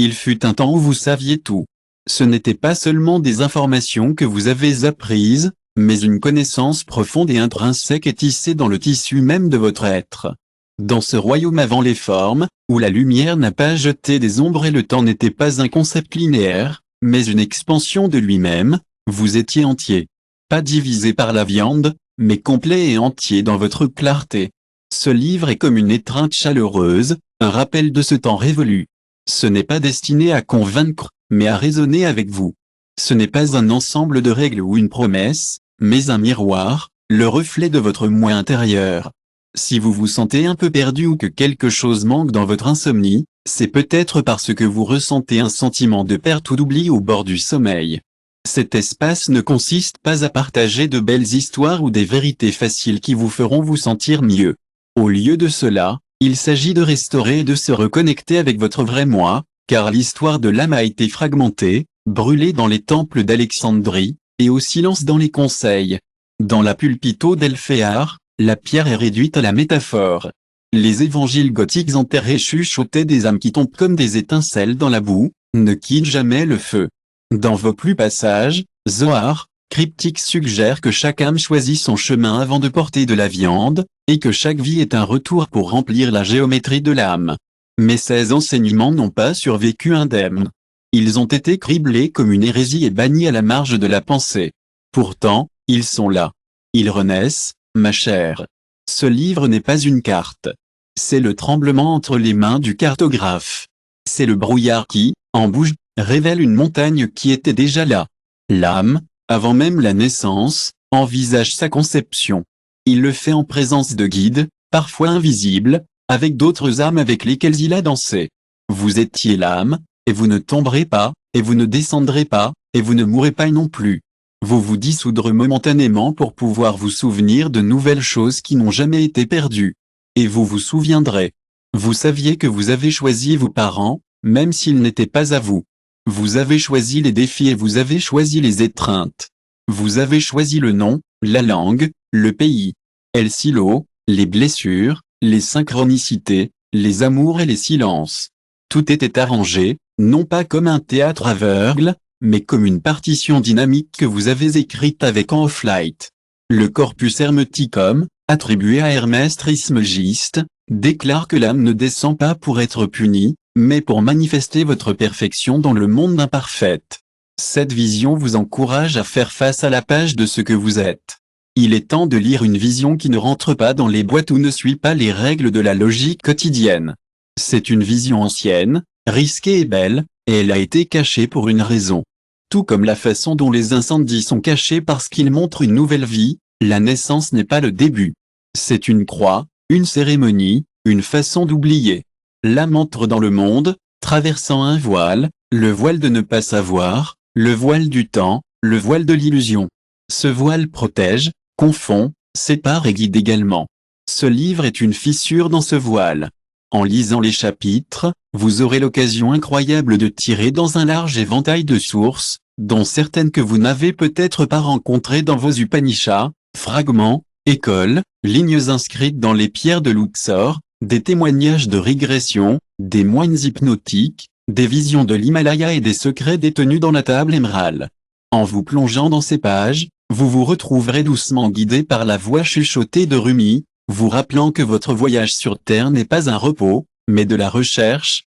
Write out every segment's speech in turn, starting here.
Il fut un temps où vous saviez tout. Ce n'était pas seulement des informations que vous avez apprises, mais une connaissance profonde et intrinsèque et tissée dans le tissu même de votre être. Dans ce royaume avant les formes, où la lumière n'a pas jeté des ombres et le temps n'était pas un concept linéaire, mais une expansion de lui-même, vous étiez entier. Pas divisé par la viande, mais complet et entier dans votre clarté. Ce livre est comme une étreinte chaleureuse, un rappel de ce temps révolu. Ce n'est pas destiné à convaincre, mais à raisonner avec vous. Ce n'est pas un ensemble de règles ou une promesse, mais un miroir, le reflet de votre moi intérieur. Si vous vous sentez un peu perdu ou que quelque chose manque dans votre insomnie, c'est peut-être parce que vous ressentez un sentiment de perte ou d'oubli au bord du sommeil. Cet espace ne consiste pas à partager de belles histoires ou des vérités faciles qui vous feront vous sentir mieux. Au lieu de cela, il s'agit de restaurer et de se reconnecter avec votre vrai moi, car l'histoire de l'âme a été fragmentée, brûlée dans les temples d'Alexandrie, et au silence dans les conseils. Dans la Pulpito d'Elphéar, la pierre est réduite à la métaphore. Les évangiles gothiques enterrés chuchotaient des âmes qui tombent comme des étincelles dans la boue, ne quittent jamais le feu. Dans vos plus passages, Zohar, cryptique suggère que chaque âme choisit son chemin avant de porter de la viande, et que chaque vie est un retour pour remplir la géométrie de l'âme. Mais ces enseignements n'ont pas survécu indemnes. Ils ont été criblés comme une hérésie et bannis à la marge de la pensée. Pourtant, ils sont là. Ils renaissent, ma chère. Ce livre n'est pas une carte. C'est le tremblement entre les mains du cartographe. C'est le brouillard qui, en bouge, révèle une montagne qui était déjà là. L'âme, avant même la naissance, envisage sa conception. Il le fait en présence de guides, parfois invisibles, avec d'autres âmes avec lesquelles il a dansé. Vous étiez l'âme, et vous ne tomberez pas, et vous ne descendrez pas, et vous ne mourrez pas non plus. Vous vous dissoudrez momentanément pour pouvoir vous souvenir de nouvelles choses qui n'ont jamais été perdues. Et vous vous souviendrez. Vous saviez que vous avez choisi vos parents, même s'ils n'étaient pas à vous. Vous avez choisi les défis et vous avez choisi les étreintes. Vous avez choisi le nom, la langue, le pays. El Silo, les blessures, les synchronicités, les amours et les silences. Tout était arrangé, non pas comme un théâtre aveugle, mais comme une partition dynamique que vous avez écrite avec en off-light. Le Corpus Hermeticum, attribué à Hermès Trismégiste, déclare que l'âme ne descend pas pour être punie, mais pour manifester votre perfection dans le monde imparfait. Cette vision vous encourage à faire face à la page de ce que vous êtes. Il est temps de lire une vision qui ne rentre pas dans les boîtes ou ne suit pas les règles de la logique quotidienne. C'est une vision ancienne, risquée et belle, et elle a été cachée pour une raison. Tout comme la façon dont les incendies sont cachés parce qu'ils montrent une nouvelle vie, la naissance n'est pas le début. C'est une croix, une cérémonie, une façon d'oublier. L'âme entre dans le monde, traversant un voile, le voile de ne pas savoir, le voile du temps, le voile de l'illusion. Ce voile protège, confond, sépare et guide également. Ce livre est une fissure dans ce voile. En lisant les chapitres, vous aurez l'occasion incroyable de tirer dans un large éventail de sources, dont certaines que vous n'avez peut-être pas rencontrées dans vos Upanishads, fragments, écoles, lignes inscrites dans les pierres de Luxor, des témoignages de régression, des moines hypnotiques, des visions de l'Himalaya et des secrets détenus dans la table émeraude. En vous plongeant dans ces pages, vous vous retrouverez doucement guidé par la voix chuchotée de Rumi, vous rappelant que votre voyage sur Terre n'est pas un repos, mais de la recherche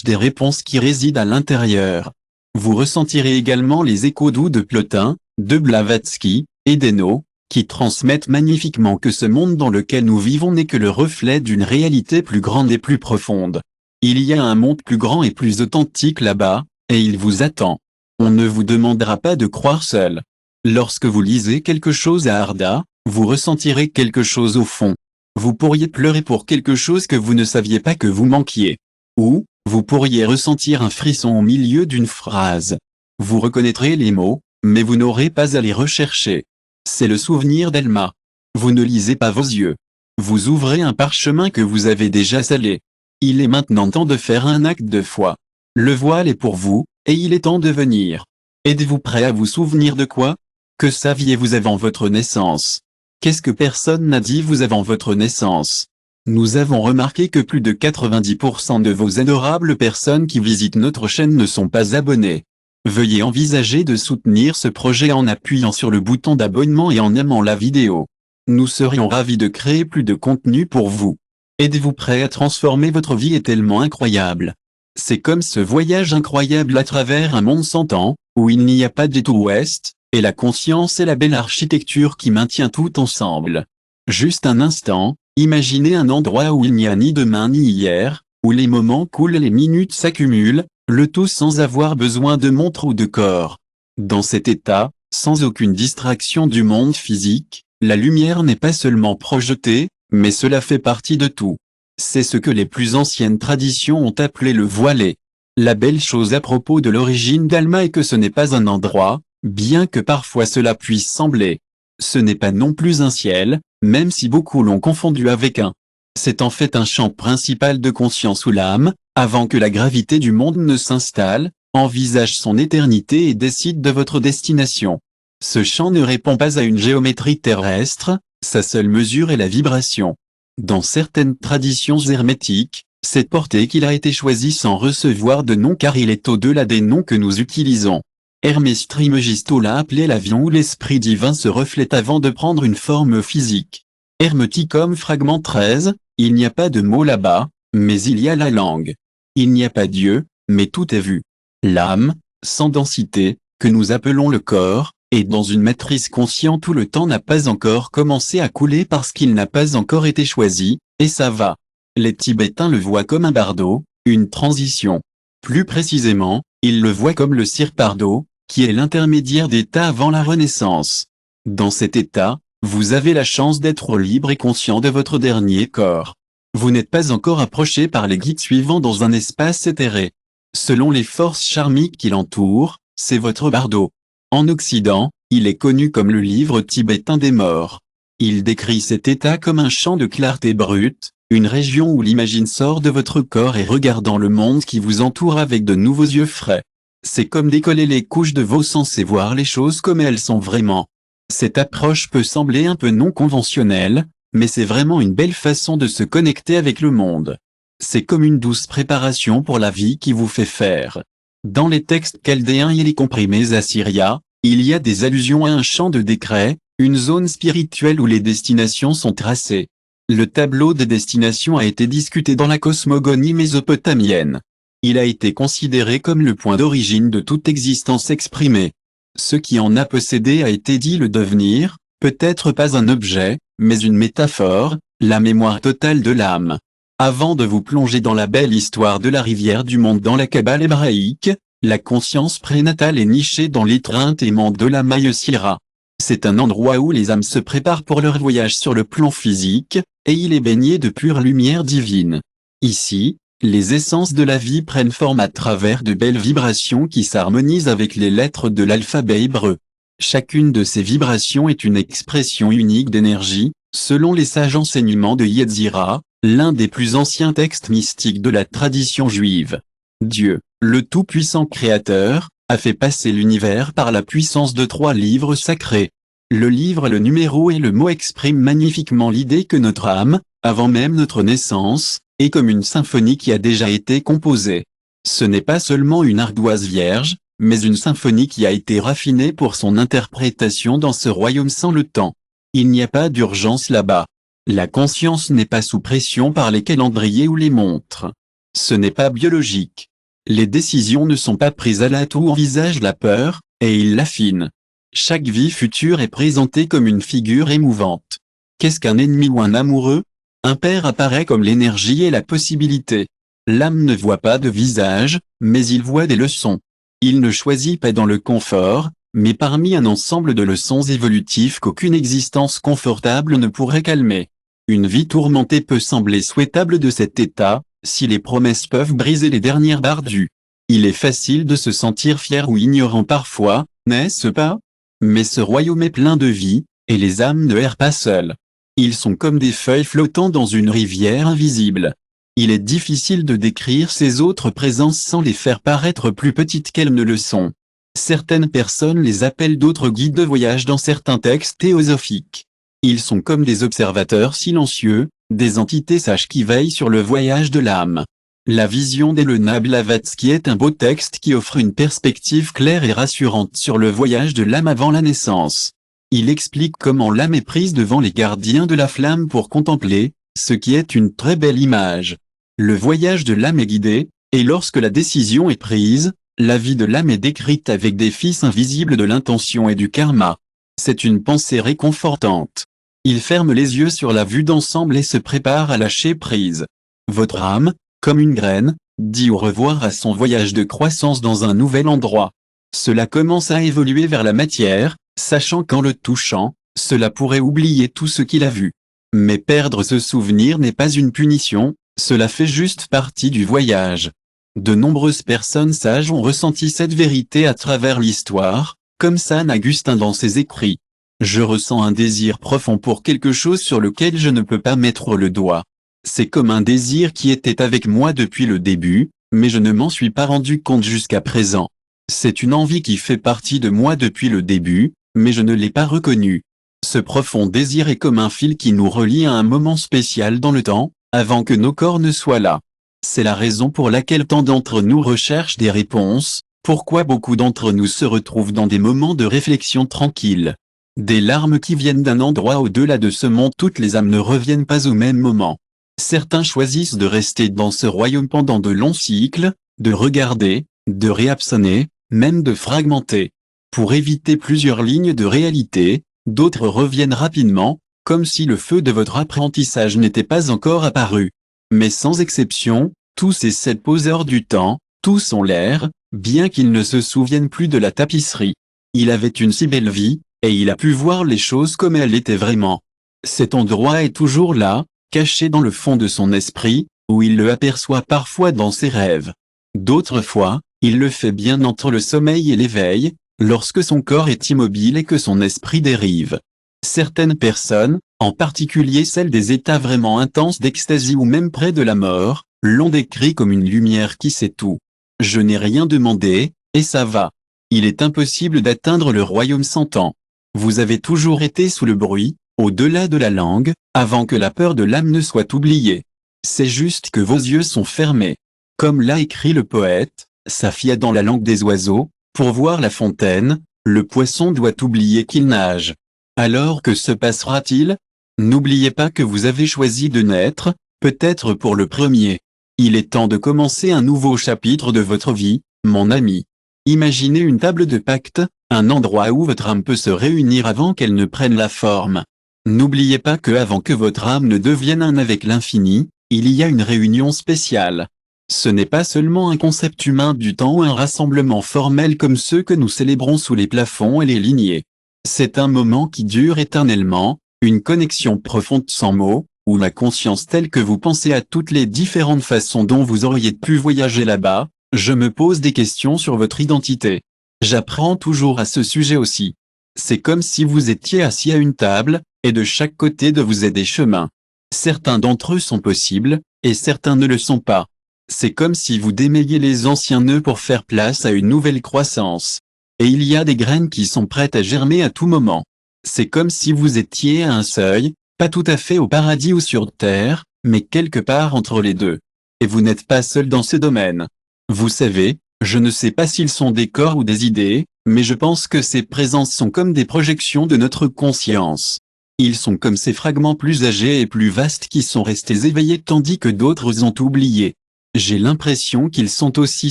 des réponses qui résident à l'intérieur. Vous ressentirez également les échos doux de Plotin, de Blavatsky, et d'Eno, qui transmettent magnifiquement que ce monde dans lequel nous vivons n'est que le reflet d'une réalité plus grande et plus profonde. Il y a un monde plus grand et plus authentique là-bas, et il vous attend. On ne vous demandera pas de croire seul. Lorsque vous lisez quelque chose à Arda, vous ressentirez quelque chose au fond. Vous pourriez pleurer pour quelque chose que vous ne saviez pas que vous manquiez. Ou, vous pourriez ressentir un frisson au milieu d'une phrase. Vous reconnaîtrez les mots, mais vous n'aurez pas à les rechercher. C'est le souvenir d'Elma. Vous ne lisez pas vos yeux. Vous ouvrez un parchemin que vous avez déjà scellé. Il est maintenant temps de faire un acte de foi. Le voile est pour vous, et il est temps de venir. Êtes-vous prêt à vous souvenir de quoi? Que saviez-vous avant votre naissance? Qu'est-ce que personne n'a dit vous avant votre naissance? Nous avons remarqué que plus de 90% de vos adorables personnes qui visitent notre chaîne ne sont pas abonnées. Veuillez envisager de soutenir ce projet en appuyant sur le bouton d'abonnement et en aimant la vidéo. Nous serions ravis de créer plus de contenu pour vous. Êtes-vous prêt à transformer votre vie est tellement incroyable. C'est comme ce voyage incroyable à travers un monde sans temps, où il n'y a pas d'est ou ouest, et la conscience est la belle architecture qui maintient tout ensemble. Juste un instant, imaginez un endroit où il n'y a ni demain ni hier, où les moments coulent et les minutes s'accumulent, le tout sans avoir besoin de montre ou de corps. Dans cet état, sans aucune distraction du monde physique, la lumière n'est pas seulement projetée, mais cela fait partie de tout. C'est ce que les plus anciennes traditions ont appelé le voilé. La belle chose à propos de l'origine d'Alma est que ce n'est pas un endroit, bien que parfois cela puisse sembler. Ce n'est pas non plus un ciel, même si beaucoup l'ont confondu avec un. C'est en fait un champ principal de conscience où l'âme, avant que la gravité du monde ne s'installe, envisage son éternité et décide de votre destination. Ce champ ne répond pas à une géométrie terrestre, sa seule mesure est la vibration. Dans certaines traditions hermétiques, c'est porté qu'il a été choisi sans recevoir de nom car il est au-delà des noms que nous utilisons. Hermès Trismegisto l'a appelé l'avion où l'esprit divin se reflète avant de prendre une forme physique. Hermeticum fragment 13, il n'y a pas de mot là-bas, mais il y a la langue. Il n'y a pas Dieu, mais tout est vu. L'âme, sans densité, que nous appelons le corps, est dans une matrice consciente où le temps n'a pas encore commencé à couler parce qu'il n'a pas encore été choisi, et ça va. Les Tibétains le voient comme un bardo, une transition. Plus précisément, ils le voient comme le sirpardo, qui est l'intermédiaire d'état avant la Renaissance. Dans cet état, vous avez la chance d'être libre et conscient de votre dernier corps. Vous n'êtes pas encore approché par les guides suivants dans un espace éthéré. Selon les forces charmiques qui l'entourent, c'est votre bardo. En Occident, il est connu comme le livre tibétain des morts. Il décrit cet état comme un champ de clarté brute, une région où l'imagine sort de votre corps et regardant le monde qui vous entoure avec de nouveaux yeux frais. C'est comme décoller les couches de vos sens et voir les choses comme elles sont vraiment. Cette approche peut sembler un peu non conventionnelle, mais c'est vraiment une belle façon de se connecter avec le monde. C'est comme une douce préparation pour la vie qui vous fait faire. Dans les textes chaldéens et y compris Assyria, il y a des allusions à un champ de décret, une zone spirituelle où les destinations sont tracées. Le tableau des destinations a été discuté dans la cosmogonie mésopotamienne. Il a été considéré comme le point d'origine de toute existence exprimée. Ce qui en a possédé a été dit le devenir, peut-être pas un objet, mais une métaphore, la mémoire totale de l'âme. Avant de vous plonger dans la belle histoire de la rivière du monde dans la Kabbale hébraïque, la conscience prénatale est nichée dans l'étreinte aimante de la Maïe-Sira. C'est un endroit où les âmes se préparent pour leur voyage sur le plan physique, et il est baigné de pure lumière divine. Ici, les essences de la vie prennent forme à travers de belles vibrations qui s'harmonisent avec les lettres de l'alphabet hébreu. Chacune de ces vibrations est une expression unique d'énergie, selon les sages enseignements de Yetzira, l'un des plus anciens textes mystiques de la tradition juive. Dieu, le tout-puissant créateur, a fait passer l'univers par la puissance de 3 livres sacrés. Le livre, le numéro et le mot expriment magnifiquement l'idée que notre âme, avant même notre naissance, est comme une symphonie qui a déjà été composée. Ce n'est pas seulement une ardoise vierge, mais une symphonie qui a été raffinée pour son interprétation dans ce royaume sans le temps. Il n'y a pas d'urgence là-bas. La conscience n'est pas sous pression par les calendriers ou les montres. Ce n'est pas biologique. Les décisions ne sont pas prises à la hâte ou envisagent la peur, et ils l'affinent. Chaque vie future est présentée comme une figure émouvante. Qu'est-ce qu'un ennemi ou un amoureux? Un père apparaît comme l'énergie et la possibilité. L'âme ne voit pas de visage, mais il voit des leçons. Il ne choisit pas dans le confort, mais parmi un ensemble de leçons évolutives qu'aucune existence confortable ne pourrait calmer. Une vie tourmentée peut sembler souhaitable de cet état, si les promesses peuvent briser les dernières barres du. Il est facile de se sentir fier ou ignorant parfois, n'est-ce pas? Mais ce royaume est plein de vie, et les âmes ne errent pas seules. Ils sont comme des feuilles flottant dans une rivière invisible. Il est difficile de décrire ces autres présences sans les faire paraître plus petites qu'elles ne le sont. Certaines personnes les appellent d'autres guides de voyage dans certains textes théosophiques. Ils sont comme des observateurs silencieux, des entités sages qui veillent sur le voyage de l'âme. La vision d'Elena Blavatsky est un beau texte qui offre une perspective claire et rassurante sur le voyage de l'âme avant la naissance. Il explique comment l'âme est prise devant les gardiens de la flamme pour contempler, ce qui est une très belle image. Le voyage de l'âme est guidé, et lorsque la décision est prise, la vie de l'âme est décrite avec des fils invisibles de l'intention et du karma. C'est une pensée réconfortante. Il ferme les yeux sur la vue d'ensemble et se prépare à lâcher prise. Votre âme, comme une graine, dit au revoir à son voyage de croissance dans un nouvel endroit. Cela commence à évoluer vers la matière, sachant qu'en le touchant, cela pourrait oublier tout ce qu'il a vu. Mais perdre ce souvenir n'est pas une punition, cela fait juste partie du voyage. De nombreuses personnes sages ont ressenti cette vérité à travers l'histoire, comme San Augustin dans ses écrits. Je ressens un désir profond pour quelque chose sur lequel je ne peux pas mettre le doigt. C'est comme un désir qui était avec moi depuis le début, mais je ne m'en suis pas rendu compte jusqu'à présent. C'est une envie qui fait partie de moi depuis le début, mais je ne l'ai pas reconnue. Ce profond désir est comme un fil qui nous relie à un moment spécial dans le temps, avant que nos corps ne soient là. C'est la raison pour laquelle tant d'entre nous recherchent des réponses, pourquoi beaucoup d'entre nous se retrouvent dans des moments de réflexion tranquille. Des larmes qui viennent d'un endroit au-delà de ce monde. Toutes les âmes ne reviennent pas au même moment. Certains choisissent de rester dans ce royaume pendant de longs cycles, de regarder, de réabsonner, même de fragmenter. Pour éviter plusieurs lignes de réalité, d'autres reviennent rapidement, comme si le feu de votre apprentissage n'était pas encore apparu. Mais sans exception, tous ces 7 poseurs du temps, tous ont l'air, bien qu'ils ne se souviennent plus de la tapisserie. Il avait une si belle vie, et il a pu voir les choses comme elles étaient vraiment. Cet endroit est toujours là, caché dans le fond de son esprit, où il le aperçoit parfois dans ses rêves. D'autres fois, il le fait bien entre le sommeil et l'éveil, lorsque son corps est immobile et que son esprit dérive. Certaines personnes, en particulier celles des états vraiment intenses d'extasie ou même près de la mort, l'ont décrit comme une lumière qui sait tout. Je n'ai rien demandé, et ça va. Il est impossible d'atteindre le royaume sans temps. Vous avez toujours été sous le bruit, au-delà de la langue, avant que la peur de l'âme ne soit oubliée. C'est juste que vos yeux sont fermés. Comme l'a écrit le poète, Saphia dans la langue des oiseaux, pour voir la fontaine, le poisson doit oublier qu'il nage. Alors que se passera-t-il? N'oubliez pas que vous avez choisi de naître, peut-être pour le premier. Il est temps de commencer un nouveau chapitre de votre vie, mon ami. Imaginez une table de pacte, un endroit où votre âme peut se réunir avant qu'elle ne prenne la forme. N'oubliez pas que avant que votre âme ne devienne un avec l'infini, il y a une réunion spéciale. Ce n'est pas seulement un concept humain du temps ou un rassemblement formel comme ceux que nous célébrons sous les plafonds et les lignées. C'est un moment qui dure éternellement, une connexion profonde sans mots, où la conscience telle que vous pensez à toutes les différentes façons dont vous auriez pu voyager là-bas. Je me pose des questions sur votre identité. J'apprends toujours à ce sujet aussi. C'est comme si vous étiez assis à une table, et de chaque côté de vous est des chemins. Certains d'entre eux sont possibles, et certains ne le sont pas. C'est comme si vous démêliez les anciens nœuds pour faire place à une nouvelle croissance. Et il y a des graines qui sont prêtes à germer à tout moment. C'est comme si vous étiez à un seuil, pas tout à fait au paradis ou sur terre, mais quelque part entre les deux. Et vous n'êtes pas seul dans ce domaine. Vous savez, je ne sais pas s'ils sont des corps ou des idées, mais je pense que ces présences sont comme des projections de notre conscience. Ils sont comme ces fragments plus âgés et plus vastes qui sont restés éveillés tandis que d'autres ont oublié. J'ai l'impression qu'ils sont aussi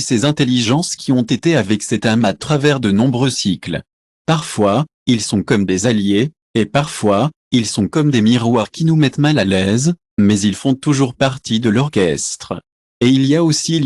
ces intelligences qui ont été avec cette âme à travers de nombreux cycles. Parfois, ils sont comme des alliés, et parfois, ils sont comme des miroirs qui nous mettent mal à l'aise, mais ils font toujours partie de l'orchestre. Et il y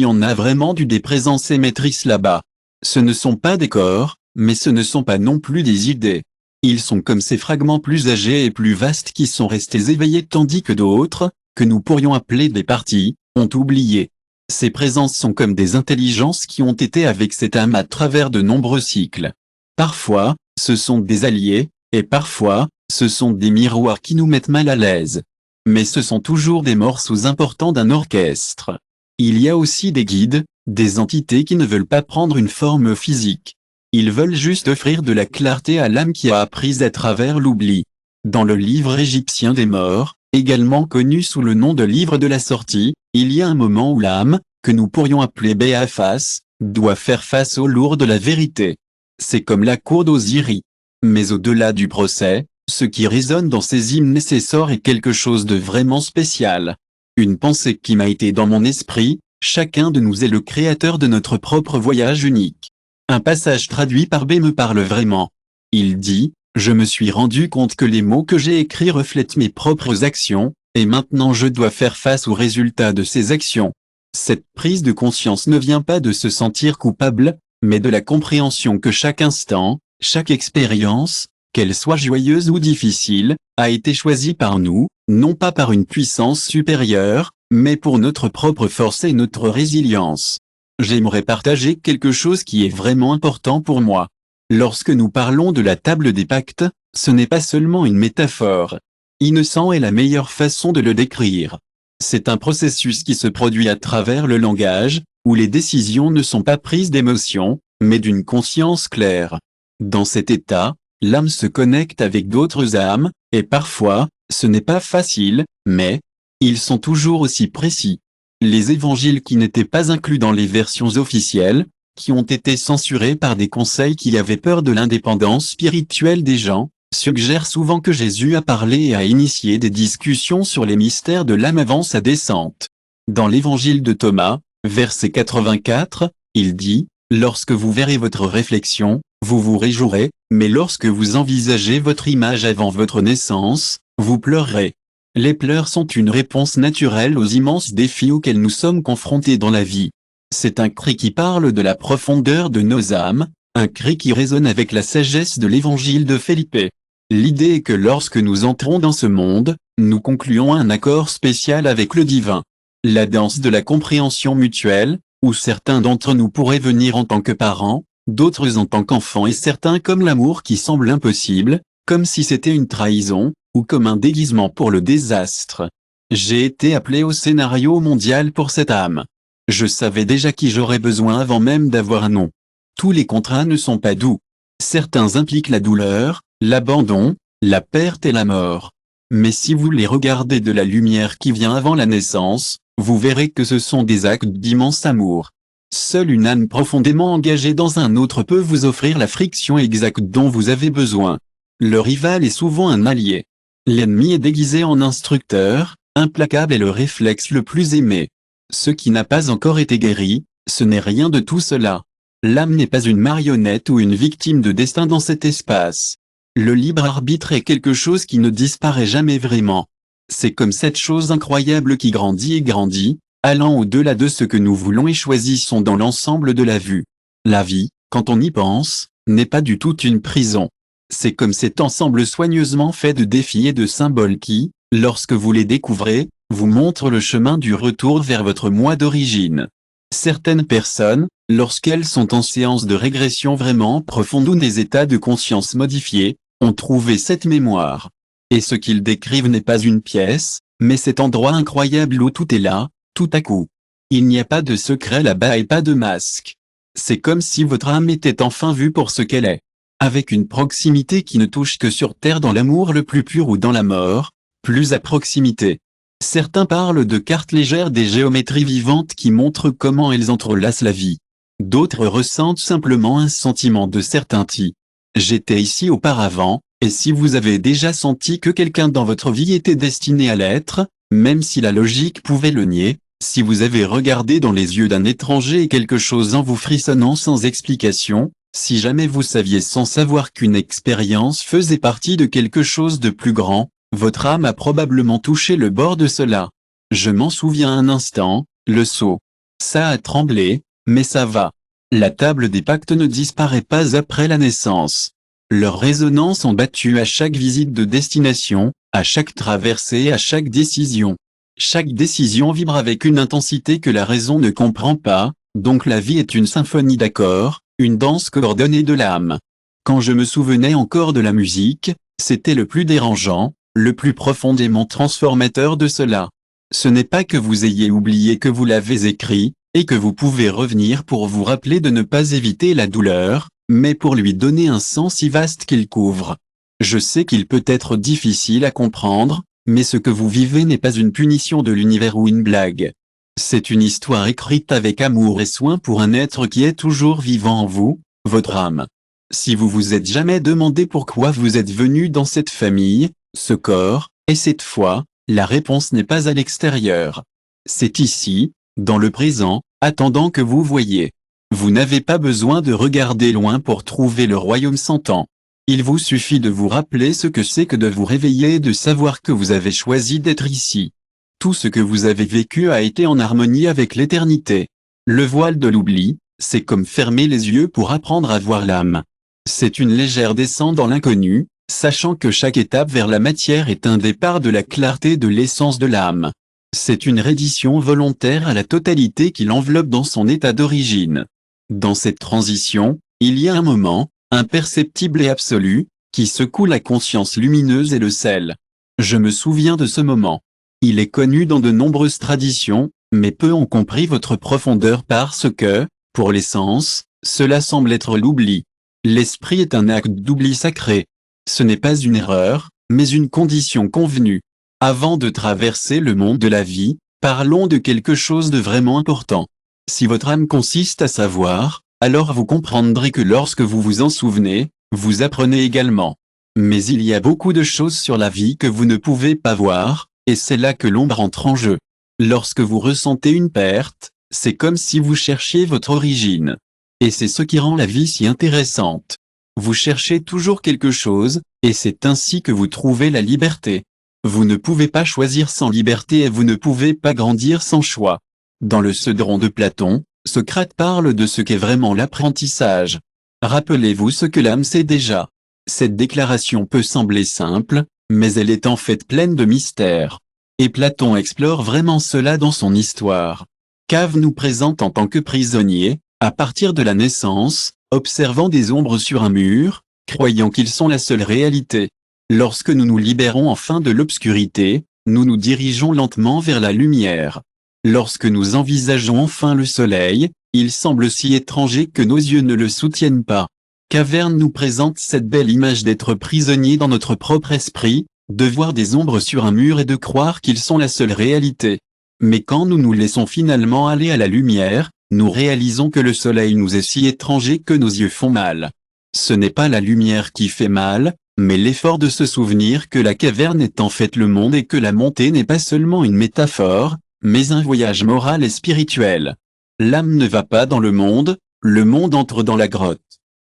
en a vraiment des présences émettrices là-bas. Ce ne sont pas des corps, mais ce ne sont pas non plus des idées. Ils sont comme ces fragments plus âgés et plus vastes qui sont restés éveillés tandis que d'autres, que nous pourrions appeler des parties, ont oublié. Ces présences sont comme des intelligences qui ont été avec cette âme à travers de nombreux cycles. Parfois, ce sont des alliés, et parfois, ce sont des miroirs qui nous mettent mal à l'aise. Mais ce sont toujours des morceaux importants d'un orchestre. Il y a aussi des guides, des entités qui ne veulent pas prendre une forme physique. Ils veulent juste offrir de la clarté à l'âme qui a appris à travers l'oubli. Dans le livre égyptien des morts, Également connu sous le nom de livre de la sortie, il y a un moment où l'âme, que nous pourrions appeler Béaphas, doit faire face au lourd de la vérité. C'est comme la cour d'Osiris. Mais au-delà du procès, ce qui résonne dans ces hymnes nécessaires est quelque chose de vraiment spécial. Une pensée qui m'a été dans mon esprit, chacun de nous est le créateur de notre propre voyage unique. Un passage traduit par B me parle vraiment. Il dit, « Je me suis rendu compte que les mots que j'ai écrits reflètent mes propres actions, et maintenant je dois faire face aux résultats de ces actions. » Cette prise de conscience ne vient pas de se sentir coupable, mais de la compréhension que chaque instant, chaque expérience, qu'elle soit joyeuse ou difficile, a été choisie par nous, non pas par une puissance supérieure, mais pour notre propre force et notre résilience. J'aimerais partager quelque chose qui est vraiment important pour moi. Lorsque nous parlons de la table des pactes, ce n'est pas seulement une métaphore. Innocent est la meilleure façon de le décrire. C'est un processus qui se produit à travers le langage, où les décisions ne sont pas prises d'émotion, mais d'une conscience claire. Dans cet état, l'âme se connecte avec d'autres âmes, et parfois, ce n'est pas facile, mais ils sont toujours aussi précis. Les évangiles qui n'étaient pas inclus dans les versions officielles, qui ont été censurés par des conseils qui avaient peur de l'indépendance spirituelle des gens, suggèrent souvent que Jésus a parlé et a initié des discussions sur les mystères de l'âme avant sa descente. Dans l'évangile de Thomas, verset 84, il dit, « Lorsque vous verrez votre réflexion, vous vous réjouirez, mais lorsque vous envisagez votre image avant votre naissance, vous pleurerez. » Les pleurs sont une réponse naturelle aux immenses défis auxquels nous sommes confrontés dans la vie. C'est un cri qui parle de la profondeur de nos âmes, un cri qui résonne avec la sagesse de l'évangile de Felipe. L'idée est que lorsque nous entrons dans ce monde, nous concluons un accord spécial avec le divin. La danse de la compréhension mutuelle, où certains d'entre nous pourraient venir en tant que parents, d'autres en tant qu'enfants et certains comme l'amour qui semble impossible, comme si c'était une trahison, ou comme un déguisement pour le désastre. J'ai été appelé au scénario mondial pour cette âme. Je savais déjà qui j'aurais besoin avant même d'avoir un nom. Tous les contrats ne sont pas doux. Certains impliquent la douleur, l'abandon, la perte et la mort. Mais si vous les regardez de la lumière qui vient avant la naissance, vous verrez que ce sont des actes d'immense amour. Seule une âme profondément engagée dans un autre peut vous offrir la friction exacte dont vous avez besoin. Le rival est souvent un allié. L'ennemi est déguisé en instructeur, implacable est le réflexe le plus aimé. Ce qui n'a pas encore été guéri, ce n'est rien de tout cela. L'âme n'est pas une marionnette ou une victime de destin dans cet espace. Le libre arbitre est quelque chose qui ne disparaît jamais vraiment. C'est comme cette chose incroyable qui grandit et grandit, allant au-delà de ce que nous voulons et choisissons dans l'ensemble de la vue. La vie, quand on y pense, n'est pas du tout une prison. C'est comme cet ensemble soigneusement fait de défis et de symboles qui, lorsque vous les découvrez, vous montrent le chemin du retour vers votre moi d'origine. Certaines personnes, lorsqu'elles sont en séance de régression vraiment profonde ou des états de conscience modifiés, ont trouvé cette mémoire. Et ce qu'ils décrivent n'est pas une pièce, mais cet endroit incroyable où tout est là, tout à coup. Il n'y a pas de secret là-bas et pas de masque. C'est comme si votre âme était enfin vue pour ce qu'elle est. Avec une proximité qui ne touche que sur terre dans l'amour le plus pur ou dans la mort, plus à proximité. Certains parlent de cartes légères des géométries vivantes qui montrent comment elles entrelacent la vie. D'autres ressentent simplement un sentiment de certainty. J'étais ici auparavant, et si vous avez déjà senti que quelqu'un dans votre vie était destiné à l'être, même si la logique pouvait le nier, si vous avez regardé dans les yeux d'un étranger et quelque chose en vous frissonnant sans explication, si jamais vous saviez sans savoir qu'une expérience faisait partie de quelque chose de plus grand, votre âme a probablement touché le bord de cela. Je m'en souviens un instant, le saut. Ça a tremblé, mais ça va. La table des pactes ne disparaît pas après la naissance. Leurs résonances ont battu à chaque visite de destination, à chaque traversée, à chaque décision. Chaque décision vibre avec une intensité que la raison ne comprend pas, donc la vie est une symphonie d'accords, une danse coordonnée de l'âme. Quand je me souvenais encore de la musique, c'était le plus dérangeant, le plus profondément transformateur de cela. Ce n'est pas que vous ayez oublié que vous l'avez écrit, et que vous pouvez revenir pour vous rappeler de ne pas éviter la douleur, mais pour lui donner un sens si vaste qu'il couvre. Je sais qu'il peut être difficile à comprendre, Mais ce que vous vivez n'est pas une punition de l'univers ou une blague. C'est une histoire écrite avec amour et soin pour un être qui est toujours vivant en vous, votre âme. Si vous vous êtes jamais demandé pourquoi vous êtes venu dans cette famille, ce corps, et cette foi, la réponse n'est pas à l'extérieur. C'est ici, dans le présent, attendant que vous voyiez. Vous n'avez pas besoin de regarder loin pour trouver le royaume s'entend. Il vous suffit de vous rappeler ce que c'est que de vous réveiller et de savoir que vous avez choisi d'être ici. Tout ce que vous avez vécu a été en harmonie avec l'éternité. Le voile de l'oubli, c'est comme fermer les yeux pour apprendre à voir l'âme. C'est une légère descente dans l'inconnu, sachant que chaque étape vers la matière est un départ de la clarté de l'essence de l'âme. C'est une reddition volontaire à la totalité qui l'enveloppe dans son état d'origine. Dans cette transition, il y a un moment, imperceptible et absolu, qui secoue la conscience lumineuse et le sel. Je me souviens de ce moment. Il est connu dans de nombreuses traditions, mais peu ont compris votre profondeur parce que, pour l'essence, cela semble être l'oubli. L'esprit est un acte d'oubli sacré. Ce n'est pas une erreur, mais une condition convenue. Avant de traverser le monde de la vie, parlons de quelque chose de vraiment important. Si votre âme consiste à savoir, alors vous comprendrez que lorsque vous vous en souvenez, vous apprenez également. Mais il y a beaucoup de choses sur la vie que vous ne pouvez pas voir, et c'est là que l'ombre entre en jeu. Lorsque vous ressentez une perte, c'est comme si vous cherchiez votre origine. Et c'est ce qui rend la vie si intéressante. Vous cherchez toujours quelque chose, et c'est ainsi que vous trouvez la liberté. Vous ne pouvez pas choisir sans liberté et vous ne pouvez pas grandir sans choix. Dans le Cédron de Platon, Socrate parle de ce qu'est vraiment l'apprentissage. Rappelez-vous ce que l'âme sait déjà. Cette déclaration peut sembler simple, mais elle est en fait pleine de mystères. Et Platon explore vraiment cela dans son histoire. Cave nous présente en tant que prisonniers, à partir de la naissance, observant des ombres sur un mur, croyant qu'ils sont la seule réalité. Lorsque nous nous libérons enfin de l'obscurité, nous nous dirigeons lentement vers la lumière. Lorsque nous envisageons enfin le soleil, il semble si étranger que nos yeux ne le soutiennent pas. Caverne nous présente cette belle image d'être prisonnier dans notre propre esprit, de voir des ombres sur un mur et de croire qu'ils sont la seule réalité. Mais quand nous nous laissons finalement aller à la lumière, nous réalisons que le soleil nous est si étranger que nos yeux font mal. Ce n'est pas la lumière qui fait mal, mais l'effort de se souvenir que la caverne est en fait le monde et que la montée n'est pas seulement une métaphore, mais un voyage moral et spirituel. L'âme ne va pas dans le monde entre dans la grotte.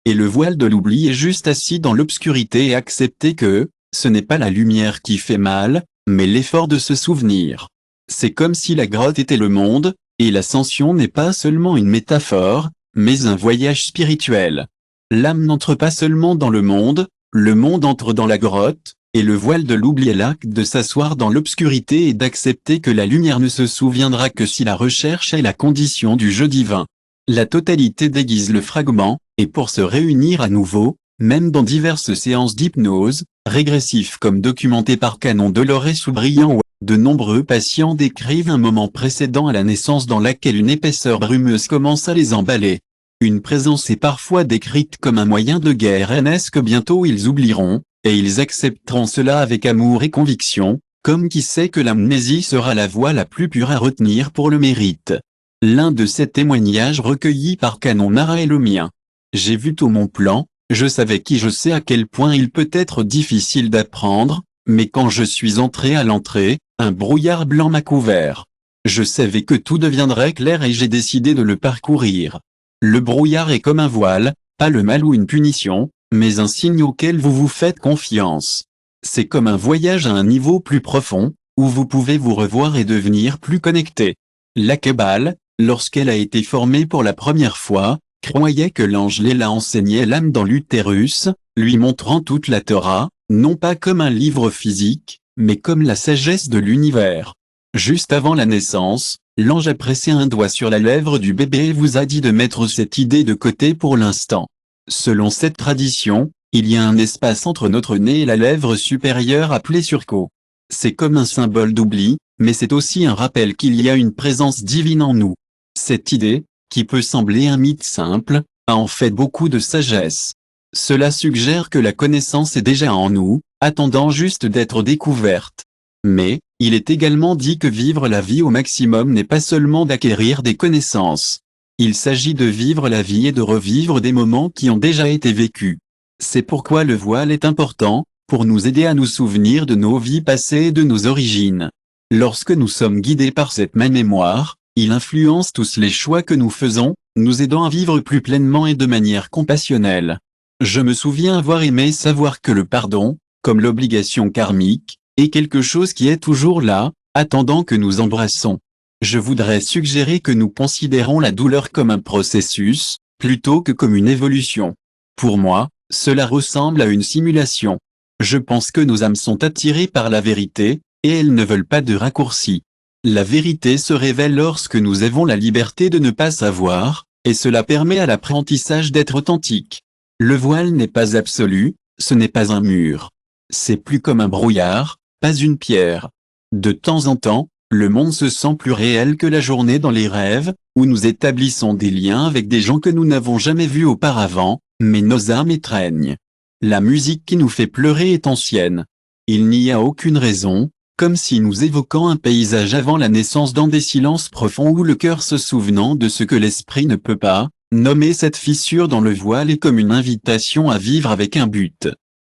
Et le voile de l'oubli est juste assis dans l'obscurité et accepter que, ce n'est pas la lumière qui fait mal, mais l'effort de se souvenir. C'est comme si la grotte était le monde, et l'ascension n'est pas seulement une métaphore, mais un voyage spirituel. L'âme n'entre pas seulement dans le monde entre dans la grotte, et le voile de l'oubli est l'acte de s'asseoir dans l'obscurité et d'accepter que la lumière ne se souviendra que si la recherche est la condition du jeu divin. La totalité déguise le fragment, et pour se réunir à nouveau, même dans diverses séances d'hypnose, régressif comme documenté par Canon Dolores ou Briand, de nombreux patients décrivent un moment précédent à la naissance dans laquelle une épaisseur brumeuse commence à les emballer. Une présence est parfois décrite comme un moyen de guerre et est-ce que bientôt ils oublieront, et ils accepteront cela avec amour et conviction, comme qui sait que l'amnésie sera la voie la plus pure à retenir pour le mérite. L'un de ces témoignages recueillis par Canon Nara est le mien. J'ai vu tout mon plan, je savais qui je sais à quel point il peut être difficile d'apprendre, mais quand je suis entré à l'entrée, un brouillard blanc m'a couvert. Je savais que tout deviendrait clair et j'ai décidé de le parcourir. Le brouillard est comme un voile, pas le mal ou une punition, mais un signe auquel vous vous faites confiance. C'est comme un voyage à un niveau plus profond, où vous pouvez vous revoir et devenir plus connecté. La Kabbale, lorsqu'elle a été formée pour la première fois, croyait que l'ange Léla enseignait l'âme dans l'utérus, lui montrant toute la Torah, non pas comme un livre physique, mais comme la sagesse de l'univers. Juste avant la naissance, l'ange a pressé un doigt sur la lèvre du bébé et vous a dit de mettre cette idée de côté pour l'instant. Selon cette tradition, il y a un espace entre notre nez et la lèvre supérieure appelé surco. C'est comme un symbole d'oubli, mais c'est aussi un rappel qu'il y a une présence divine en nous. Cette idée, qui peut sembler un mythe simple, a en fait beaucoup de sagesse. Cela suggère que la connaissance est déjà en nous, attendant juste d'être découverte. Mais, il est également dit que vivre la vie au maximum n'est pas seulement d'acquérir des connaissances. Il s'agit de vivre la vie et de revivre des moments qui ont déjà été vécus. C'est pourquoi le voile est important, pour nous aider à nous souvenir de nos vies passées et de nos origines. Lorsque nous sommes guidés par cette même mémoire, il influence tous les choix que nous faisons, nous aidant à vivre plus pleinement et de manière compassionnelle. Je me souviens avoir aimé savoir que le pardon, comme l'obligation karmique, est quelque chose qui est toujours là, attendant que nous embrassons. Je voudrais suggérer que nous considérons la douleur comme un processus, plutôt que comme une évolution. Pour moi, cela ressemble à une simulation. Je pense que nos âmes sont attirées par la vérité, et elles ne veulent pas de raccourcis. La vérité se révèle lorsque nous avons la liberté de ne pas savoir, et cela permet à l'apprentissage d'être authentique. Le voile n'est pas absolu, ce n'est pas un mur. C'est plus comme un brouillard, pas une pierre. De temps en temps, le monde se sent plus réel que la journée dans les rêves, où nous établissons des liens avec des gens que nous n'avons jamais vus auparavant, mais nos âmes étreignent. La musique qui nous fait pleurer est ancienne. Il n'y a aucune raison, comme si nous évoquons un paysage avant la naissance dans des silences profonds où le cœur se souvenant de ce que l'esprit ne peut pas, nommer cette fissure dans le voile est comme une invitation à vivre avec un but.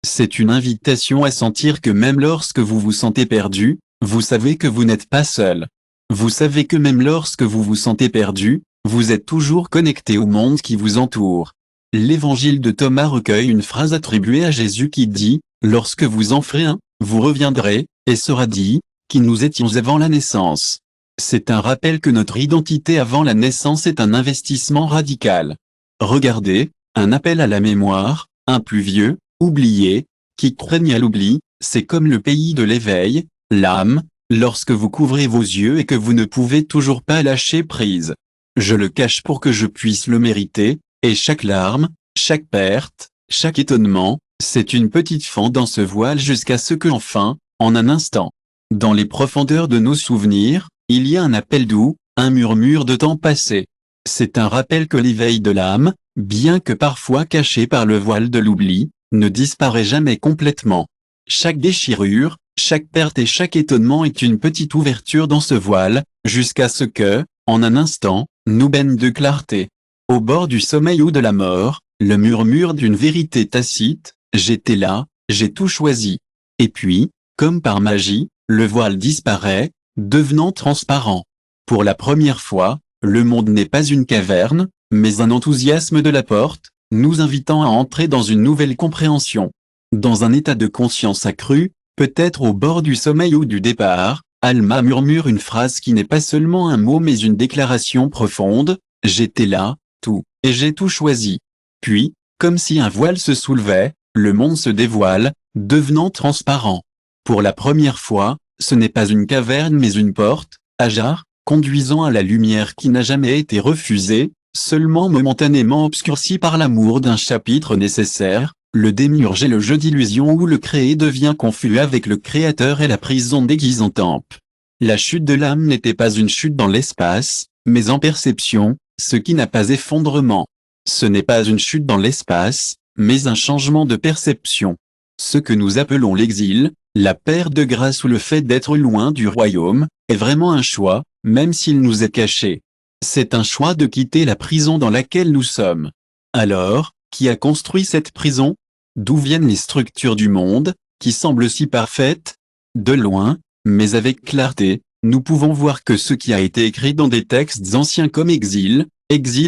C'est une invitation à sentir que même lorsque vous vous sentez perdu, vous savez que vous n'êtes pas seul. Vous savez que même lorsque vous vous sentez perdu, vous êtes toujours connecté au monde qui vous entoure. L'évangile de Thomas recueille une phrase attribuée à Jésus qui dit « Lorsque vous en ferez un, vous reviendrez, et sera dit, qui nous étions avant la naissance ». C'est un rappel que notre identité avant la naissance est un investissement radical. Regardez, un appel à la mémoire, un plus vieux, oublié, qui craignent à l'oubli, c'est comme le pays de l'éveil, l'âme, lorsque vous couvrez vos yeux et que vous ne pouvez toujours pas lâcher prise. Je le cache pour que je puisse le mériter, et chaque larme, chaque perte, chaque étonnement, c'est une petite fente dans ce voile jusqu'à ce que enfin, en un instant, dans les profondeurs de nos souvenirs, il y a un appel doux, un murmure de temps passé. C'est un rappel que l'éveil de l'âme, bien que parfois caché par le voile de l'oubli, ne disparaît jamais complètement. Chaque déchirure, chaque perte et chaque étonnement est une petite ouverture dans ce voile, jusqu'à ce que, en un instant, nous baigne de clarté. Au bord du sommeil ou de la mort, le murmure d'une vérité tacite, j'étais là, j'ai tout choisi. Et puis, comme par magie, le voile disparaît, devenant transparent. Pour la première fois, le monde n'est pas une caverne, mais un enthousiasme de la porte, nous invitant à entrer dans une nouvelle compréhension. Dans un état de conscience accru, peut-être au bord du sommeil ou du départ, Alma murmure une phrase qui n'est pas seulement un mot mais une déclaration profonde, j'étais là, tout, et j'ai tout choisi. Puis, comme si un voile se soulevait, le monde se dévoile, devenant transparent. Pour la première fois, ce n'est pas une caverne mais une porte, Hajar, conduisant à la lumière qui n'a jamais été refusée, seulement momentanément obscurcie par l'amour d'un chapitre nécessaire, le démiurge et le jeu d'illusion où le créé devient confus avec le créateur et la prison déguise en temple. La chute de l'âme n'était pas une chute dans l'espace, mais en perception, ce qui n'a pas effondrement. Ce n'est pas une chute dans l'espace, mais un changement de perception. Ce que nous appelons l'exil, la perte de grâce ou le fait d'être loin du royaume, est vraiment un choix, même s'il nous est caché. C'est un choix de quitter la prison dans laquelle nous sommes. Alors, qui a construit cette prison? D'où viennent les structures du monde, qui semblent si parfaites? De loin, mais avec clarté, nous pouvons voir que ce qui a été écrit dans des textes anciens comme exil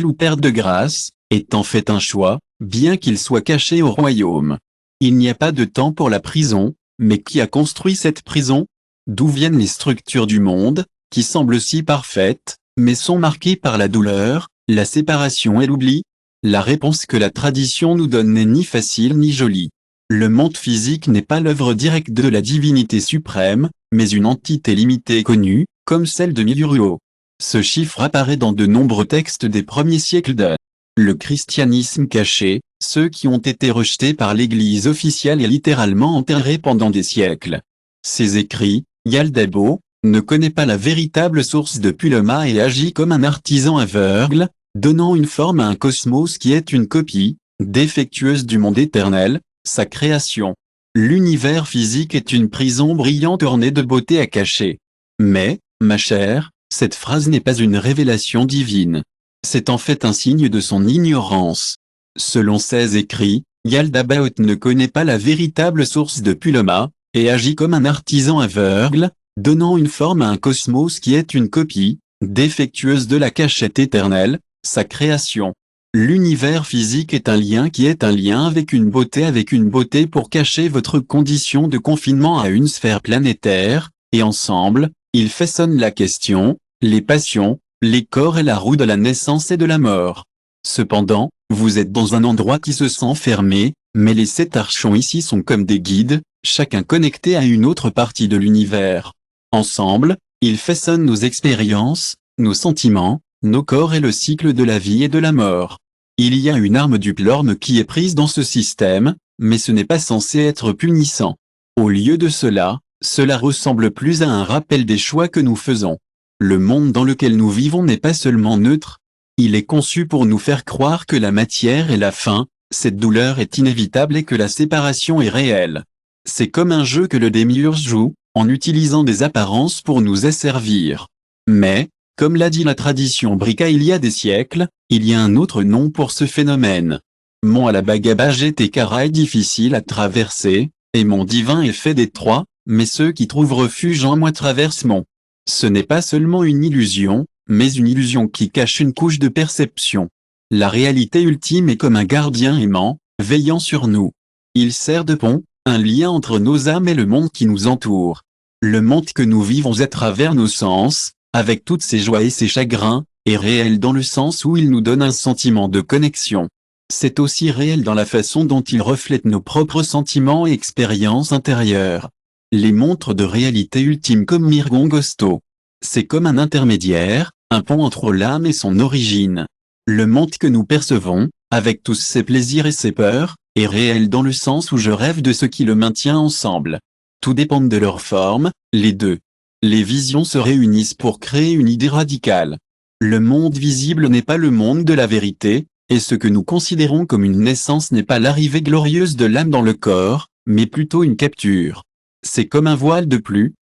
ou perte de grâce, est en fait un choix, bien qu'il soit caché au royaume. Il n'y a pas de temps pour la prison, mais qui a construit cette prison? D'où viennent les structures du monde, qui semblent si parfaites, mais sont marquées par la douleur, la séparation et l'oubli? La réponse que la tradition nous donne n'est ni facile ni jolie. Le monde physique n'est pas l'œuvre directe de la divinité suprême, mais une entité limitée connue, comme celle de Miluruo. Ce chiffre apparaît dans de nombreux textes des premiers siècles de le christianisme caché, ceux qui ont été rejetés par l'Église officielle et littéralement enterrés pendant des siècles. Ces écrits, Yaldabo, ne connaît pas la véritable source de Puloma et agit comme un artisan aveugle, donnant une forme à un cosmos qui est une copie, défectueuse du monde éternel, sa création. L'univers physique est une prison brillante ornée de beauté à cacher. Mais, ma chère, cette phrase n'est pas une révélation divine. C'est en fait un signe de son ignorance. Selon ses écrits, Yaldabaoth ne connaît pas la véritable source de Puloma, et agit comme un artisan aveugle, donnant une forme à un cosmos qui est une copie, défectueuse de la cachette éternelle, sa création. L'univers physique est un lien qui est un lien avec une beauté pour cacher votre condition de confinement à une sphère planétaire, et ensemble, ils façonnent la question, les passions, les corps et la roue de la naissance et de la mort. Cependant, vous êtes dans un endroit qui se sent fermé, mais les 7 archons ici sont comme des guides, chacun connecté à une autre partie de l'univers. Ensemble, ils façonnent nos expériences, nos sentiments, nos corps et le cycle de la vie et de la mort. Il y a une arme du Plorn qui est prise dans ce système, mais ce n'est pas censé être punissant. Au lieu de cela, cela ressemble plus à un rappel des choix que nous faisons. Le monde dans lequel nous vivons n'est pas seulement neutre. Il est conçu pour nous faire croire que la matière est la fin, cette douleur est inévitable et que la séparation est réelle. C'est comme un jeu que le démiurge joue, en utilisant des apparences pour nous asservir. Mais, comme l'a dit la tradition Brika il y a des siècles, il y a un autre nom pour ce phénomène. Mon Alabagaba Tekara est difficile à traverser, et mon divin est fait d'étroit, mais ceux qui trouvent refuge en moi traversent mon. Ce n'est pas seulement une illusion, mais une illusion qui cache une couche de perception. La réalité ultime est comme un gardien aimant, veillant sur nous. Il sert de pont, un lien entre nos âmes et le monde qui nous entoure. Le monde que nous vivons à travers nos sens, avec toutes ses joies et ses chagrins, est réel dans le sens où il nous donne un sentiment de connexion. C'est aussi réel dans la façon dont il reflète nos propres sentiments et expériences intérieures. Les montres de réalité ultime comme Mirgongosto. C'est comme un intermédiaire, un pont entre l'âme et son origine. Le monde que nous percevons, avec tous ses plaisirs et ses peurs, est réel dans le sens où je rêve de ce qui le maintient ensemble. Tout dépend de leur forme, les deux. Les visions se réunissent pour créer une idée radicale. Le monde visible n'est pas le monde de la vérité, et ce que nous considérons comme une naissance n'est pas l'arrivée glorieuse de l'âme dans le corps, mais plutôt une capture. C'est comme un voile de plus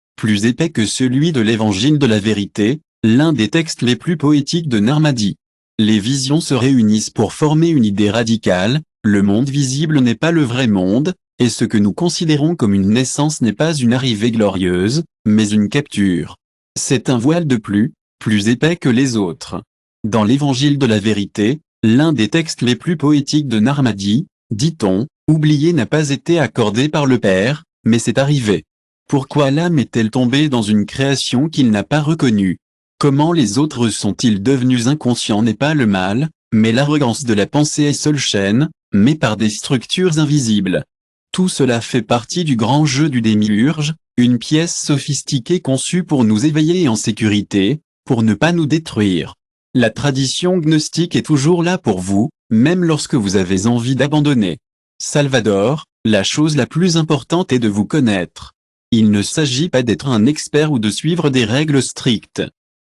épais que celui de l'évangile de la vérité, l'un des textes les plus poétiques de Narmadi. Les visions se réunissent pour former une idée radicale, le monde visible n'est pas le vrai monde, et ce que nous considérons comme une naissance n'est pas une arrivée glorieuse, mais une capture. C'est un voile de plus épais que les autres. Dans l'évangile de la vérité, l'un des textes les plus poétiques de Narmadi, dit-on, oublié n'a pas été accordé par le Père, mais c'est arrivé. Pourquoi l'âme est-elle tombée dans une création qu'il n'a pas reconnue? Comment les autres sont-ils devenus inconscients n'est pas le mal, mais l'arrogance de la pensée est seule chaîne, mais par des structures invisibles. Tout cela fait partie du grand jeu du démiurge, une pièce sophistiquée conçue pour nous éveiller et en sécurité, pour ne pas nous détruire. La tradition gnostique est toujours là pour vous, même lorsque vous avez envie d'abandonner. Salvador, la chose la plus importante est de vous connaître. Il ne s'agit pas d'être un expert ou de suivre des règles strictes.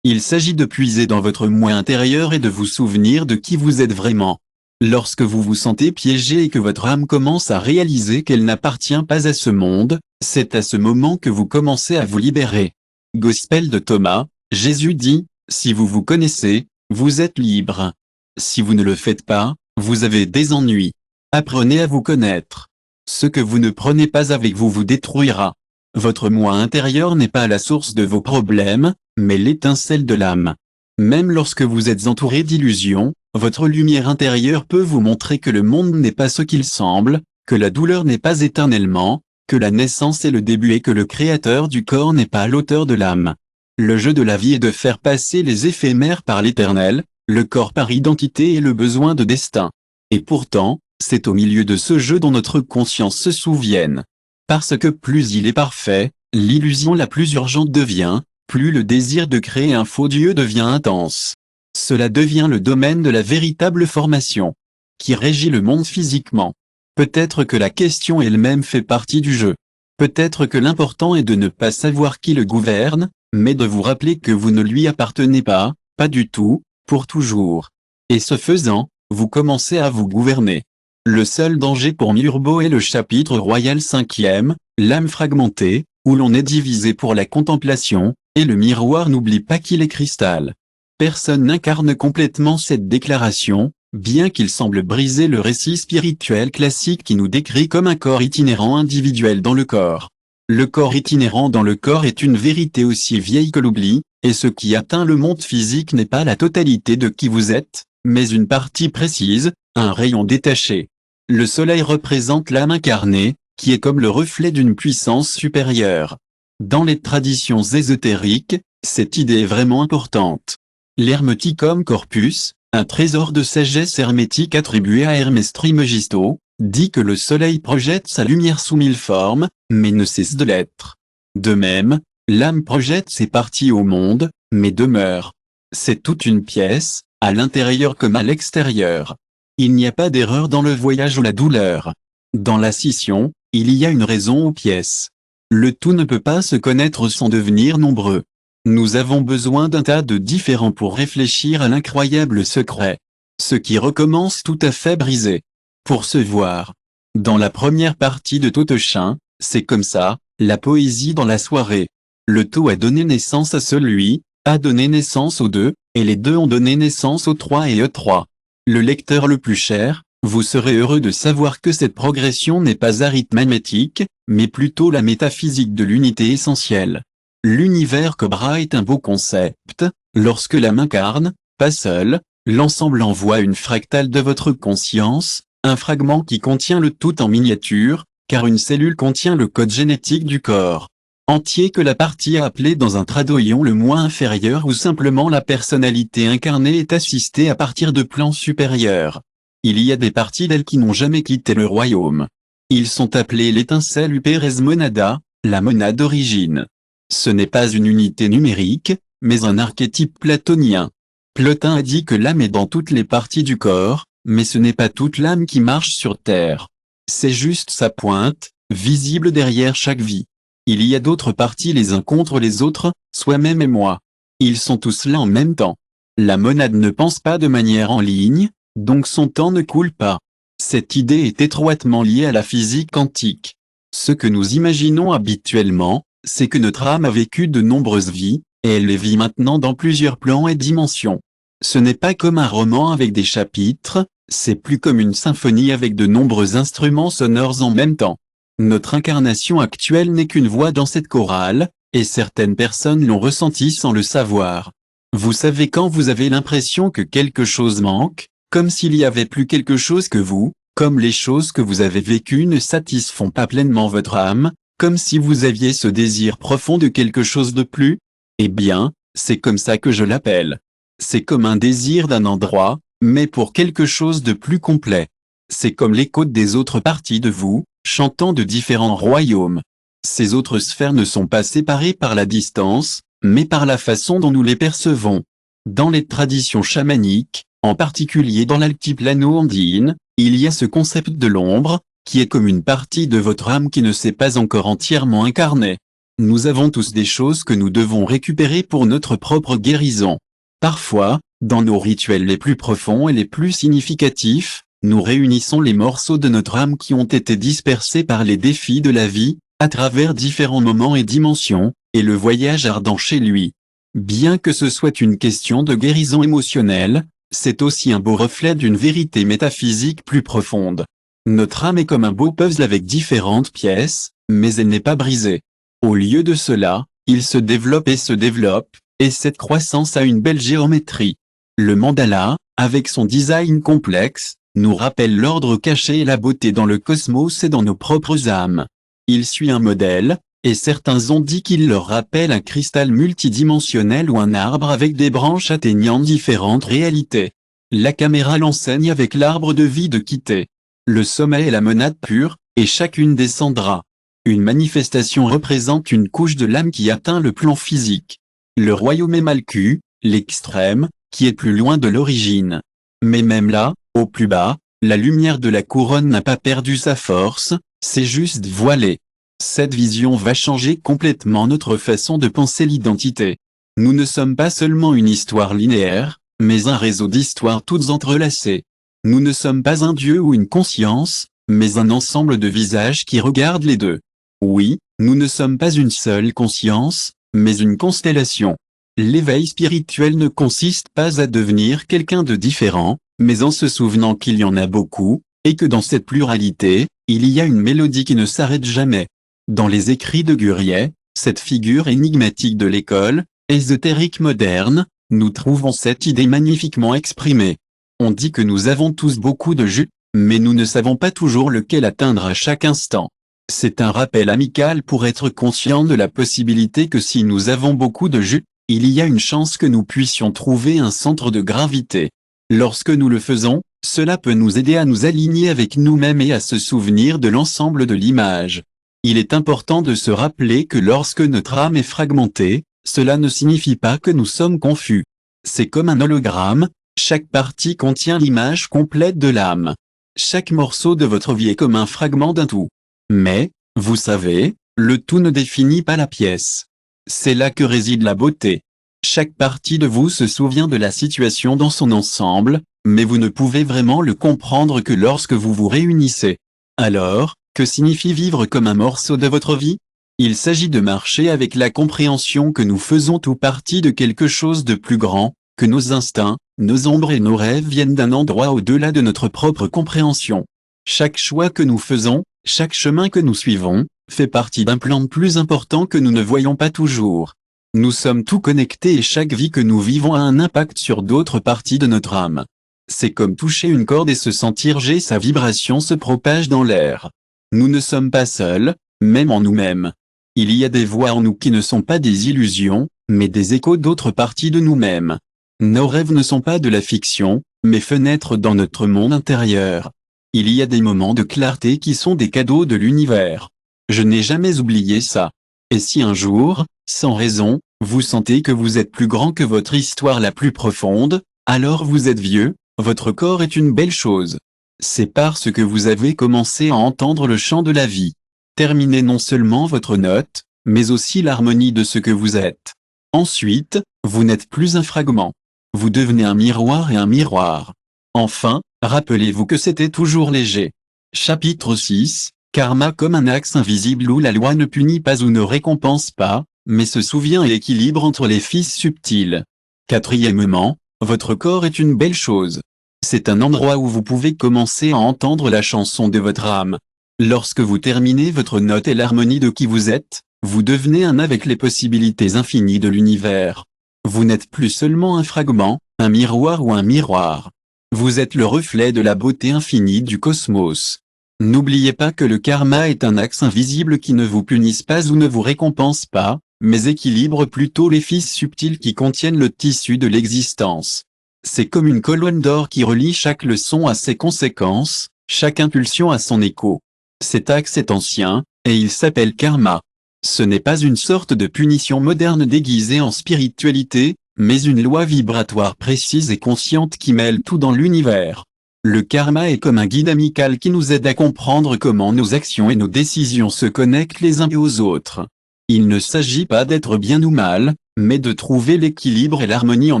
Il s'agit de puiser dans votre moi intérieur et de vous souvenir de qui vous êtes vraiment. Lorsque vous vous sentez piégé et que votre âme commence à réaliser qu'elle n'appartient pas à ce monde, c'est à ce moment que vous commencez à vous libérer. Gospel de Thomas, Jésus dit, si vous vous connaissez, vous êtes libre. Si vous ne le faites pas, vous avez des ennuis. Apprenez à vous connaître. Ce que vous ne prenez pas avec vous vous détruira. Votre moi intérieur n'est pas la source de vos problèmes, mais l'étincelle de l'âme. Même lorsque vous êtes entouré d'illusions, votre lumière intérieure peut vous montrer que le monde n'est pas ce qu'il semble, que la douleur n'est pas éternellement, que la naissance est le début et que le créateur du corps n'est pas l'auteur de l'âme. Le jeu de la vie est de faire passer les éphémères par l'éternel, le corps par identité et le besoin de destin. Et pourtant, c'est au milieu de ce jeu dont notre conscience se souvienne. Parce que plus il est parfait, l'illusion la plus urgente devient, plus le désir de créer un faux Dieu devient intense. Cela devient le domaine de la véritable formation, qui régit le monde physiquement. Peut-être que la question elle-même fait partie du jeu. Peut-être que l'important est de ne pas savoir qui le gouverne, mais de vous rappeler que vous ne lui appartenez pas du tout, pour toujours. Et ce faisant, vous commencez à vous gouverner. Le seul danger pour Mirbeau est le chapitre royal 5e, l'âme fragmentée, où l'on est divisé pour la contemplation, et le miroir n'oublie pas qu'il est cristal. Personne n'incarne complètement cette déclaration, bien qu'il semble briser le récit spirituel classique qui nous décrit comme un corps itinérant individuel dans le corps. Le corps itinérant dans le corps est une vérité aussi vieille que l'oubli, et ce qui atteint le monde physique n'est pas la totalité de qui vous êtes, mais une partie précise, un rayon détaché. Le soleil représente l'âme incarnée, qui est comme le reflet d'une puissance supérieure. Dans les traditions ésotériques, cette idée est vraiment importante. L'Hermeticum Corpus, un trésor de sagesse hermétique attribué à Hermès Trismegisto, dit que le soleil projette sa lumière sous 1000 formes, mais ne cesse de l'être. De même, l'âme projette ses parties au monde, mais demeure. C'est toute une pièce, à l'intérieur comme à l'extérieur. Il n'y a pas d'erreur dans le voyage ou la douleur. Dans la scission, il y a une raison aux pièces. Le tout ne peut pas se connaître sans devenir nombreux. Nous avons besoin d'un tas de différents pour réfléchir à l'incroyable secret. Ce qui recommence tout à fait brisé. Pour se voir. Dans la première partie de Totochin, c'est comme ça, la poésie dans la soirée. Le tau a donné naissance à celui, a donné naissance aux deux, et les deux ont donné naissance aux trois et E3. Le lecteur le plus cher, vous serez heureux de savoir que cette progression n'est pas arithmétique, mais plutôt la métaphysique de l'unité essentielle. L'univers Cobra est un beau concept, lorsque l'âme incarne, pas seule, l'ensemble envoie une fractale de votre conscience, un fragment qui contient le tout en miniature, car une cellule contient le code génétique du corps entier que la partie appelée dans un tradoyon le moi inférieur ou simplement la personnalité incarnée est assistée à partir de plans supérieurs. Il y a des parties d'elle qui n'ont jamais quitté le royaume. Ils sont appelés l'étincelle Uperes Monada, la monade d'origine. Ce n'est pas une unité numérique, mais un archétype platonien. Plotin a dit que l'âme est dans toutes les parties du corps, mais ce n'est pas toute l'âme qui marche sur Terre. C'est juste sa pointe, visible derrière chaque vie. Il y a d'autres parties les uns contre les autres, soi-même et moi. Ils sont tous là en même temps. La monade ne pense pas de manière en ligne, donc son temps ne coule pas. Cette idée est étroitement liée à la physique quantique. Ce que nous imaginons habituellement, c'est que notre âme a vécu de nombreuses vies, et elle les vit maintenant dans plusieurs plans et dimensions. Ce n'est pas comme un roman avec des chapitres, c'est plus comme une symphonie avec de nombreux instruments sonores en même temps. Notre incarnation actuelle n'est qu'une voix dans cette chorale, et certaines personnes l'ont ressenti sans le savoir. Vous savez quand vous avez l'impression que quelque chose manque, comme s'il y avait plus quelque chose que vous, comme les choses que vous avez vécues ne satisfont pas pleinement votre âme, comme si vous aviez ce désir profond de quelque chose de plus? Eh bien, c'est comme ça que je l'appelle. C'est comme un désir d'un endroit, mais pour quelque chose de plus complet. C'est comme l'écho des autres parties de vous, chantant de différents royaumes. Ces autres sphères ne sont pas séparées par la distance, mais par la façon dont nous les percevons. Dans les traditions chamaniques, en particulier dans l'altiplano andine, il y a ce concept de l'ombre, qui est comme une partie de votre âme qui ne s'est pas encore entièrement incarnée. Nous avons tous des choses que nous devons récupérer pour notre propre guérison. Parfois, dans nos rituels les plus profonds et les plus significatifs, nous réunissons les morceaux de notre âme qui ont été dispersés par les défis de la vie, à travers différents moments et dimensions, et le voyage ardent chez lui. Bien que ce soit une question de guérison émotionnelle, c'est aussi un beau reflet d'une vérité métaphysique plus profonde. Notre âme est comme un beau puzzle avec différentes pièces, mais elle n'est pas brisée. Au lieu de cela, il se développe, et cette croissance a une belle géométrie. Le mandala, avec son design complexe, nous rappelle l'ordre caché et la beauté dans le cosmos et dans nos propres âmes. Il suit un modèle, et certains ont dit qu'il leur rappelle un cristal multidimensionnel ou un arbre avec des branches atteignant différentes réalités. La caméra l'enseigne avec l'arbre de vie de Kitté. Le sommet est la monade pure, et chacune descendra. Une manifestation représente une couche de l'âme qui atteint le plan physique. Le royaume est Malku, l'extrême, qui est plus loin de l'origine. Mais même là, au plus bas, la lumière de la couronne n'a pas perdu sa force, c'est juste voilé. Cette vision va changer complètement notre façon de penser l'identité. Nous ne sommes pas seulement une histoire linéaire, mais un réseau d'histoires toutes entrelacées. Nous ne sommes pas un Dieu ou une conscience, mais un ensemble de visages qui regardent les deux. Oui, nous ne sommes pas une seule conscience, mais une constellation. L'éveil spirituel ne consiste pas à devenir quelqu'un de différent, mais en se souvenant qu'il y en a beaucoup, et que dans cette pluralité, il y a une mélodie qui ne s'arrête jamais. Dans les écrits de Gurdjieff, cette figure énigmatique de l'école, ésotérique moderne, nous trouvons cette idée magnifiquement exprimée. On dit que nous avons tous beaucoup de jus, mais nous ne savons pas toujours lequel atteindre à chaque instant. C'est un rappel amical pour être conscient de la possibilité que si nous avons beaucoup de jus, il y a une chance que nous puissions trouver un centre de gravité. Lorsque nous le faisons, cela peut nous aider à nous aligner avec nous-mêmes et à se souvenir de l'ensemble de l'image. Il est important de se rappeler que lorsque notre âme est fragmentée, cela ne signifie pas que nous sommes confus. C'est comme un hologramme, chaque partie contient l'image complète de l'âme. Chaque morceau de votre vie est comme un fragment d'un tout. Mais, vous savez, le tout ne définit pas la pièce. C'est là que réside la beauté. Chaque partie de vous se souvient de la situation dans son ensemble, mais vous ne pouvez vraiment le comprendre que lorsque vous vous réunissez. Alors, que signifie vivre comme un morceau de votre vie? Il s'agit de marcher avec la compréhension que nous faisons tout partie de quelque chose de plus grand, que nos instincts, nos ombres et nos rêves viennent d'un endroit au-delà de notre propre compréhension. Chaque choix que nous faisons, chaque chemin que nous suivons, fait partie d'un plan plus important que nous ne voyons pas toujours. Nous sommes tout connectés et chaque vie que nous vivons a un impact sur d'autres parties de notre âme. C'est comme toucher une corde et se sentir et sa vibration se propage dans l'air. Nous ne sommes pas seuls, même en nous-mêmes. Il y a des voix en nous qui ne sont pas des illusions, mais des échos d'autres parties de nous-mêmes. Nos rêves ne sont pas de la fiction, mais fenêtres dans notre monde intérieur. Il y a des moments de clarté qui sont des cadeaux de l'univers. Je n'ai jamais oublié ça. Et si un jour, sans raison, vous sentez que vous êtes plus grand que votre histoire la plus profonde, alors vous êtes vieux, votre corps est une belle chose. C'est parce que vous avez commencé à entendre le chant de la vie. Terminez non seulement votre note, mais aussi l'harmonie de ce que vous êtes. Ensuite, vous n'êtes plus un fragment. Vous devenez un miroir et un miroir. Enfin, rappelez-vous que c'était toujours léger. Chapitre 6, Karma comme un axe invisible où la loi ne punit pas ou ne récompense pas, mais se souvient et équilibre entre les fils subtils. Quatrièmement, votre corps est une belle chose. C'est un endroit où vous pouvez commencer à entendre la chanson de votre âme. Lorsque vous terminez votre note et l'harmonie de qui vous êtes, vous devenez un avec les possibilités infinies de l'univers. Vous n'êtes plus seulement un fragment, un miroir ou un miroir. Vous êtes le reflet de la beauté infinie du cosmos. N'oubliez pas que le karma est un axe invisible qui ne vous punisse pas ou ne vous récompense pas, mais équilibre plutôt les fils subtils qui contiennent le tissu de l'existence. C'est comme une colonne d'or qui relie chaque leçon à ses conséquences, chaque impulsion à son écho. Cet axe est ancien, et il s'appelle karma. Ce n'est pas une sorte de punition moderne déguisée en spiritualité, mais une loi vibratoire précise et consciente qui mêle tout dans l'univers. Le karma est comme un guide amical qui nous aide à comprendre comment nos actions et nos décisions se connectent les uns aux autres. Il ne s'agit pas d'être bien ou mal, mais de trouver l'équilibre et l'harmonie en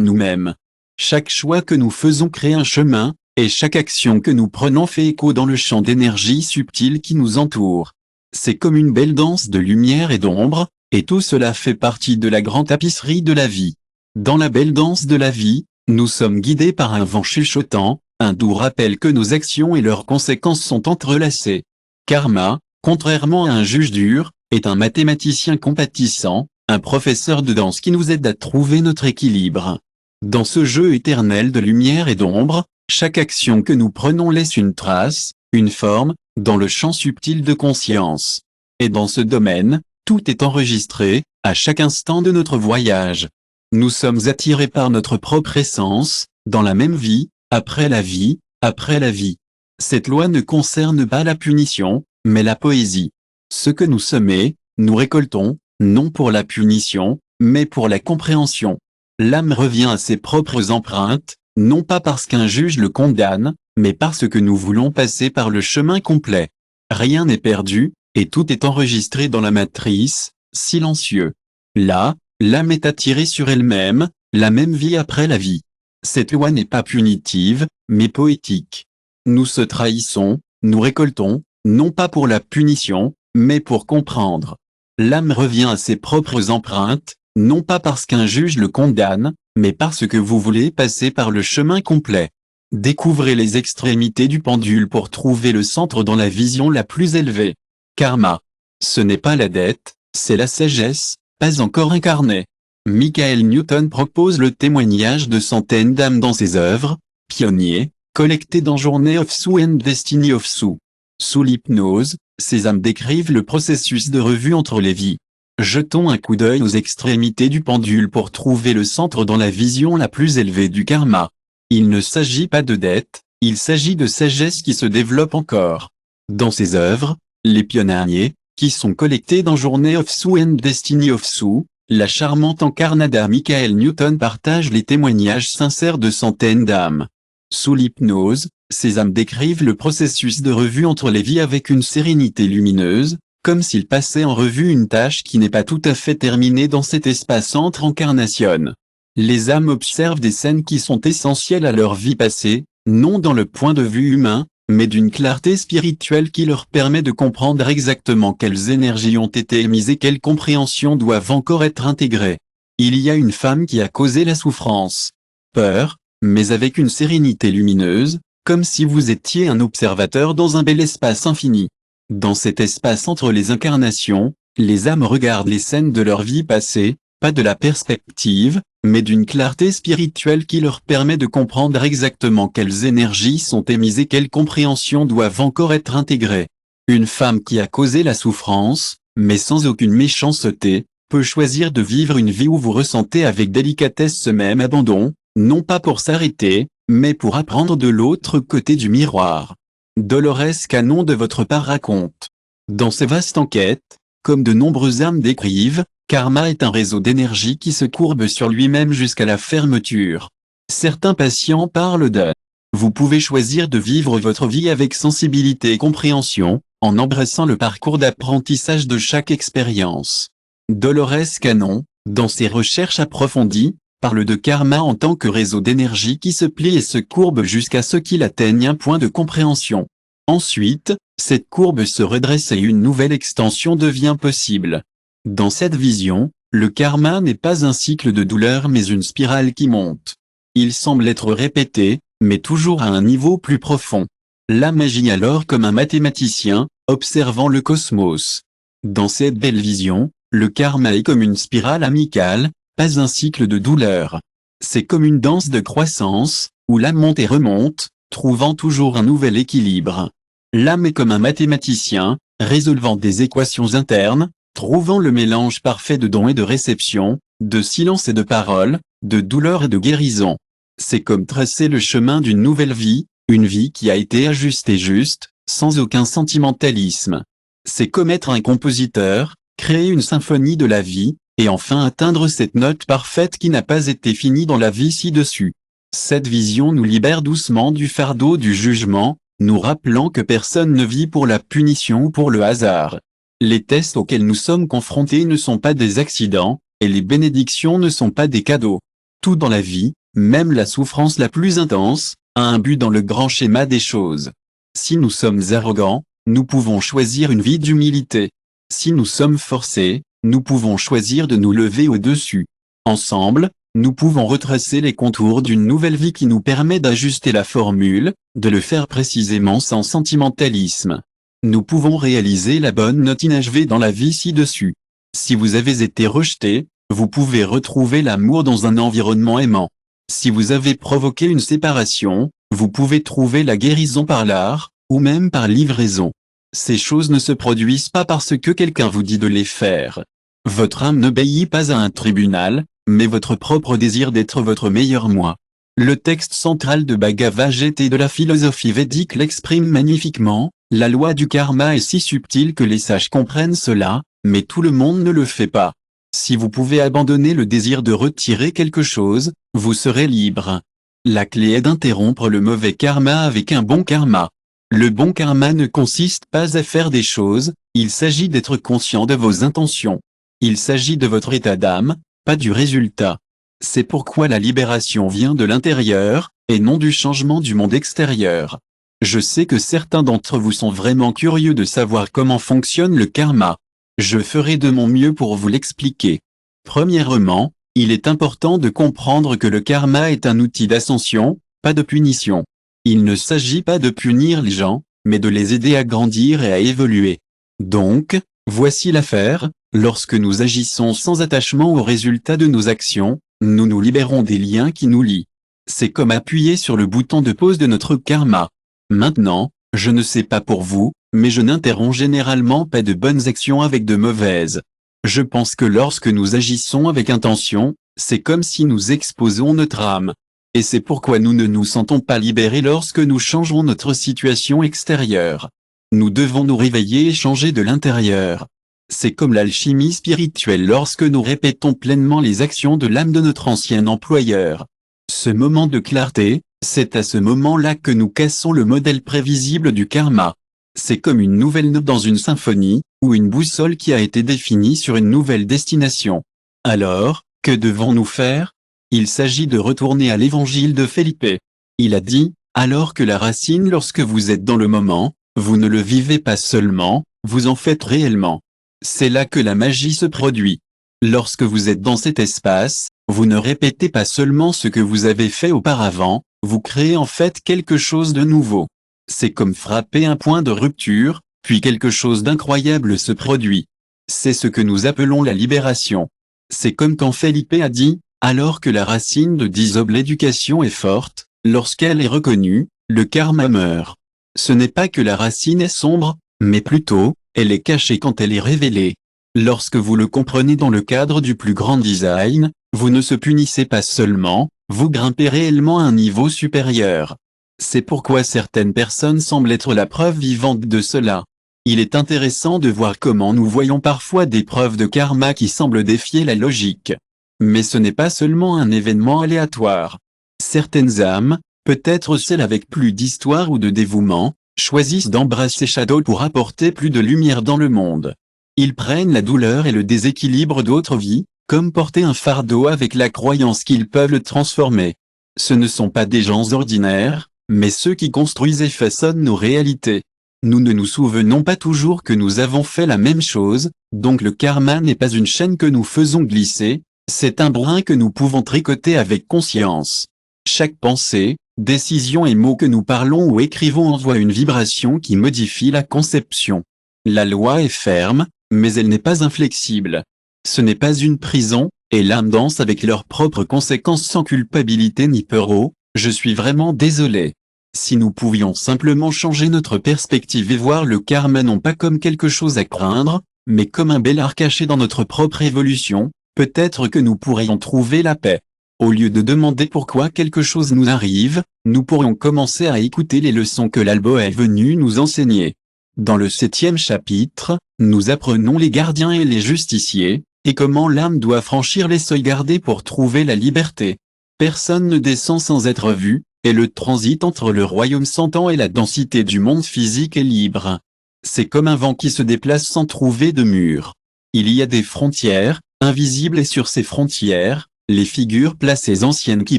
nous-mêmes. Chaque choix que nous faisons crée un chemin, et chaque action que nous prenons fait écho dans le champ d'énergie subtil qui nous entoure. C'est comme une belle danse de lumière et d'ombre, et tout cela fait partie de la grande tapisserie de la vie. Dans la belle danse de la vie, nous sommes guidés par un vent chuchotant, un doux rappel que nos actions et leurs conséquences sont entrelacées. Karma, contrairement à un juge dur, est un mathématicien compatissant, un professeur de danse qui nous aide à trouver notre équilibre. Dans ce jeu éternel de lumière et d'ombre, chaque action que nous prenons laisse une trace, une forme, dans le champ subtil de conscience. Et dans ce domaine, tout est enregistré, à chaque instant de notre voyage. Nous sommes attirés par notre propre essence, dans la même vie, après la vie, après la vie. Cette loi ne concerne pas la punition, mais la poésie. Ce que nous semons, nous récoltons, non pour la punition, mais pour la compréhension. L'âme revient à ses propres empreintes, non pas parce qu'un juge le condamne, mais parce que nous voulons passer par le chemin complet. Rien n'est perdu, et tout est enregistré dans la matrice, silencieux. Là, l'âme est attirée sur elle-même, la même vie après la vie. Cette loi n'est pas punitive, mais poétique. Nous se trahissons, nous récoltons, non pas pour la punition, mais pour comprendre. L'âme revient à ses propres empreintes, non pas parce qu'un juge le condamne, mais parce que vous voulez passer par le chemin complet. Découvrez les extrémités du pendule pour trouver le centre dans la vision la plus élevée. Karma. Ce n'est pas la dette, c'est la sagesse, pas encore incarnée. Michael Newton propose le témoignage de centaines d'âmes dans ses œuvres, pionniers, collectées dans Journey of Sue and Destiny of Sue. Sous l'hypnose, ces âmes décrivent le processus de revue entre les vies. Jetons un coup d'œil aux extrémités du pendule pour trouver le centre dans la vision la plus élevée du karma. Il ne s'agit pas de dette, il s'agit de sagesse qui se développe encore. Dans ses œuvres, les pionniers, qui sont collectés dans Journey of Sue and Destiny of Sue, la charmante incarnada Michael Newton partage les témoignages sincères de centaines d'âmes. Sous l'hypnose, ces âmes décrivent le processus de revue entre les vies avec une sérénité lumineuse, comme s'ils passaient en revue une tâche qui n'est pas tout à fait terminée dans cet espace entre incarnations. Les âmes observent des scènes qui sont essentielles à leur vie passée, non dans le point de vue humain, mais d'une clarté spirituelle qui leur permet de comprendre exactement quelles énergies ont été émises et quelles compréhensions doivent encore être intégrées. Il y a une femme qui a causé la souffrance. Peur, mais avec une sérénité lumineuse, comme si vous étiez un observateur dans un bel espace infini. Dans cet espace entre les incarnations, les âmes regardent les scènes de leur vie passée, pas de la perspective, mais d'une clarté spirituelle qui leur permet de comprendre exactement quelles énergies sont émises et quelles compréhensions doivent encore être intégrées. Une femme qui a causé la souffrance, mais sans aucune méchanceté, peut choisir de vivre une vie où vous ressentez avec délicatesse ce même abandon, non pas pour s'arrêter, mais pour apprendre de l'autre côté du miroir. Dolores Cannon de votre part raconte. Dans ces vastes enquêtes, comme de nombreuses âmes décrivent, karma est un réseau d'énergie qui se courbe sur lui-même jusqu'à la fermeture. Certains patients parlent de « Vous pouvez choisir de vivre votre vie avec sensibilité et compréhension, en embrassant le parcours d'apprentissage de chaque expérience. » Dolores Cannon, dans ses recherches approfondies, parle de karma en tant que réseau d'énergie qui se plie et se courbe jusqu'à ce qu'il atteigne un point de compréhension. Ensuite, cette courbe se redresse et une nouvelle extension devient possible. Dans cette vision, le karma n'est pas un cycle de douleur mais une spirale qui monte. Il semble être répété, mais toujours à un niveau plus profond. L'âme agit alors comme un mathématicien, observant le cosmos. Dans cette belle vision, le karma est comme une spirale amicale, pas un cycle de douleur. C'est comme une danse de croissance, où l'âme monte et remonte, trouvant toujours un nouvel équilibre. L'âme est comme un mathématicien, résolvant des équations internes, trouvant le mélange parfait de dons et de réception, de silence et de parole, de douleur et de guérison. C'est comme tracer le chemin d'une nouvelle vie, une vie qui a été ajustée juste, sans aucun sentimentalisme. C'est comme être un compositeur, créer une symphonie de la vie, et enfin atteindre cette note parfaite qui n'a pas été finie dans la vie ci-dessus. Cette vision nous libère doucement du fardeau du jugement, nous rappelant que personne ne vit pour la punition ou pour le hasard. Les tests auxquels nous sommes confrontés ne sont pas des accidents, et les bénédictions ne sont pas des cadeaux. Tout dans la vie, même la souffrance la plus intense, a un but dans le grand schéma des choses. Si nous sommes arrogants, nous pouvons choisir une vie d'humilité. Si nous sommes forcés, nous pouvons choisir de nous lever au-dessus. Ensemble, nous pouvons retracer les contours d'une nouvelle vie qui nous permet d'ajuster la formule, de le faire précisément sans sentimentalisme. Nous pouvons réaliser la bonne note inachevée dans la vie ci-dessus. Si vous avez été rejeté, vous pouvez retrouver l'amour dans un environnement aimant. Si vous avez provoqué une séparation, vous pouvez trouver la guérison par l'art, ou même par livraison. Ces choses ne se produisent pas parce que quelqu'un vous dit de les faire. Votre âme n'obéit pas à un tribunal, mais votre propre désir d'être votre meilleur moi. Le texte central de Bhagavad Gita et de la philosophie védique l'exprime magnifiquement. La loi du karma est si subtile que les sages comprennent cela, mais tout le monde ne le fait pas. Si vous pouvez abandonner le désir de retirer quelque chose, vous serez libre. La clé est d'interrompre le mauvais karma avec un bon karma. Le bon karma ne consiste pas à faire des choses, il s'agit d'être conscient de vos intentions. Il s'agit de votre état d'âme, pas du résultat. C'est pourquoi la libération vient de l'intérieur, et non du changement du monde extérieur. Je sais que certains d'entre vous sont vraiment curieux de savoir comment fonctionne le karma. Je ferai de mon mieux pour vous l'expliquer. Premièrement, il est important de comprendre que le karma est un outil d'ascension, pas de punition. Il ne s'agit pas de punir les gens, mais de les aider à grandir et à évoluer. Donc, voici l'affaire, lorsque nous agissons sans attachement aux résultats de nos actions, nous nous libérons des liens qui nous lient. C'est comme appuyer sur le bouton de pause de notre karma. Maintenant, je ne sais pas pour vous, mais je n'interromps généralement pas de bonnes actions avec de mauvaises. Je pense que lorsque nous agissons avec intention, c'est comme si nous exposons notre âme. Et c'est pourquoi nous ne nous sentons pas libérés lorsque nous changeons notre situation extérieure. Nous devons nous réveiller et changer de l'intérieur. C'est comme l'alchimie spirituelle lorsque nous répétons pleinement les actions de l'âme de notre ancien employeur. Ce moment de clarté, c'est à ce moment-là que nous cassons le modèle prévisible du karma. C'est comme une nouvelle note dans une symphonie, ou une boussole qui a été définie sur une nouvelle destination. Alors, que devons-nous faire? Il s'agit de retourner à l'évangile de Felipe. Il a dit, alors que la racine lorsque vous êtes dans le moment, vous ne le vivez pas seulement, vous en faites réellement. C'est là que la magie se produit. Lorsque vous êtes dans cet espace, vous ne répétez pas seulement ce que vous avez fait auparavant, vous créez en fait quelque chose de nouveau. C'est comme frapper un point de rupture, puis quelque chose d'incroyable se produit. C'est ce que nous appelons la libération. C'est comme quand Felipe a dit, alors que la racine de Dizob l'éducation est forte, lorsqu'elle est reconnue, le karma meurt. Ce n'est pas que la racine est sombre, mais plutôt, elle est cachée quand elle est révélée. Lorsque vous le comprenez dans le cadre du plus grand design, vous ne se punissez pas seulement, vous grimpez réellement à un niveau supérieur. C'est pourquoi certaines personnes semblent être la preuve vivante de cela. Il est intéressant de voir comment nous voyons parfois des preuves de karma qui semblent défier la logique. Mais ce n'est pas seulement un événement aléatoire. Certaines âmes, peut-être celles avec plus d'histoire ou de dévouement, choisissent d'embrasser Shadow pour apporter plus de lumière dans le monde. Ils prennent la douleur et le déséquilibre d'autres vies, comme porter un fardeau avec la croyance qu'ils peuvent le transformer. Ce ne sont pas des gens ordinaires, mais ceux qui construisent et façonnent nos réalités. Nous ne nous souvenons pas toujours que nous avons fait la même chose, donc le karma n'est pas une chaîne que nous faisons glisser, c'est un brin que nous pouvons tricoter avec conscience. Chaque pensée, décision et mot que nous parlons ou écrivons envoie une vibration qui modifie la conception. La loi est ferme, mais elle n'est pas inflexible. Ce n'est pas une prison, et l'âme danse avec leurs propres conséquences sans culpabilité ni peur. Oh, je suis vraiment désolé. Si nous pouvions simplement changer notre perspective et voir le karma non pas comme quelque chose à craindre, mais comme un bel art caché dans notre propre évolution, peut-être que nous pourrions trouver la paix. Au lieu de demander pourquoi quelque chose nous arrive, nous pourrions commencer à écouter les leçons que l'Albo est venu nous enseigner. Dans le 7e chapitre, nous apprenons les gardiens et les justiciers, et comment l'âme doit franchir les seuils gardés pour trouver la liberté. Personne ne descend sans être vu, et le transit entre le royaume sentant et la densité du monde physique est libre. C'est comme un vent qui se déplace sans trouver de mur. Il y a des frontières, invisibles, et sur ces frontières, les figures placées anciennes qui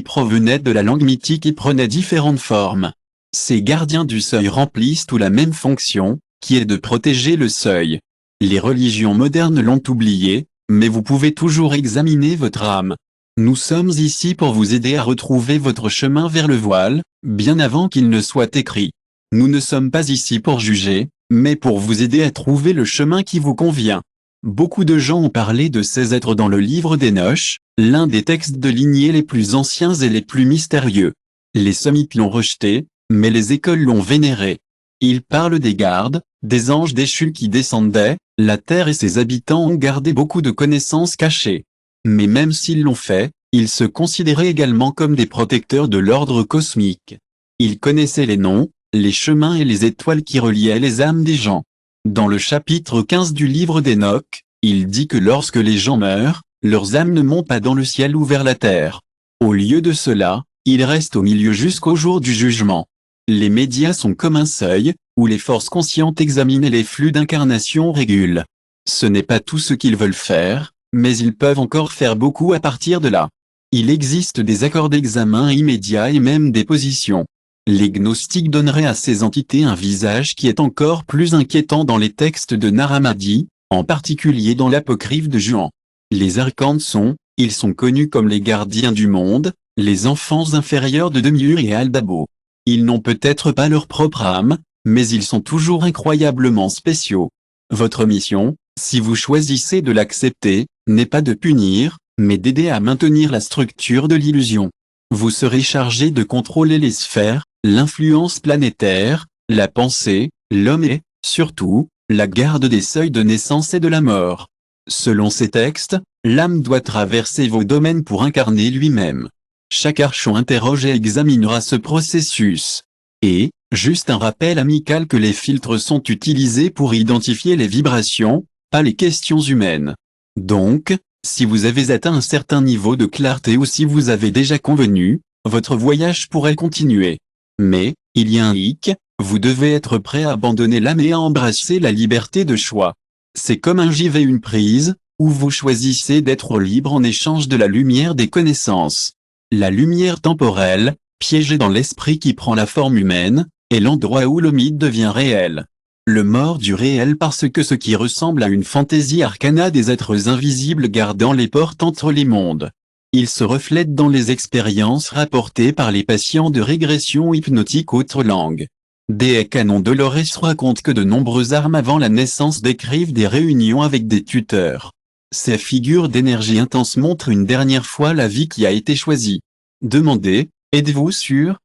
provenaient de la langue mythique y prenaient différentes formes. Ces gardiens du seuil remplissent tous la même fonction, qui est de protéger le seuil. Les religions modernes l'ont oublié, mais vous pouvez toujours examiner votre âme. Nous sommes ici pour vous aider à retrouver votre chemin vers le voile, bien avant qu'il ne soit écrit. Nous ne sommes pas ici pour juger, mais pour vous aider à trouver le chemin qui vous convient. Beaucoup de gens ont parlé de ces êtres dans le livre d'Enoch, l'un des textes de lignée les plus anciens et les plus mystérieux. Les Somites l'ont rejeté, mais les écoles l'ont vénéré. Il parle des gardes, des anges déchus qui descendaient, la terre et ses habitants ont gardé beaucoup de connaissances cachées. Mais même s'ils l'ont fait, ils se considéraient également comme des protecteurs de l'ordre cosmique. Ils connaissaient les noms, les chemins et les étoiles qui reliaient les âmes des gens. Dans le chapitre 15 du livre d'Enoch, il dit que lorsque les gens meurent, leurs âmes ne montent pas dans le ciel ou vers la terre. Au lieu de cela, ils restent au milieu jusqu'au jour du jugement. Les médias sont comme un seuil, où les forces conscientes examinent et les flux d'incarnation régulent. Ce n'est pas tout ce qu'ils veulent faire, mais ils peuvent encore faire beaucoup à partir de là. Il existe des accords d'examen immédiats et même des positions. Les gnostiques donneraient à ces entités un visage qui est encore plus inquiétant dans les textes de Naramadi, en particulier dans l'apocryphe de Juan. Les archanges ils sont connus comme les gardiens du monde, les enfants inférieurs de Demiurge et Aldabo. Ils n'ont peut-être pas leur propre âme, mais ils sont toujours incroyablement spéciaux. Votre mission, si vous choisissez de l'accepter, n'est pas de punir, mais d'aider à maintenir la structure de l'illusion. Vous serez chargé de contrôler les sphères, l'influence planétaire, la pensée, l'homme et, surtout, la garde des seuils de naissance et de la mort. Selon ces textes, l'âme doit traverser vos domaines pour incarner lui-même. Chaque archon interroge et examinera ce processus. Et, juste un rappel amical que les filtres sont utilisés pour identifier les vibrations, pas les questions humaines. Donc, si vous avez atteint un certain niveau de clarté ou si vous avez déjà convenu, votre voyage pourrait continuer. Mais, il y a un hic, vous devez être prêt à abandonner l'âme et à embrasser la liberté de choix. C'est comme un givre et une prise, où vous choisissez d'être libre en échange de la lumière des connaissances. La lumière temporelle, piégée dans l'esprit qui prend la forme humaine, est l'endroit où le mythe devient réel. Le mort du réel parce que ce qui ressemble à une fantaisie arcana des êtres invisibles gardant les portes entre les mondes. Il se reflète dans les expériences rapportées par les patients de régression hypnotique autre langue. D. Canon Dolores raconte que de nombreuses âmes avant la naissance décrivent des réunions avec des tuteurs. Ces figures d'énergie intense montrent une dernière fois la vie qui a été choisie. Demandez, êtes-vous sûr?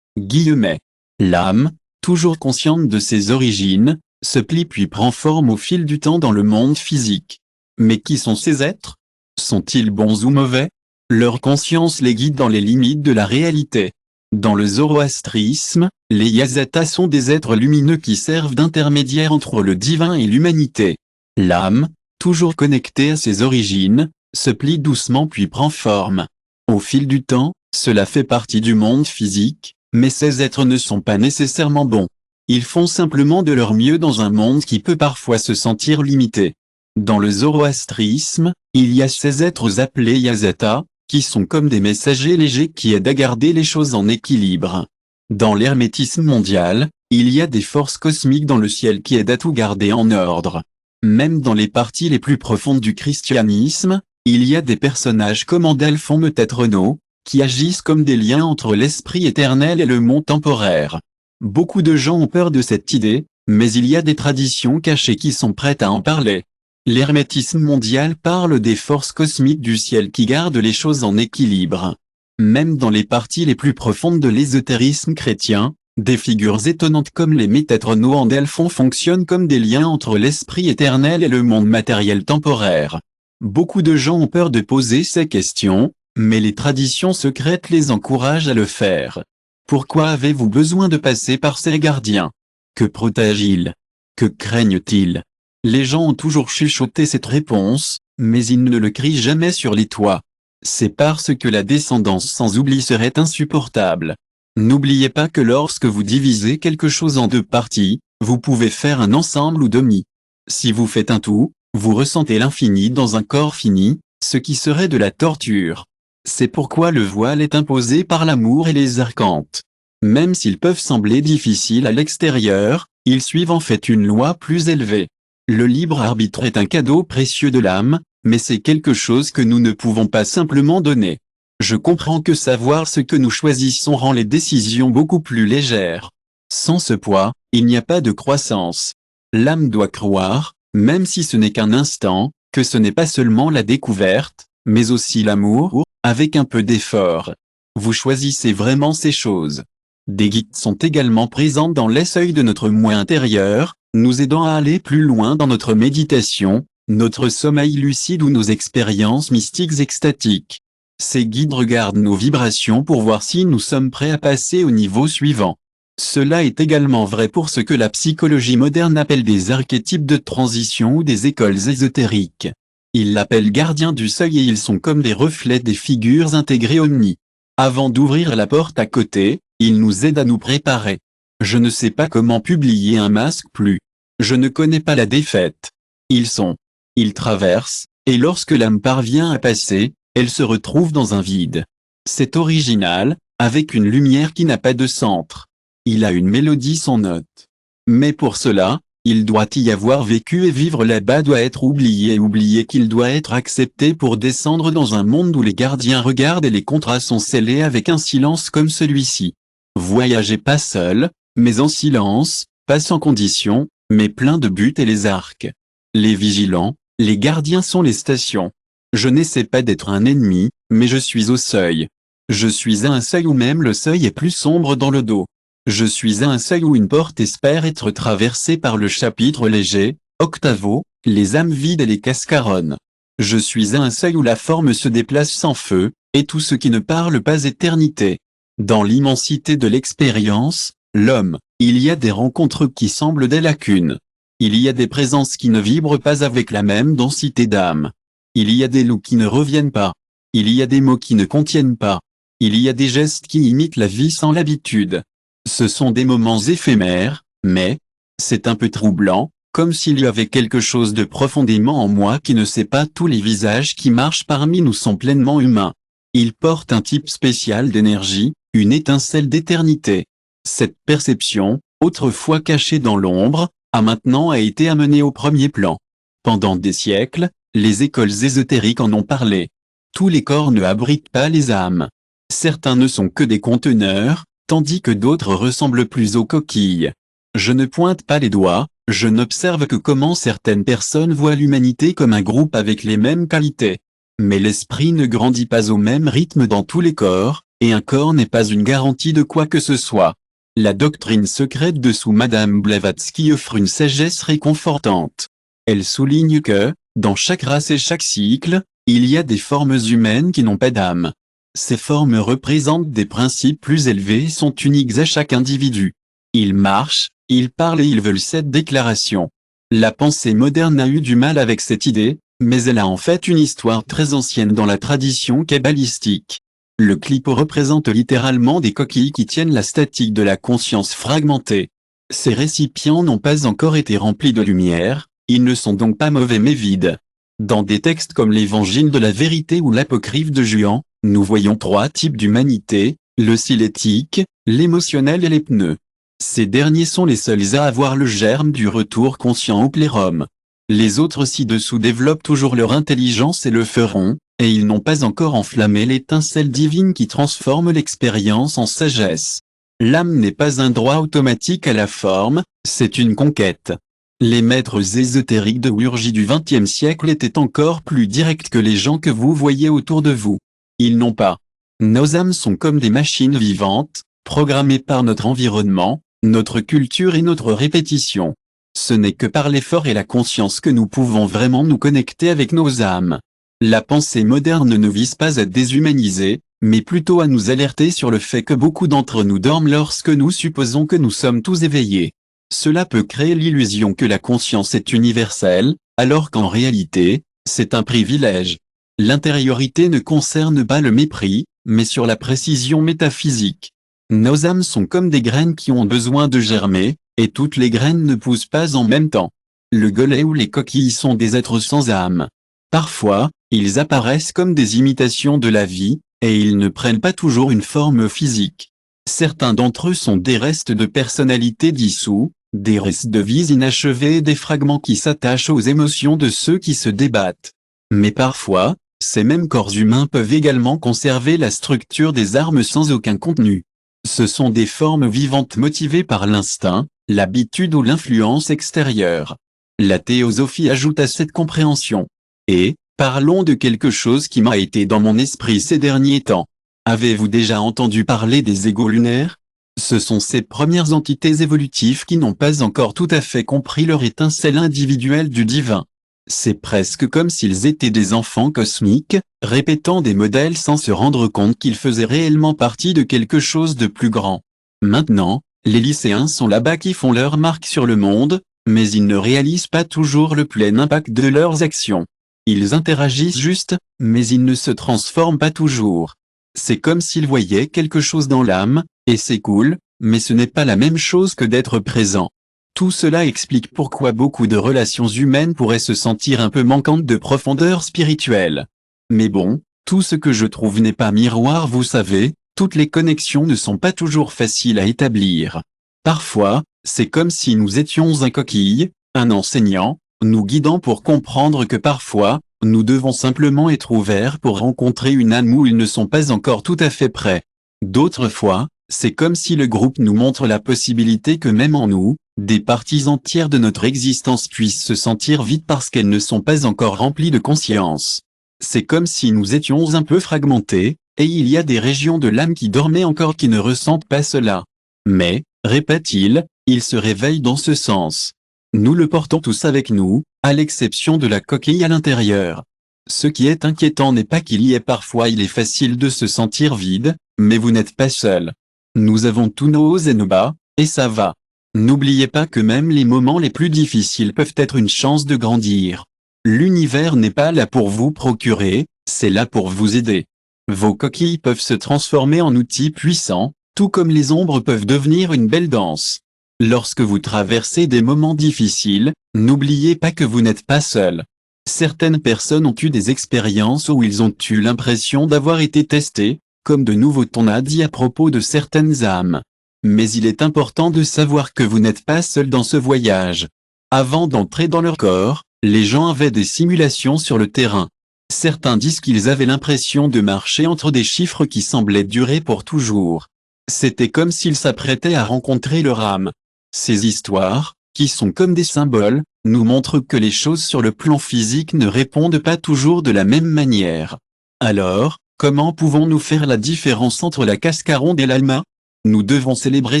Guillemets. L'âme, toujours consciente de ses origines, se plie puis prend forme au fil du temps dans le monde physique. Mais qui sont ces êtres? Sont-ils bons ou mauvais? Leur conscience les guide dans les limites de la réalité. Dans le zoroastrisme, les Yazatas sont des êtres lumineux qui servent d'intermédiaires entre le divin et l'humanité. L'âme, toujours connectée à ses origines, se plie doucement puis prend forme. Au fil du temps, cela fait partie du monde physique, mais ces êtres ne sont pas nécessairement bons. Ils font simplement de leur mieux dans un monde qui peut parfois se sentir limité. Dans le zoroastrisme, il y a ces êtres appelés Yazata, qui sont comme des messagers légers qui aident à garder les choses en équilibre. Dans l'hermétisme mondial, il y a des forces cosmiques dans le ciel qui aident à tout garder en ordre. Même dans les parties les plus profondes du christianisme, il y a des personnages comme Andalphon Metatronau, qui agissent comme des liens entre l'esprit éternel et le monde temporaire. Beaucoup de gens ont peur de cette idée, mais il y a des traditions cachées qui sont prêtes à en parler. L'hermétisme mondial parle des forces cosmiques du ciel qui gardent les choses en équilibre. Même dans les parties les plus profondes de l'ésotérisme chrétien, des figures étonnantes comme les Métatronaux Andalphon fonctionnent comme des liens entre l'esprit éternel et le monde matériel temporaire. Beaucoup de gens ont peur de poser ces questions, mais les traditions secrètes les encouragent à le faire. Pourquoi avez-vous besoin de passer par ces gardiens? Que protègent-ils? Que craignent-ils? Les gens ont toujours chuchoté cette réponse, mais ils ne le crient jamais sur les toits. C'est parce que la descendance sans oubli serait insupportable. N'oubliez pas que lorsque vous divisez quelque chose en deux parties, vous pouvez faire un ensemble ou demi. Si vous faites un tout, vous ressentez l'infini dans un corps fini, ce qui serait de la torture. C'est pourquoi le voile est imposé par l'amour et les archanges. Même s'ils peuvent sembler difficiles à l'extérieur, ils suivent en fait une loi plus élevée. Le libre arbitre est un cadeau précieux de l'âme, mais c'est quelque chose que nous ne pouvons pas simplement donner. Je comprends que savoir ce que nous choisissons rend les décisions beaucoup plus légères. Sans ce poids, il n'y a pas de croissance. L'âme doit croire, même si ce n'est qu'un instant, que ce n'est pas seulement la découverte, mais aussi l'amour, avec un peu d'effort. Vous choisissez vraiment ces choses. Des guides sont également présents dans les seuils de notre moi intérieur, nous aidant à aller plus loin dans notre méditation, notre sommeil lucide ou nos expériences mystiques extatiques. Ces guides regardent nos vibrations pour voir si nous sommes prêts à passer au niveau suivant. Cela est également vrai pour ce que la psychologie moderne appelle des archétypes de transition ou des écoles ésotériques. Ils l'appellent gardiens du seuil et ils sont comme des reflets des figures intégrées omni. Avant d'ouvrir la porte à côté, ils nous aident à nous préparer. Je ne sais pas comment publier un masque plus. Je ne connais pas la défaite. Ils traversent, et lorsque l'âme parvient à passer, elle se retrouve dans un vide. C'est original, avec une lumière qui n'a pas de centre. Il a une mélodie sans note. Mais pour cela, il doit y avoir vécu et vivre là-bas doit être oublié et oublier qu'il doit être accepté pour descendre dans un monde où les gardiens regardent et les contrats sont scellés avec un silence comme celui-ci. Voyagez pas seul, mais en silence, pas sans condition, mais plein de buts et les arcs. Les vigilants, les gardiens sont les stations. Je n'essaie pas d'être un ennemi, mais je suis au seuil. Je suis à un seuil où même le seuil est plus sombre dans le dos. Je suis à un seuil où une porte espère être traversée par le chapitre léger, octavo, les âmes vides et les cascaronnes. Je suis à un seuil où la forme se déplace sans feu, et tout ce qui ne parle pas éternité. Dans l'immensité de l'expérience, l'homme, il y a des rencontres qui semblent des lacunes. Il y a des présences qui ne vibrent pas avec la même densité d'âme. Il y a des loups qui ne reviennent pas. Il y a des mots qui ne contiennent pas. Il y a des gestes qui imitent la vie sans l'habitude. Ce sont des moments éphémères, mais c'est un peu troublant, comme s'il y avait quelque chose de profondément en moi qui ne sait pas tous les visages qui marchent parmi nous sont pleinement humains. Ils portent un type spécial d'énergie, une étincelle d'éternité. Cette perception, autrefois cachée dans l'ombre, a maintenant été amenée au premier plan. Pendant des siècles, les écoles ésotériques en ont parlé. Tous les corps ne abritent pas les âmes. Certains ne sont que des conteneurs, tandis que d'autres ressemblent plus aux coquilles. Je ne pointe pas les doigts, je n'observe que comment certaines personnes voient l'humanité comme un groupe avec les mêmes qualités. Mais l'esprit ne grandit pas au même rythme dans tous les corps, et un corps n'est pas une garantie de quoi que ce soit. La doctrine secrète dessous Madame Blavatsky offre une sagesse réconfortante. Elle souligne que, dans chaque race et chaque cycle, il y a des formes humaines qui n'ont pas d'âme. Ces formes représentent des principes plus élevés et sont uniques à chaque individu. Ils marchent, ils parlent et ils veulent cette déclaration. La pensée moderne a eu du mal avec cette idée, mais elle a en fait une histoire très ancienne dans la tradition kabbalistique. Le clipo représente littéralement des coquilles qui tiennent la statique de la conscience fragmentée. Ces récipients n'ont pas encore été remplis de lumière, ils ne sont donc pas mauvais mais vides. Dans des textes comme l'Évangile de la vérité ou l'Apocryphe de Juan, nous voyons trois types d'humanité, le silétique, l'émotionnel et les pneus. Ces derniers sont les seuls à avoir le germe du retour conscient au plérum. Les autres ci-dessous développent toujours leur intelligence et le feront, et ils n'ont pas encore enflammé l'étincelle divine qui transforme l'expérience en sagesse. L'âme n'est pas un droit automatique à la forme, c'est une conquête. Les maîtres ésotériques de Wurji du XXe siècle étaient encore plus directs que les gens que vous voyez autour de vous. Ils n'ont pas. Nos âmes sont comme des machines vivantes, programmées par notre environnement, notre culture et notre répétition. Ce n'est que par l'effort et la conscience que nous pouvons vraiment nous connecter avec nos âmes. La pensée moderne ne vise pas à déshumaniser, mais plutôt à nous alerter sur le fait que beaucoup d'entre nous dorment lorsque nous supposons que nous sommes tous éveillés. Cela peut créer l'illusion que la conscience est universelle, alors qu'en réalité, c'est un privilège. L'intériorité ne concerne pas le mépris, mais sur la précision métaphysique. Nos âmes sont comme des graines qui ont besoin de germer, et toutes les graines ne poussent pas en même temps. Le golet ou les coquilles sont des êtres sans âme. Parfois, ils apparaissent comme des imitations de la vie, et ils ne prennent pas toujours une forme physique. Certains d'entre eux sont des restes de personnalités dissous, des restes de vies inachevées et des fragments qui s'attachent aux émotions de ceux qui se débattent. Mais parfois, ces mêmes corps humains peuvent également conserver la structure des armes sans aucun contenu. Ce sont des formes vivantes motivées par l'instinct, l'habitude ou l'influence extérieure. La théosophie ajoute à cette compréhension. Et, parlons de quelque chose qui m'a été dans mon esprit ces derniers temps. Avez-vous déjà entendu parler des égos lunaires ? Ce sont ces premières entités évolutives qui n'ont pas encore tout à fait compris leur étincelle individuelle du divin. C'est presque comme s'ils étaient des enfants cosmiques, répétant des modèles sans se rendre compte qu'ils faisaient réellement partie de quelque chose de plus grand. Maintenant, les lycéens sont là-bas qui font leur marque sur le monde, mais ils ne réalisent pas toujours le plein impact de leurs actions. Ils interagissent juste, mais ils ne se transforment pas toujours. C'est comme s'ils voyaient quelque chose dans l'âme, et c'est cool, mais ce n'est pas la même chose que d'être présent. Tout cela explique pourquoi beaucoup de relations humaines pourraient se sentir un peu manquantes de profondeur spirituelle. Mais bon, tout ce que je trouve n'est pas miroir, vous savez, Toutes les connexions ne sont pas toujours faciles à établir. Parfois, c'est comme si nous étions un coquille, un enseignant, nous guidant pour comprendre que parfois, nous devons simplement être ouverts pour rencontrer une âme où ils ne sont pas encore tout à fait prêts. D'autres fois, c'est comme si le groupe nous montre la possibilité que même en nous, des parties entières de notre existence puissent se sentir vides parce qu'elles ne sont pas encore remplies de conscience. C'est comme si nous étions un peu fragmentés, et il y a des régions de l'âme qui dormaient encore qui ne ressentent pas cela. Mais, répète-t-il, ils se réveillent dans ce sens. Nous le portons tous avec nous, à l'exception de la coquille à l'intérieur. Ce qui est inquiétant n'est pas qu'il y ait parfois il est facile de se sentir vide, mais vous n'êtes pas seul. Nous avons tous nos hauts et nos bas, et ça va. N'oubliez pas que même les moments les plus difficiles peuvent être une chance de grandir. L'univers n'est pas là pour vous procurer, c'est là pour vous aider. Vos coquilles peuvent se transformer en outils puissants, tout comme les ombres peuvent devenir une belle danse. Lorsque vous traversez des moments difficiles, n'oubliez pas que vous n'êtes pas seul. Certaines personnes ont eu des expériences où ils ont eu l'impression d'avoir été testés, comme de nouveau on a dit à propos de certaines âmes. Mais il est important de savoir que vous n'êtes pas seul dans ce voyage. Avant d'entrer dans leur corps, les gens avaient des simulations sur le terrain. Certains disent qu'ils avaient l'impression de marcher entre des chiffres qui semblaient durer pour toujours. C'était comme s'ils s'apprêtaient à rencontrer leur âme. Ces histoires, qui sont comme des symboles, nous montrent que les choses sur le plan physique ne répondent pas toujours de la même manière. Alors, comment pouvons-nous faire la différence entre la cascaronde et l'alma? Nous devons célébrer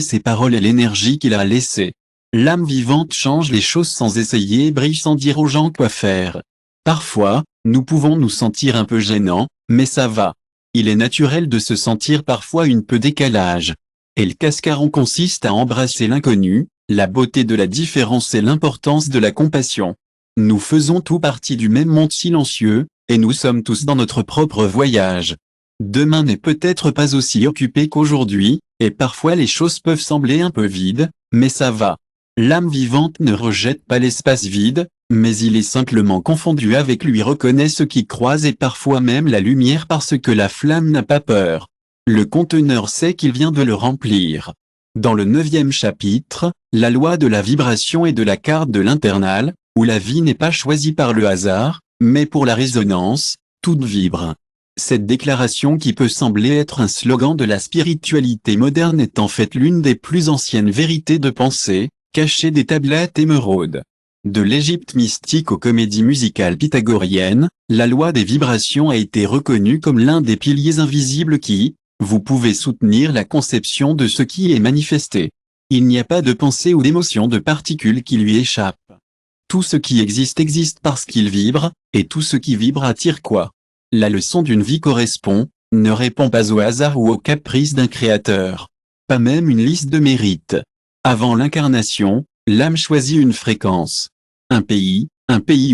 ces paroles et l'énergie qu'il a laissée. L'âme vivante change les choses sans essayer et brille sans dire aux gens quoi faire. Parfois, nous pouvons nous sentir un peu gênants, mais ça va. Il est naturel de se sentir parfois un peu décalage. Et le cascaron consiste à embrasser l'inconnu, la beauté de la différence et l'importance de la compassion. Nous faisons tous partie du même monde silencieux, et nous sommes tous dans notre propre voyage. Demain n'est peut-être pas aussi occupé qu'aujourd'hui, et parfois les choses peuvent sembler un peu vides, mais ça va. L'âme vivante ne rejette pas l'espace vide, mais il est simplement confondu avec lui, reconnaît ce qui croise et parfois même la lumière parce que la flamme n'a pas peur. Le conteneur sait qu'il vient de le remplir. Dans le 9e chapitre, la loi de la vibration et de la carte de l'internal, où la vie n'est pas choisie par le hasard, mais pour la résonance, tout vibre. Cette déclaration qui peut sembler être un slogan de la spiritualité moderne est en fait l'une des plus anciennes vérités de pensée, cachée des tablettes émeraudes. De l'Égypte mystique aux comédies musicales pythagoriennes, la loi des vibrations a été reconnue comme l'un des piliers invisibles qui, vous pouvez soutenir la conception de ce qui est manifesté. Il n'y a pas de pensée ou d'émotion de particules qui lui échappent. Tout ce qui existe parce qu'il vibre, et tout ce qui vibre attire quoi? La leçon d'une vie correspond, ne répond pas au hasard ou au caprice d'un créateur. Pas même une liste de mérites. Avant l'incarnation, l'âme choisit une fréquence. Un pays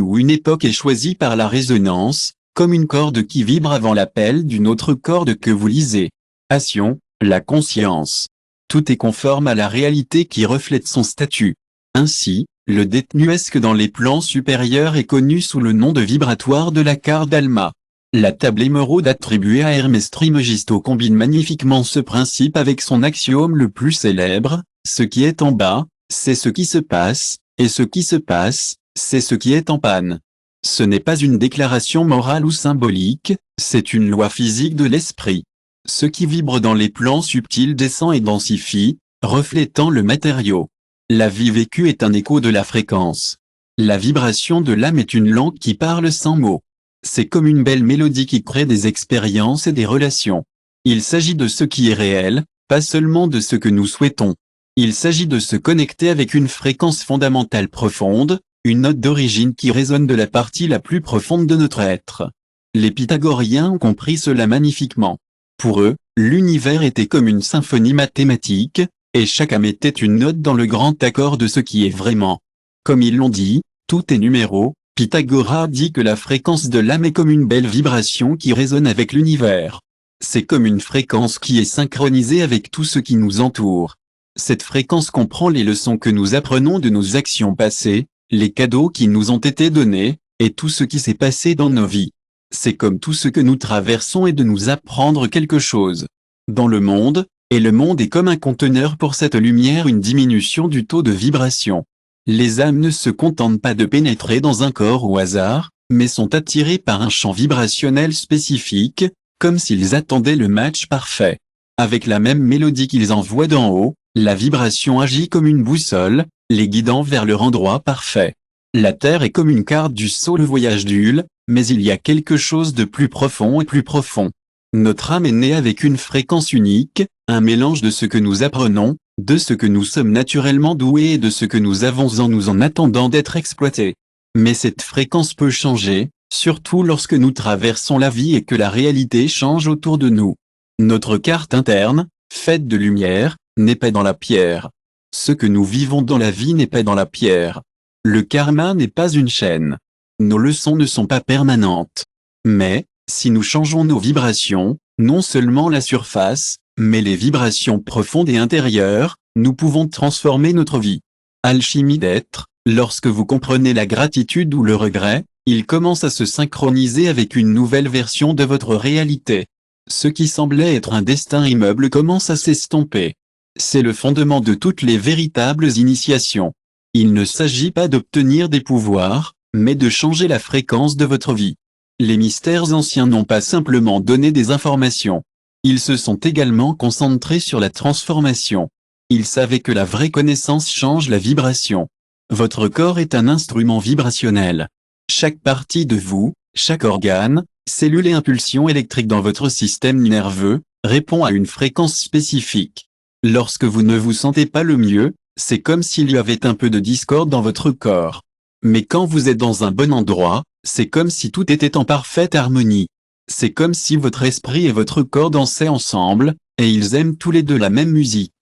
ou une époque est choisi par la résonance, comme une corde qui vibre avant l'appel d'une autre corde que vous lisez. Action, la conscience. Tout est conforme à la réalité qui reflète son statut. Ainsi, le détenuesque dans les plans supérieurs est connu sous le nom de vibratoire de la carte d'Alma. La table émeraude attribuée à Hermès Trismegisto combine magnifiquement ce principe avec son axiome le plus célèbre, ce qui est en bas, c'est ce qui se passe, et ce qui se passe, c'est ce qui est en panne. Ce n'est pas une déclaration morale ou symbolique, c'est une loi physique de l'esprit. Ce qui vibre dans les plans subtils descend et densifie, reflétant le matériau. La vie vécue est un écho de la fréquence. La vibration de l'âme est une langue qui parle sans mots. C'est comme une belle mélodie qui crée des expériences et des relations. Il s'agit de ce qui est réel, pas seulement de ce que nous souhaitons. Il s'agit de se connecter avec une fréquence fondamentale profonde, une note d'origine qui résonne de la partie la plus profonde de notre être. Les Pythagoriens ont compris cela magnifiquement. Pour eux, l'univers était comme une symphonie mathématique, et chaque âme était une note dans le grand accord de ce qui est vraiment. Comme ils l'ont dit, tout est numéro. Pythagore a dit que la fréquence de l'âme est comme une belle vibration qui résonne avec l'univers. C'est comme une fréquence qui est synchronisée avec tout ce qui nous entoure. Cette fréquence comprend les leçons que nous apprenons de nos actions passées, les cadeaux qui nous ont été donnés, et tout ce qui s'est passé dans nos vies. C'est comme tout ce que nous traversons et de nous apprendre quelque chose. dans le monde, et le monde est comme un conteneur pour cette lumière, une diminution du taux de vibration. Les âmes ne se contentent pas de pénétrer dans un corps au hasard, mais sont attirées par un champ vibrationnel spécifique, comme s'ils attendaient le match parfait. Avec la même mélodie qu'ils envoient d'en haut, la vibration agit comme une boussole, les guidant vers leur endroit parfait. La Terre est comme une carte du sceau, le voyage d'Ule, mais il y a quelque chose de plus profond et plus profond. Notre âme est née avec une fréquence unique, un mélange de ce que nous apprenons, de ce que nous sommes naturellement doués et de ce que nous avons en nous en attendant d'être exploités. Mais cette fréquence peut changer, surtout lorsque nous traversons la vie et que la réalité change autour de nous. Notre carte interne, faite de lumière, n'est pas dans la pierre. Ce que nous vivons dans la vie n'est pas dans la pierre. Le karma n'est pas une chaîne. Nos leçons ne sont pas permanentes. Mais, si nous changeons nos vibrations, non seulement la surface, mais les vibrations profondes et intérieures, nous pouvons transformer notre vie. Alchimie d'être, lorsque vous comprenez la gratitude ou le regret, il commence à se synchroniser avec une nouvelle version de votre réalité. Ce qui semblait être un destin immeuble commence à s'estomper. C'est le fondement de toutes les véritables initiations. Il ne s'agit pas d'obtenir des pouvoirs, mais de changer la fréquence de votre vie. Les mystères anciens n'ont pas simplement donné des informations. Ils se sont également concentrés sur la transformation. Ils savaient que la vraie connaissance change la vibration. Votre corps est un instrument vibrationnel. Chaque partie de vous, chaque organe, cellule et impulsion électrique dans votre système nerveux, répond à une fréquence spécifique. Lorsque vous ne vous sentez pas le mieux, c'est comme s'il y avait un peu de discorde dans votre corps. Mais quand vous êtes dans un bon endroit, c'est comme si tout était en parfaite harmonie. C'est comme si votre esprit et votre corps dansaient ensemble, et ils aiment tous les deux la même musique.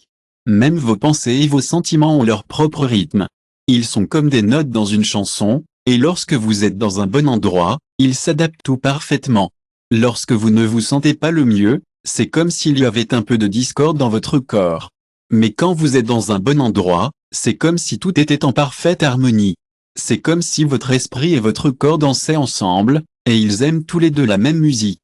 Même vos pensées et vos sentiments ont leur propre rythme. Ils sont comme des notes dans une chanson, et lorsque vous êtes dans un bon endroit, ils s'adaptent tout parfaitement. Lorsque vous ne vous sentez pas le mieux, c'est comme s'il y avait un peu de discorde dans votre corps. Mais quand vous êtes dans un bon endroit, c'est comme si tout était en parfaite harmonie. C'est comme si votre esprit et votre corps dansaient ensemble, et ils aiment tous les deux la même musique.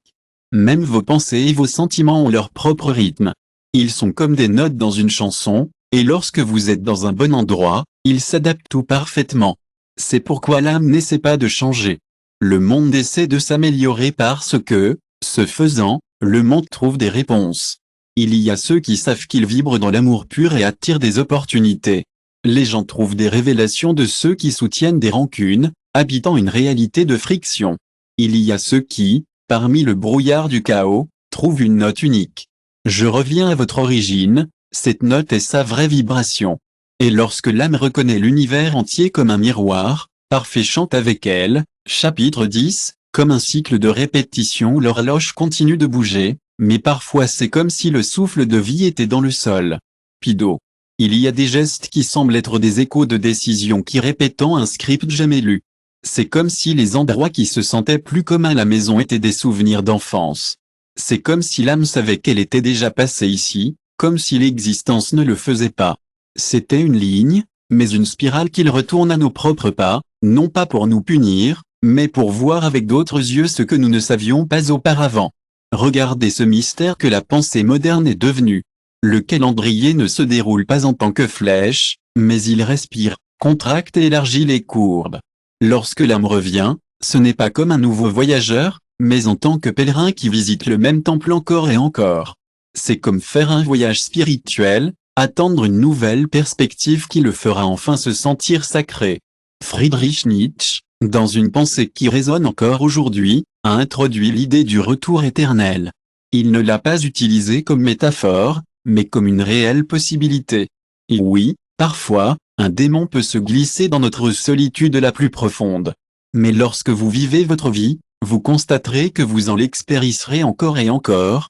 Même vos pensées et vos sentiments ont leur propre rythme. Ils sont comme des notes dans une chanson, et lorsque vous êtes dans un bon endroit, ils s'adaptent tout parfaitement. C'est pourquoi l'âme n'essaie pas de changer. Le monde essaie de s'améliorer parce que, ce faisant, le monde trouve des réponses. Il y a ceux qui savent qu'ils vibrent dans l'amour pur et attirent des opportunités. Les gens trouvent des révélations de ceux qui soutiennent des rancunes, habitant une réalité de friction. Il y a ceux qui, parmi le brouillard du chaos, trouvent une note unique. Je reviens à votre origine, cette note est sa vraie vibration. Et lorsque l'âme reconnaît l'univers entier comme un miroir, parfait chante avec elle, chapitre 10, comme un cycle de répétition où l'horloge continue de bouger, mais parfois c'est comme si le souffle de vie était dans le sol. Pido. Il y a des gestes qui semblent être des échos de décisions qui répétant un script jamais lu. C'est comme si les endroits qui se sentaient plus comme à la maison étaient des souvenirs d'enfance. C'est comme si l'âme savait qu'elle était déjà passée ici, comme si l'existence ne le faisait pas. C'était une ligne, mais une spirale qu'il retourne à nos propres pas, non pas pour nous punir, mais pour voir avec d'autres yeux ce que nous ne savions pas auparavant. Regardez ce mystère que la pensée moderne est devenue. Le calendrier ne se déroule pas en tant que flèche, mais il respire, contracte et élargit les courbes. Lorsque l'âme revient, ce n'est pas comme un nouveau voyageur, mais en tant que pèlerin qui visite le même temple encore et encore. C'est comme faire un voyage spirituel, attendre une nouvelle perspective qui le fera enfin se sentir sacré. Friedrich Nietzsche, dans une pensée qui résonne encore aujourd'hui, a introduit l'idée du retour éternel. Il ne l'a pas utilisée comme métaphore, mais comme une réelle possibilité. Et oui, parfois, un démon peut se glisser dans notre solitude la plus profonde. Mais lorsque vous vivez votre vie, vous constaterez que vous en l'expériencerez encore et encore,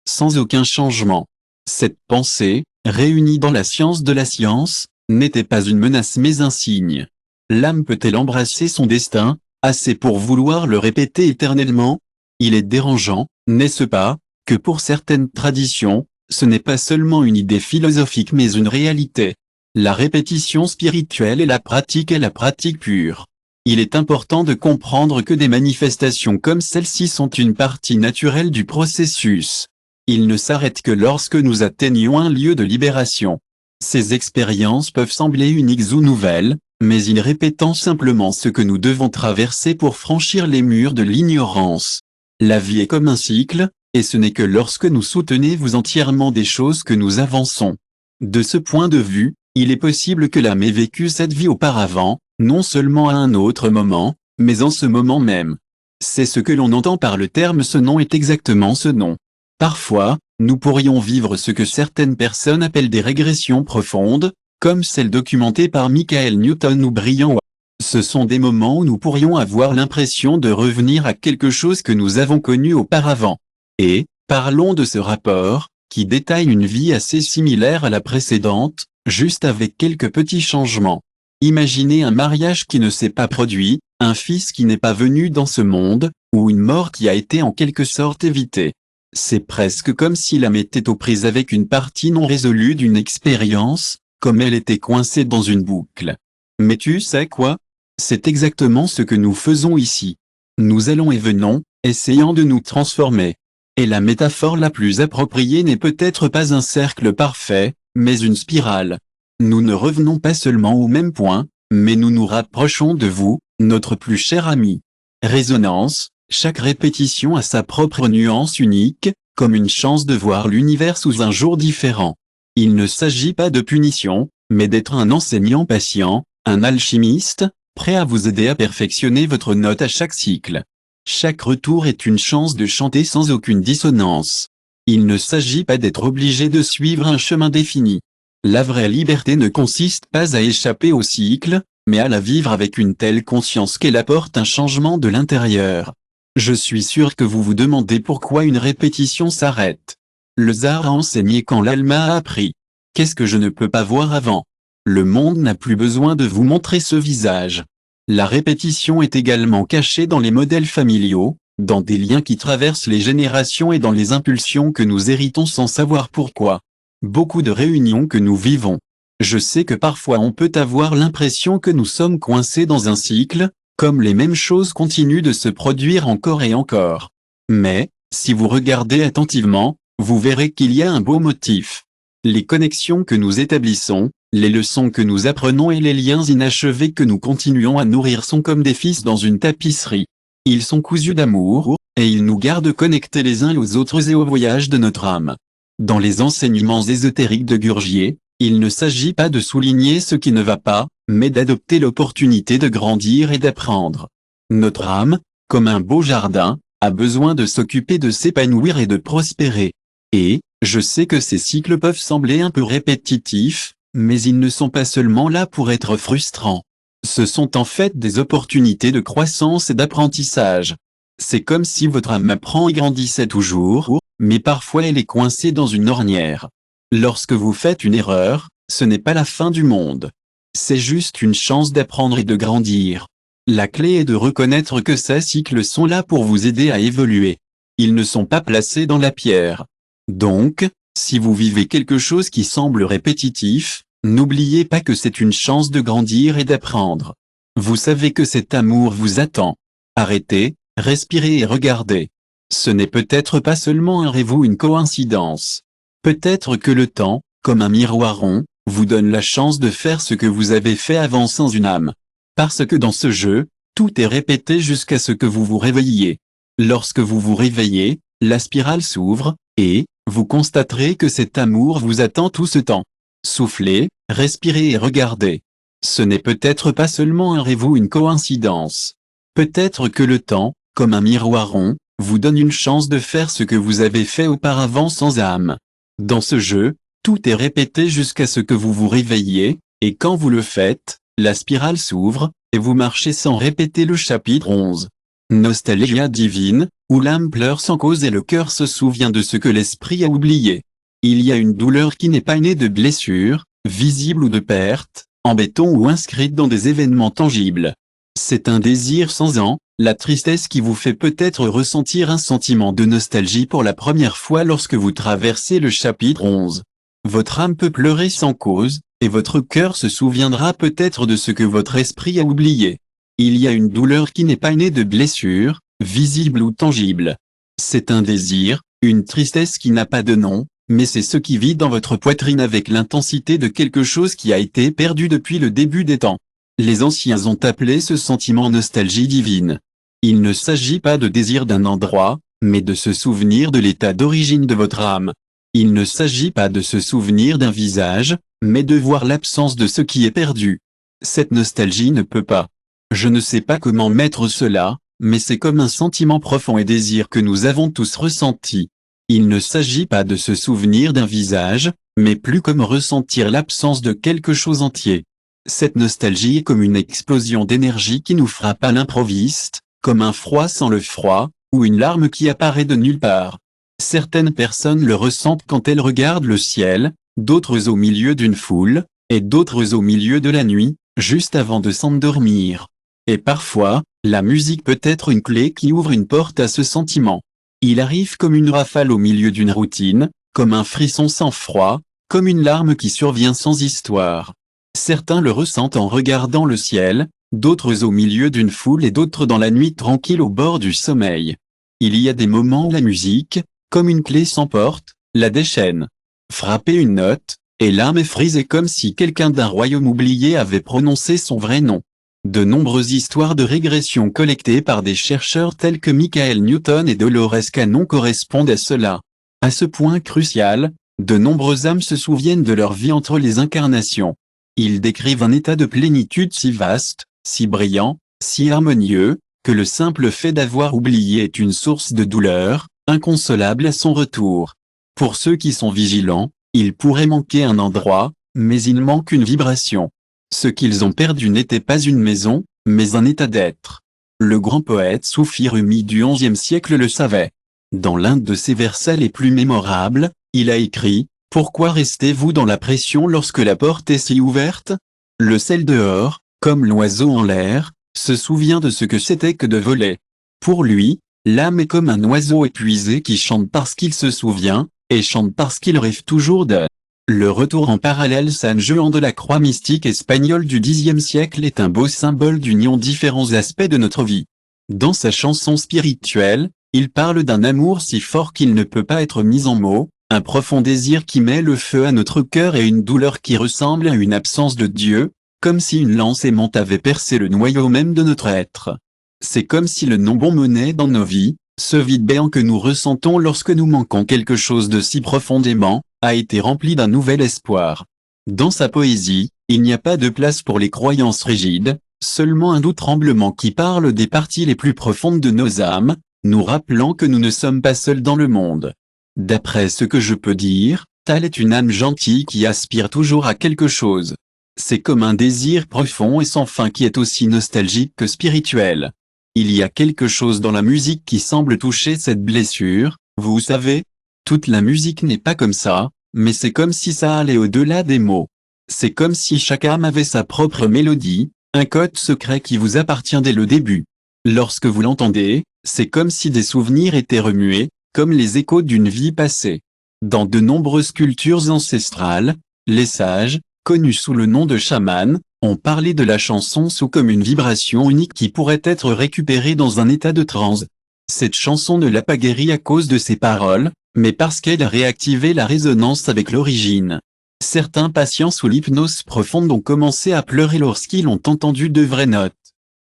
sans aucun changement. Cette pensée, réunie dans la science de la science, n'était pas une menace mais un signe. L'âme peut-elle embrasser son destin, assez pour vouloir le répéter éternellement? Il est dérangeant, n'est-ce pas, que pour certaines traditions, ce n'est pas seulement une idée philosophique mais une réalité. La répétition spirituelle est la pratique pure. Il est important de comprendre que des manifestations comme celle-ci sont une partie naturelle du processus. Il ne s'arrête que lorsque nous atteignons un lieu de libération. Ces expériences peuvent sembler uniques ou nouvelles, mais il répétant simplement ce que nous devons traverser pour franchir les murs de l'ignorance. La vie est comme un cycle, et ce n'est que lorsque nous soutenez-vous entièrement des choses que nous avançons. De ce point de vue, il est possible que l'âme ait vécu cette vie auparavant, non seulement à un autre moment, mais en ce moment même. C'est ce que l'on entend par le terme ce nom est exactement ce nom. Parfois, nous pourrions vivre ce que certaines personnes appellent des régressions profondes, comme celle documentée par Michael Newton ou Brian Weiss. Ce sont des moments où nous pourrions avoir l'impression de revenir à quelque chose que nous avons connu auparavant. Et, parlons de ce rapport, qui détaille une vie assez similaire à la précédente, juste avec quelques petits changements. Imaginez un mariage qui ne s'est pas produit, un fils qui n'est pas venu dans ce monde, ou une mort qui a été en quelque sorte évitée. C'est presque comme si l'âme était aux prises avec une partie non résolue d'une expérience, comme elle était coincée dans une boucle. Mais tu sais quoi? C'est exactement ce que nous faisons ici. Nous allons et venons, essayant de nous transformer. Et la métaphore la plus appropriée n'est peut-être pas un cercle parfait, mais une spirale. Nous ne revenons pas seulement au même point, mais nous nous rapprochons de vous, notre plus cher ami. Résonance, chaque répétition a sa propre nuance unique, comme une chance de voir l'univers sous un jour différent. Il ne s'agit pas de punition, mais d'être un enseignant patient, un alchimiste, prêt à vous aider à perfectionner votre note à chaque cycle. Chaque retour est une chance de chanter sans aucune dissonance. Il ne s'agit pas d'être obligé de suivre un chemin défini. La vraie liberté ne consiste pas à échapper au cycle, mais à la vivre avec une telle conscience qu'elle apporte un changement de l'intérieur. Je suis sûr que vous vous demandez pourquoi une répétition s'arrête. Le Zar a enseigné quand l'Alma a appris. Qu'est-ce que je ne peux pas voir avant? Le monde n'a plus besoin de vous montrer ce visage. La répétition est également cachée dans les modèles familiaux, dans des liens qui traversent les générations et dans les impulsions que nous héritons sans savoir pourquoi. Beaucoup de réunions que nous vivons. Je sais que parfois on peut avoir l'impression que nous sommes coincés dans un cycle, comme les mêmes choses continuent de se produire encore et encore. Mais, si vous regardez attentivement, vous verrez qu'il y a un beau motif. Les connexions que nous établissons, les leçons que nous apprenons et les liens inachevés que nous continuons à nourrir sont comme des fils dans une tapisserie. Ils sont cousus d'amour, et ils nous gardent connectés les uns aux autres et au voyage de notre âme. Dans les enseignements ésotériques de Gurdjieff, il ne s'agit pas de souligner ce qui ne va pas, mais d'adopter l'opportunité de grandir et d'apprendre. Notre âme, comme un beau jardin, a besoin de s'occuper de s'épanouir et de prospérer. Et, je sais que ces cycles peuvent sembler un peu répétitifs, mais ils ne sont pas seulement là pour être frustrants. Ce sont en fait des opportunités de croissance et d'apprentissage. C'est comme si votre âme apprend et grandissait toujours, mais parfois elle est coincée dans une ornière. Lorsque vous faites une erreur, ce n'est pas la fin du monde. C'est juste une chance d'apprendre et de grandir. La clé est de reconnaître que ces cycles sont là pour vous aider à évoluer. Ils ne sont pas placés dans la pierre. Donc, si vous vivez quelque chose qui semble répétitif, n'oubliez pas que c'est une chance de grandir et d'apprendre. Vous savez que cet amour vous attend. Arrêtez, respirez et regardez. Ce n'est peut-être pas seulement un rêve ou une coïncidence. Peut-être que le temps, comme un miroir rond, vous donne la chance de faire ce que vous avez fait avant sans une âme. Parce que dans ce jeu, tout est répété jusqu'à ce que vous vous réveilliez. Lorsque vous vous réveillez, la spirale s'ouvre, et, vous constaterez que cet amour vous attend tout ce temps. Soufflez, respirez et regardez. Ce n'est peut-être pas seulement un rêve ou une coïncidence. Peut-être que le temps, comme un miroir rond, vous donne une chance de faire ce que vous avez fait auparavant sans âme. Dans ce jeu, tout est répété jusqu'à ce que vous vous réveilliez, et quand vous le faites, la spirale s'ouvre, et vous marchez sans répéter le chapitre 11. Nostalgia divine, où l'âme pleure sans cause et le cœur se souvient de ce que l'esprit a oublié. Il y a une douleur qui n'est pas née de blessures, visibles ou de pertes, en béton ou inscrite dans des événements tangibles. C'est un désir sans an, la tristesse qui vous fait peut-être ressentir un sentiment de nostalgie pour la première fois lorsque vous traversez le chapitre 11. Votre âme peut pleurer sans cause, et votre cœur se souviendra peut-être de ce que votre esprit a oublié. Il y a une douleur qui n'est pas née de blessures, visibles ou tangibles. C'est un désir, Une tristesse qui n'a pas de nom, mais c'est ce qui vit dans votre poitrine avec l'intensité de quelque chose qui a été perdu depuis le début des temps. Les anciens ont appelé ce sentiment nostalgie divine. Il ne s'agit pas de désir d'un endroit, mais de se souvenir de l'état d'origine de votre âme. Il ne s'agit pas de se souvenir d'un visage, mais de voir l'absence de ce qui est perdu. Cette nostalgie ne peut pas. Je ne sais pas comment mettre cela, mais c'est comme un sentiment profond et désir que nous avons tous ressenti. Il ne s'agit pas de se souvenir d'un visage, mais plus comme ressentir l'absence de quelque chose entier. Cette nostalgie est comme une explosion d'énergie qui nous frappe à l'improviste, comme un froid sans le froid, ou une larme qui apparaît de nulle part. Certaines personnes le ressentent quand elles regardent le ciel, d'autres au milieu d'une foule, et d'autres au milieu de la nuit, juste avant de s'endormir. Et parfois, la musique peut être une clé qui ouvre une porte à ce sentiment. Il arrive comme une rafale au milieu d'une routine, comme un frisson sans froid, comme une larme qui survient sans histoire. Certains le ressentent en regardant le ciel, d'autres au milieu d'une foule et d'autres dans la nuit tranquille au bord du sommeil. Il y a des moments où la musique, comme une clé s'emporte, la déchaîne. Frapper une note, et l'âme est frisée comme si quelqu'un d'un royaume oublié avait prononcé son vrai nom. De nombreuses histoires de régression collectées par des chercheurs tels que Michael Newton et Dolores Cannon correspondent à cela. À ce point crucial, de nombreuses âmes se souviennent de leur vie entre les incarnations. Ils décrivent un état de plénitude si vaste, si brillant, si harmonieux, que le simple fait d'avoir oublié est une source de douleur, inconsolable à son retour. Pour ceux qui sont vigilants, il pourrait manquer un endroit, mais il manque une vibration. Ce qu'ils ont perdu n'était pas une maison, mais un état d'être. Le grand poète soufi Rumi du XIe siècle le savait. Dans l'un de ses versets les plus mémorables, il a écrit « Pourquoi restez-vous dans la pression lorsque la porte est si ouverte ?» Le sel dehors, comme l'oiseau en l'air, se souvient de ce que c'était que de voler. Pour lui, l'âme est comme un oiseau épuisé qui chante parce qu'il se souvient, et chante parce qu'il rêve toujours de. Le retour en parallèle San Juan de la croix mystique espagnole du Xe siècle est un beau symbole d'union différents aspects de notre vie. Dans sa chanson spirituelle, il parle d'un amour si fort qu'il ne peut pas être mis en mots, un profond désir qui met le feu à notre cœur et une douleur qui ressemble à une absence de Dieu, comme si une lance aimante avait percé le noyau même de notre être. C'est comme si le non-bon menait dans nos vies, ce vide béant que nous ressentons lorsque nous manquons quelque chose de si profondément, a été rempli d'un nouvel espoir. Dans sa poésie, il n'y a pas de place pour les croyances rigides, seulement un doux tremblement qui parle des parties les plus profondes de nos âmes, nous rappelant que nous ne sommes pas seuls dans le monde. D'après ce que je peux dire, telle est une âme gentille qui aspire toujours à quelque chose. C'est comme un désir profond et sans fin qui est aussi nostalgique que spirituel. Il y a quelque chose dans la musique qui semble toucher cette blessure, vous savez. Toute la musique n'est pas comme ça, mais c'est comme si ça allait au-delà des mots. C'est comme si chaque âme avait sa propre mélodie, un code secret qui vous appartient dès le début. Lorsque vous l'entendez, c'est comme si des souvenirs étaient remués, comme les échos d'une vie passée. Dans de nombreuses cultures ancestrales, les sages, connus sous le nom de chamans, ont parlé de la chanson sous comme une vibration unique qui pourrait être récupérée dans un état de transe. Cette chanson ne l'a pas guéri à cause de ses paroles, mais parce qu'elle a réactivé la résonance avec l'origine. Certains patients sous l'hypnose profonde ont commencé à pleurer lorsqu'ils ont entendu de vraies notes.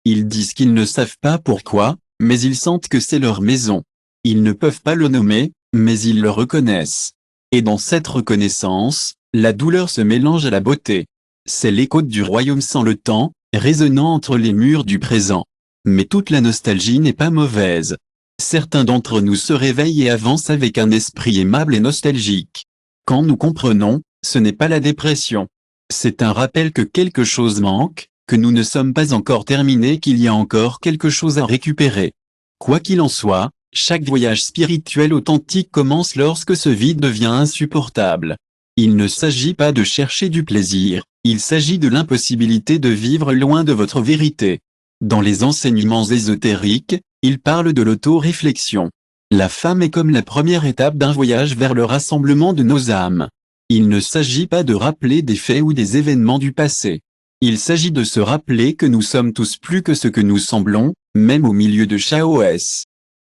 Ils disent qu'ils ne savent pas pourquoi, mais ils sentent que c'est leur maison. Ils ne peuvent pas le nommer, mais ils le reconnaissent. Et dans cette reconnaissance, la douleur se mélange à la beauté. C'est l'écho du royaume sans le temps, résonnant entre les murs du présent. Mais toute la nostalgie n'est pas mauvaise. Certains d'entre nous se réveillent et avancent avec un esprit aimable et nostalgique. Quand nous comprenons, ce n'est pas la dépression. C'est un rappel que quelque chose manque, que nous ne sommes pas encore terminés, qu'il y a encore quelque chose à récupérer. Quoi qu'il en soit, chaque voyage spirituel authentique commence lorsque ce vide devient insupportable. Il ne s'agit pas de chercher du plaisir, il s'agit de l'impossibilité de vivre loin de votre vérité. Dans les enseignements ésotériques, il parle de l'auto-réflexion. La femme est comme la première étape d'un voyage vers le rassemblement de nos âmes. Il ne s'agit pas de rappeler des faits ou des événements du passé. Il s'agit de se rappeler que nous sommes tous plus que ce que nous semblons, même au milieu de chaos.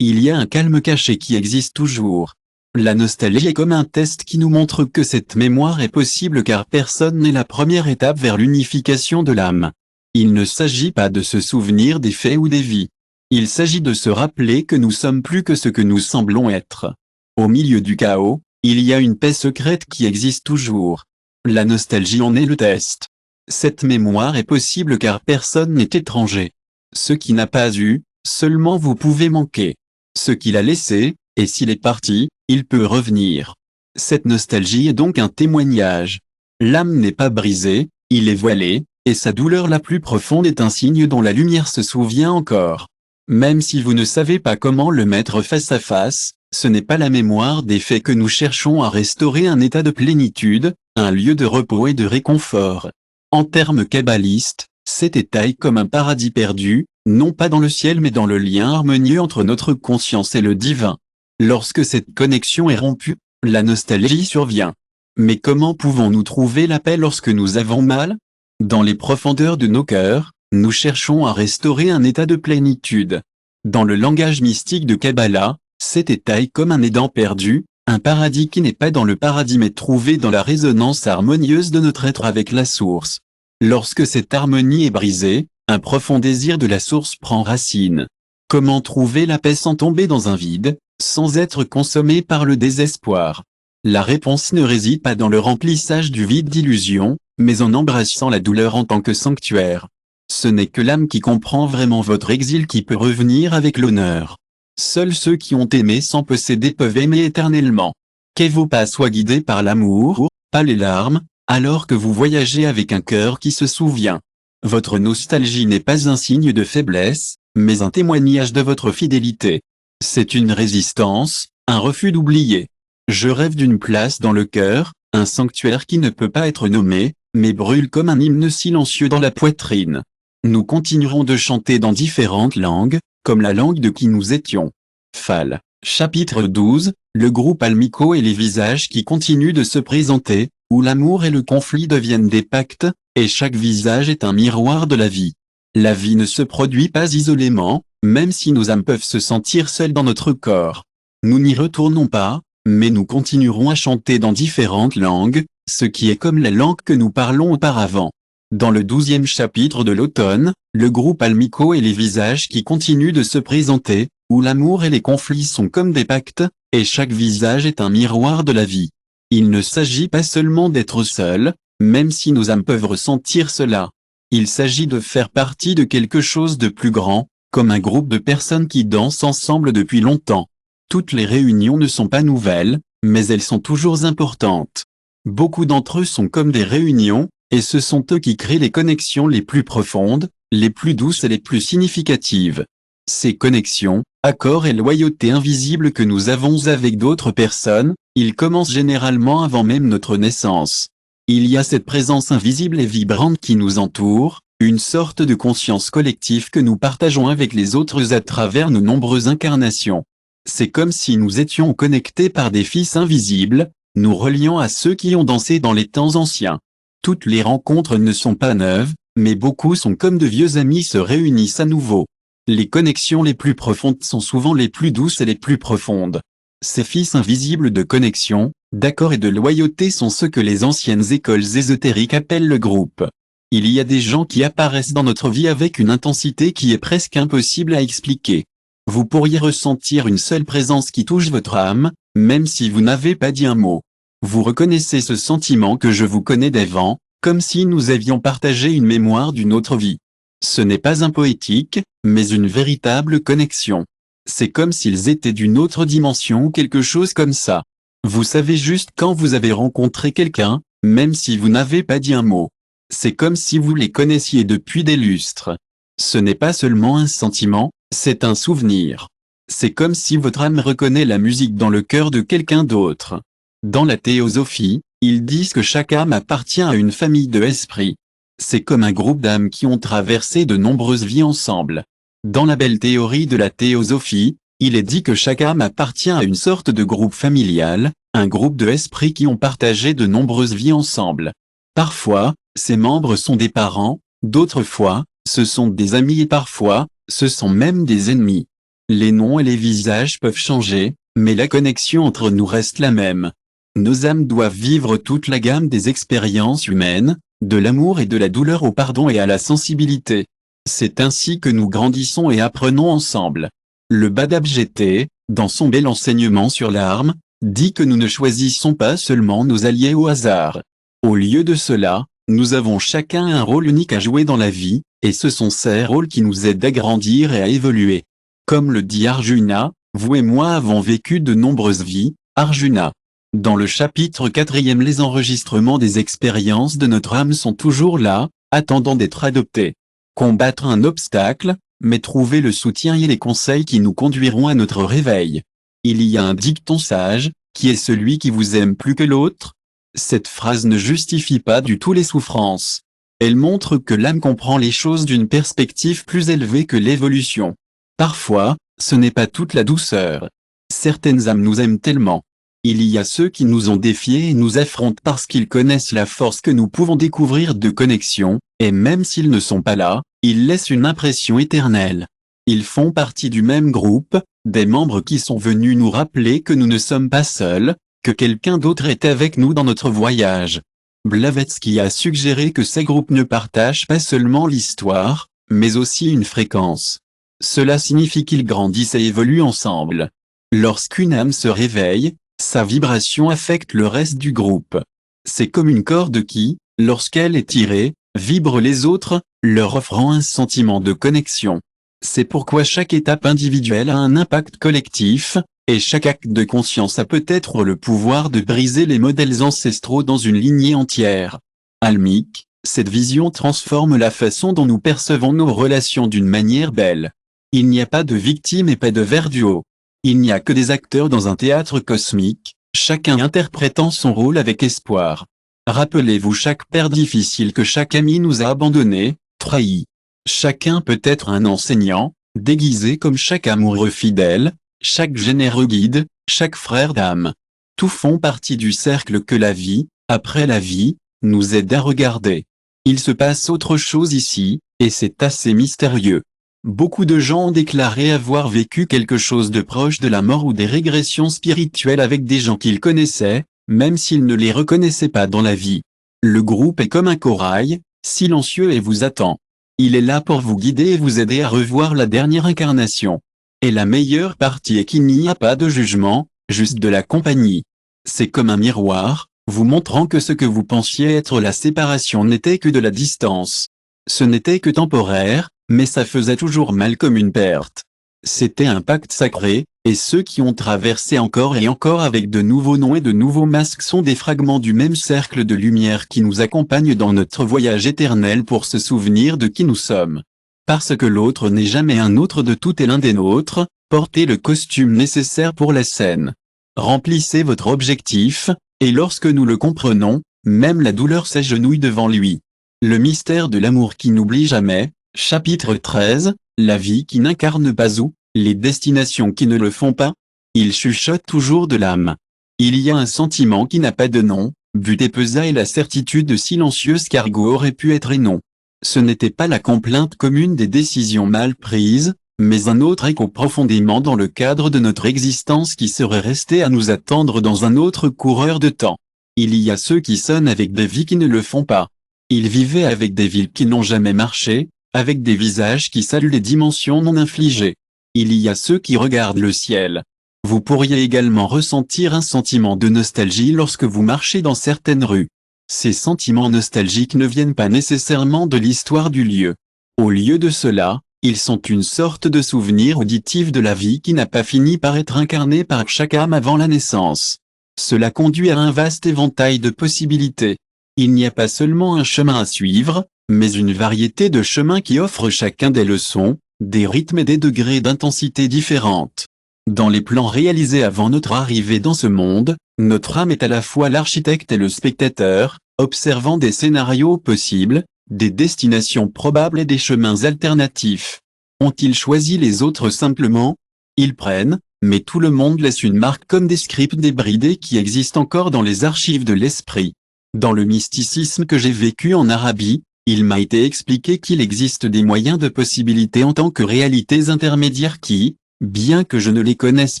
Il y a un calme caché qui existe toujours. La nostalgie est comme un test qui nous montre que cette mémoire est possible car personne n'est la première étape vers l'unification de l'âme. Il ne s'agit pas de se souvenir des faits ou des vies. Il s'agit de se rappeler que nous sommes plus que ce que nous semblons être. Au milieu du chaos, il y a une paix secrète qui existe toujours. La nostalgie en est le test. Cette mémoire est possible car personne n'est étranger. Ce qui n'a pas eu, seulement vous pouvez manquer. Ce qu'il a laissé, et s'il est parti, il peut revenir. Cette nostalgie est donc un témoignage. L'âme n'est pas brisée, il est voilé, et sa douleur la plus profonde est un signe dont la lumière se souvient encore. Même si vous ne savez pas comment le mettre face à face, ce n'est pas la mémoire des faits que nous cherchons à restaurer un état de plénitude, un lieu de repos et de réconfort. En termes kabbalistes, cet état est comme un paradis perdu, non pas dans le ciel mais dans le lien harmonieux entre notre conscience et le divin. Lorsque cette connexion est rompue, la nostalgie survient. Mais comment pouvons-nous trouver la paix lorsque nous avons mal? Dans les profondeurs de nos cœurs, nous cherchons à restaurer un état de plénitude. Dans le langage mystique de Kabbalah, cet état est comme un Éden perdu, un paradis qui n'est pas dans le paradis mais trouvé dans la résonance harmonieuse de notre être avec la source. Lorsque cette harmonie est brisée, un profond désir de la source prend racine. Comment trouver la paix sans tomber dans un vide, sans être consommé par le désespoir? La réponse ne réside pas dans le remplissage du vide d'illusions, mais en embrassant la douleur en tant que sanctuaire. Ce n'est que l'âme qui comprend vraiment votre exil qui peut revenir avec l'honneur. Seuls ceux qui ont aimé sans posséder peuvent aimer éternellement. Que vos pas soient guidés par l'amour, pas les larmes, alors que vous voyagez avec un cœur qui se souvient. Votre nostalgie n'est pas un signe de faiblesse, mais un témoignage de votre fidélité. C'est une résistance, un refus d'oublier. Je rêve d'une place dans le cœur, un sanctuaire qui ne peut pas être nommé, mais brûle comme un hymne silencieux dans la poitrine. Nous continuerons de chanter dans différentes langues, comme la langue de qui nous étions. Fall. Chapitre 12, le groupe Almico et les visages qui continuent de se présenter, où l'amour et le conflit deviennent des pactes, et chaque visage est un miroir de la vie. La vie ne se produit pas isolément, même si nos âmes peuvent se sentir seules dans notre corps. Nous n'y retournons pas, mais nous continuerons à chanter dans différentes langues, ce qui est comme la langue que nous parlons auparavant. Dans le 12e chapitre de l'automne, le groupe Almico et les visages qui continuent de se présenter, où l'amour et les conflits sont comme des pactes, et chaque visage est un miroir de la vie. Il ne s'agit pas seulement d'être seul, même si nos âmes peuvent ressentir cela. Il s'agit de faire partie de quelque chose de plus grand, comme un groupe de personnes qui dansent ensemble depuis longtemps. Toutes les réunions ne sont pas nouvelles, mais elles sont toujours importantes. Beaucoup d'entre eux sont comme des réunions, et ce sont eux qui créent les connexions les plus profondes, les plus douces et les plus significatives. Ces connexions, accords et loyauté invisibles que nous avons avec d'autres personnes, ils commencent généralement avant même notre naissance. Il y a cette présence invisible et vibrante qui nous entoure, une sorte de conscience collective que nous partageons avec les autres à travers nos nombreuses incarnations. C'est comme si nous étions connectés par des fils invisibles, nous reliant à ceux qui ont dansé dans les temps anciens. Toutes les rencontres ne sont pas neuves, mais beaucoup sont comme de vieux amis se réunissent à nouveau. Les connexions les plus profondes sont souvent les plus douces et les plus profondes. Ces fils invisibles de connexion, d'accord et de loyauté sont ceux que les anciennes écoles ésotériques appellent le groupe. Il y a des gens qui apparaissent dans notre vie avec une intensité qui est presque impossible à expliquer. Vous pourriez ressentir une seule présence qui touche votre âme, même si vous n'avez pas dit un mot. Vous reconnaissez ce sentiment que je vous connais d'avant, comme si nous avions partagé une mémoire d'une autre vie. Ce n'est pas un poétique, mais une véritable connexion. C'est comme s'ils étaient d'une autre dimension ou quelque chose comme ça. Vous savez juste quand vous avez rencontré quelqu'un, même si vous n'avez pas dit un mot. C'est comme si vous les connaissiez depuis des lustres. Ce n'est pas seulement un sentiment, c'est un souvenir. C'est comme si votre âme reconnaît la musique dans le cœur de quelqu'un d'autre. Dans la théosophie, ils disent que chaque âme appartient à une famille de esprits. C'est comme un groupe d'âmes qui ont traversé de nombreuses vies ensemble. Dans la belle théorie de la théosophie, il est dit que chaque âme appartient à une sorte de groupe familial, un groupe de esprits qui ont partagé de nombreuses vies ensemble. Parfois, ces membres sont des parents, d'autres fois, ce sont des amis et parfois, ce sont même des ennemis. Les noms et les visages peuvent changer, Mais la connexion entre nous reste la même. Nos âmes doivent vivre toute la gamme des expériences humaines, de l'amour et de la douleur au pardon et à la sensibilité. C'est ainsi que nous grandissons et apprenons ensemble. Le Badab GT, dans son bel enseignement sur l'arme, dit que nous ne choisissons pas seulement nos alliés au hasard. Au lieu de cela, nous avons chacun un rôle unique à jouer dans la vie, et ce sont ces rôles qui nous aident à grandir et à évoluer. Comme le dit Arjuna, vous et moi avons vécu de nombreuses vies, Arjuna. Dans le chapitre 4e, les enregistrements des expériences de notre âme sont toujours là, attendant d'être adoptés. Combattre un obstacle, mais trouver le soutien et les conseils qui nous conduiront à notre réveil. Il y a un dicton sage, qui est celui qui vous aime plus que l'autre. Cette phrase ne justifie pas du tout les souffrances. Elle montre que l'âme comprend les choses d'une perspective plus élevée que l'évolution. Parfois, ce n'est pas toute la douceur. Certaines âmes nous aiment tellement. Il y a ceux qui nous ont défiés et nous affrontent parce qu'ils connaissent la force que nous pouvons découvrir de connexion, et même s'ils ne sont pas là, ils laissent une impression éternelle. Ils font partie du même groupe, des membres qui sont venus nous rappeler que nous ne sommes pas seuls, que quelqu'un d'autre est avec nous dans notre voyage. Blavatsky a suggéré que ces groupes ne partagent pas seulement l'histoire, mais aussi une fréquence. Cela signifie qu'ils grandissent et évoluent ensemble. Lorsqu'une âme se réveille, sa vibration affecte le reste du groupe. C'est comme une corde qui, lorsqu'elle est tirée, vibre les autres, leur offrant un sentiment de connexion. C'est pourquoi chaque étape individuelle a un impact collectif, et chaque acte de conscience a peut-être le pouvoir de briser les modèles ancestraux dans une lignée entière. Almique, cette vision transforme la façon dont nous percevons nos relations d'une manière belle. Il n'y a pas de victime et pas de verduo. Il n'y a que des acteurs dans un théâtre cosmique, chacun interprétant son rôle avec espoir. Rappelez-vous chaque père difficile que chaque ami nous a abandonnés, trahis. Chacun peut être un enseignant, déguisé comme chaque amoureux fidèle, chaque généreux guide, chaque frère d'âme. Tous font partie du cercle que la vie, après la vie, nous aide à regarder. Il se passe autre chose ici, et c'est assez mystérieux. Beaucoup de gens ont déclaré avoir vécu quelque chose de proche de la mort ou des régressions spirituelles avec des gens qu'ils connaissaient, même s'ils ne les reconnaissaient pas dans la vie. Le groupe est comme un corail, silencieux et vous attend. Il est là pour vous guider et vous aider à revoir la dernière incarnation. Et la meilleure partie est qu'il n'y a pas de jugement, juste de la compagnie. C'est comme un miroir, vous montrant que ce que vous pensiez être la séparation n'était que de la distance. Ce n'était que temporaire, mais ça faisait toujours mal comme une perte. C'était un pacte sacré, et ceux qui ont traversé encore et encore avec de nouveaux noms et de nouveaux masques sont des fragments du même cercle de lumière qui nous accompagne dans notre voyage éternel pour se souvenir de qui nous sommes. Parce que l'autre n'est jamais un autre de tout et l'un des nôtres, portez le costume nécessaire pour la scène. Remplissez votre objectif, et lorsque nous le comprenons, même la douleur s'agenouille devant lui. Le mystère de l'amour qui n'oublie jamais, chapitre 13, la vie qui n'incarne pas ou, les destinations qui ne le font pas. Il chuchote toujours de l'âme. Il y a un sentiment qui n'a pas de nom, but et pesa et la certitude silencieuse qu'Argo aurait pu être et non. Ce n'était pas la complainte commune des décisions mal prises, mais un autre écho profondément dans le cadre de notre existence qui serait resté à nous attendre dans un autre coureur de temps. Il y a ceux qui sonnent avec des vies qui ne le font pas. Ils vivaient avec des villes qui n'ont jamais marché, avec des visages qui saluent les dimensions non infligées. Il y a ceux qui regardent le ciel. Vous pourriez également ressentir un sentiment de nostalgie lorsque vous marchez dans certaines rues. Ces sentiments nostalgiques ne viennent pas nécessairement de l'histoire du lieu. Au lieu de cela, ils sont une sorte de souvenir auditif de la vie qui n'a pas fini par être incarnée par chaque âme avant la naissance. Cela conduit à un vaste éventail de possibilités. Il n'y a pas seulement un chemin à suivre, mais une variété de chemins qui offrent chacun des leçons, des rythmes et des degrés d'intensité différentes. Dans les plans réalisés avant notre arrivée dans ce monde, notre âme est à la fois l'architecte et le spectateur, observant des scénarios possibles, des destinations probables et des chemins alternatifs. Ont-ils choisi les autres simplement? Ils prennent, mais tout le monde laisse une marque comme des scripts débridés qui existent encore dans les archives de l'esprit. Dans le mysticisme que j'ai vécu en Arabie, il m'a été expliqué qu'il existe des moyens de possibilité en tant que réalités intermédiaires qui, bien que je ne les connaisse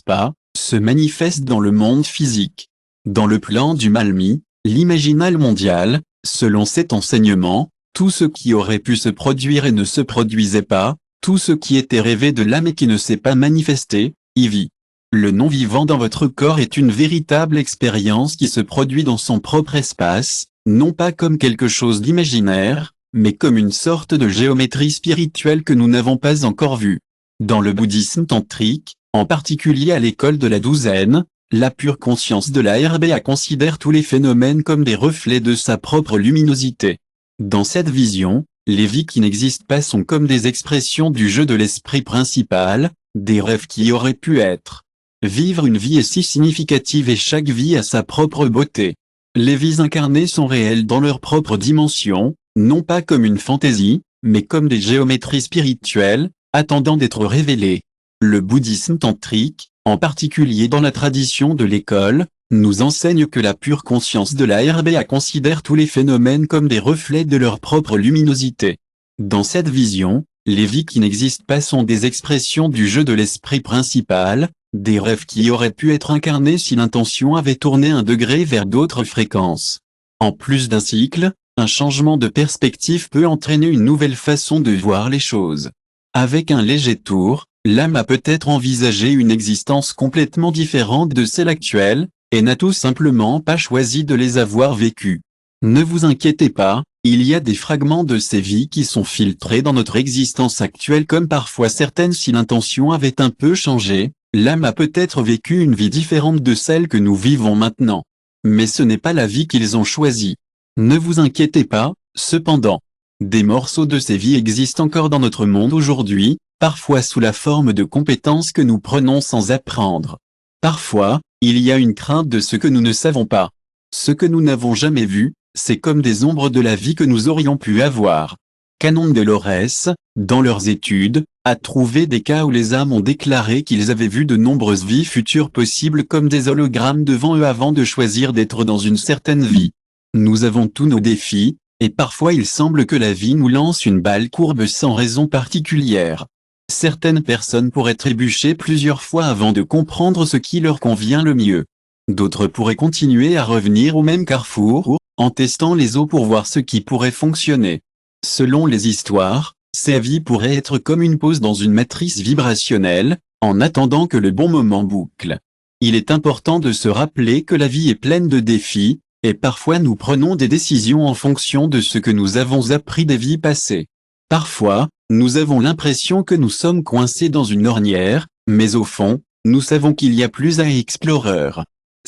pas, se manifeste dans le monde physique. Dans le plan du Malmi, l'imaginal mondial, selon cet enseignement, tout ce qui aurait pu se produire et ne se produisait pas, tout ce qui était rêvé de l'âme et qui ne s'est pas manifesté, y vit. Le non-vivant dans votre corps est une véritable expérience qui se produit dans son propre espace, non pas comme quelque chose d'imaginaire, mais comme une sorte de géométrie spirituelle que nous n'avons pas encore vue. Dans le bouddhisme tantrique, en particulier à l'école de la douzaine, la pure conscience de la RBA considère tous les phénomènes comme des reflets de sa propre luminosité. Dans cette vision, les vies qui n'existent pas sont comme des expressions du jeu de l'esprit principal, des rêves qui auraient pu être. Vivre une vie est si significative et chaque vie a sa propre beauté. Les vies incarnées sont réelles dans leur propre dimension, non pas comme une fantaisie, mais comme des géométries spirituelles, attendant d'être révélées. Le bouddhisme tantrique, en particulier dans la tradition de l'école, nous enseigne que la pure conscience de la RBA considère tous les phénomènes comme des reflets de leur propre luminosité. Dans cette vision, les vies qui n'existent pas sont des expressions du jeu de l'esprit principal, des rêves qui auraient pu être incarnés si l'intention avait tourné un degré vers d'autres fréquences. En plus d'un cycle, un changement de perspective peut entraîner une nouvelle façon de voir les choses. Avec un léger tour, l'âme a peut-être envisagé une existence complètement différente de celle actuelle, et n'a tout simplement pas choisi de les avoir vécues. Ne vous inquiétez pas, il y a des fragments de ces vies qui sont filtrés dans notre existence actuelle comme parfois certaines si l'intention avait un peu changé, l'âme a peut-être vécu une vie différente de celle que nous vivons maintenant. Mais ce n'est pas la vie qu'ils ont choisie. Ne vous inquiétez pas, cependant. Des morceaux de ces vies existent encore dans notre monde aujourd'hui, parfois sous la forme de compétences que nous prenons sans apprendre. Parfois, il y a une crainte de ce que nous ne savons pas. Ce que nous n'avons jamais vu, c'est comme des ombres de la vie que nous aurions pu avoir. Canon de Lorès, dans leurs études, a trouvé des cas où les âmes ont déclaré qu'ils avaient vu de nombreuses vies futures possibles comme des hologrammes devant eux avant de choisir d'être dans une certaine vie. Nous avons tous nos défis, et parfois il semble que la vie nous lance une balle courbe sans raison particulière. Certaines personnes pourraient trébucher plusieurs fois avant de comprendre ce qui leur convient le mieux. D'autres pourraient continuer à revenir au même carrefour, en testant les eaux pour voir ce qui pourrait fonctionner. Selon les histoires, ces vies pourraient être comme une pause dans une matrice vibrationnelle, en attendant que le bon moment boucle. Il est important de se rappeler que la vie est pleine de défis, et parfois nous prenons des décisions en fonction de ce que nous avons appris des vies passées. Parfois, nous avons l'impression que nous sommes coincés dans une ornière, mais au fond, nous savons qu'il y a plus à explorer.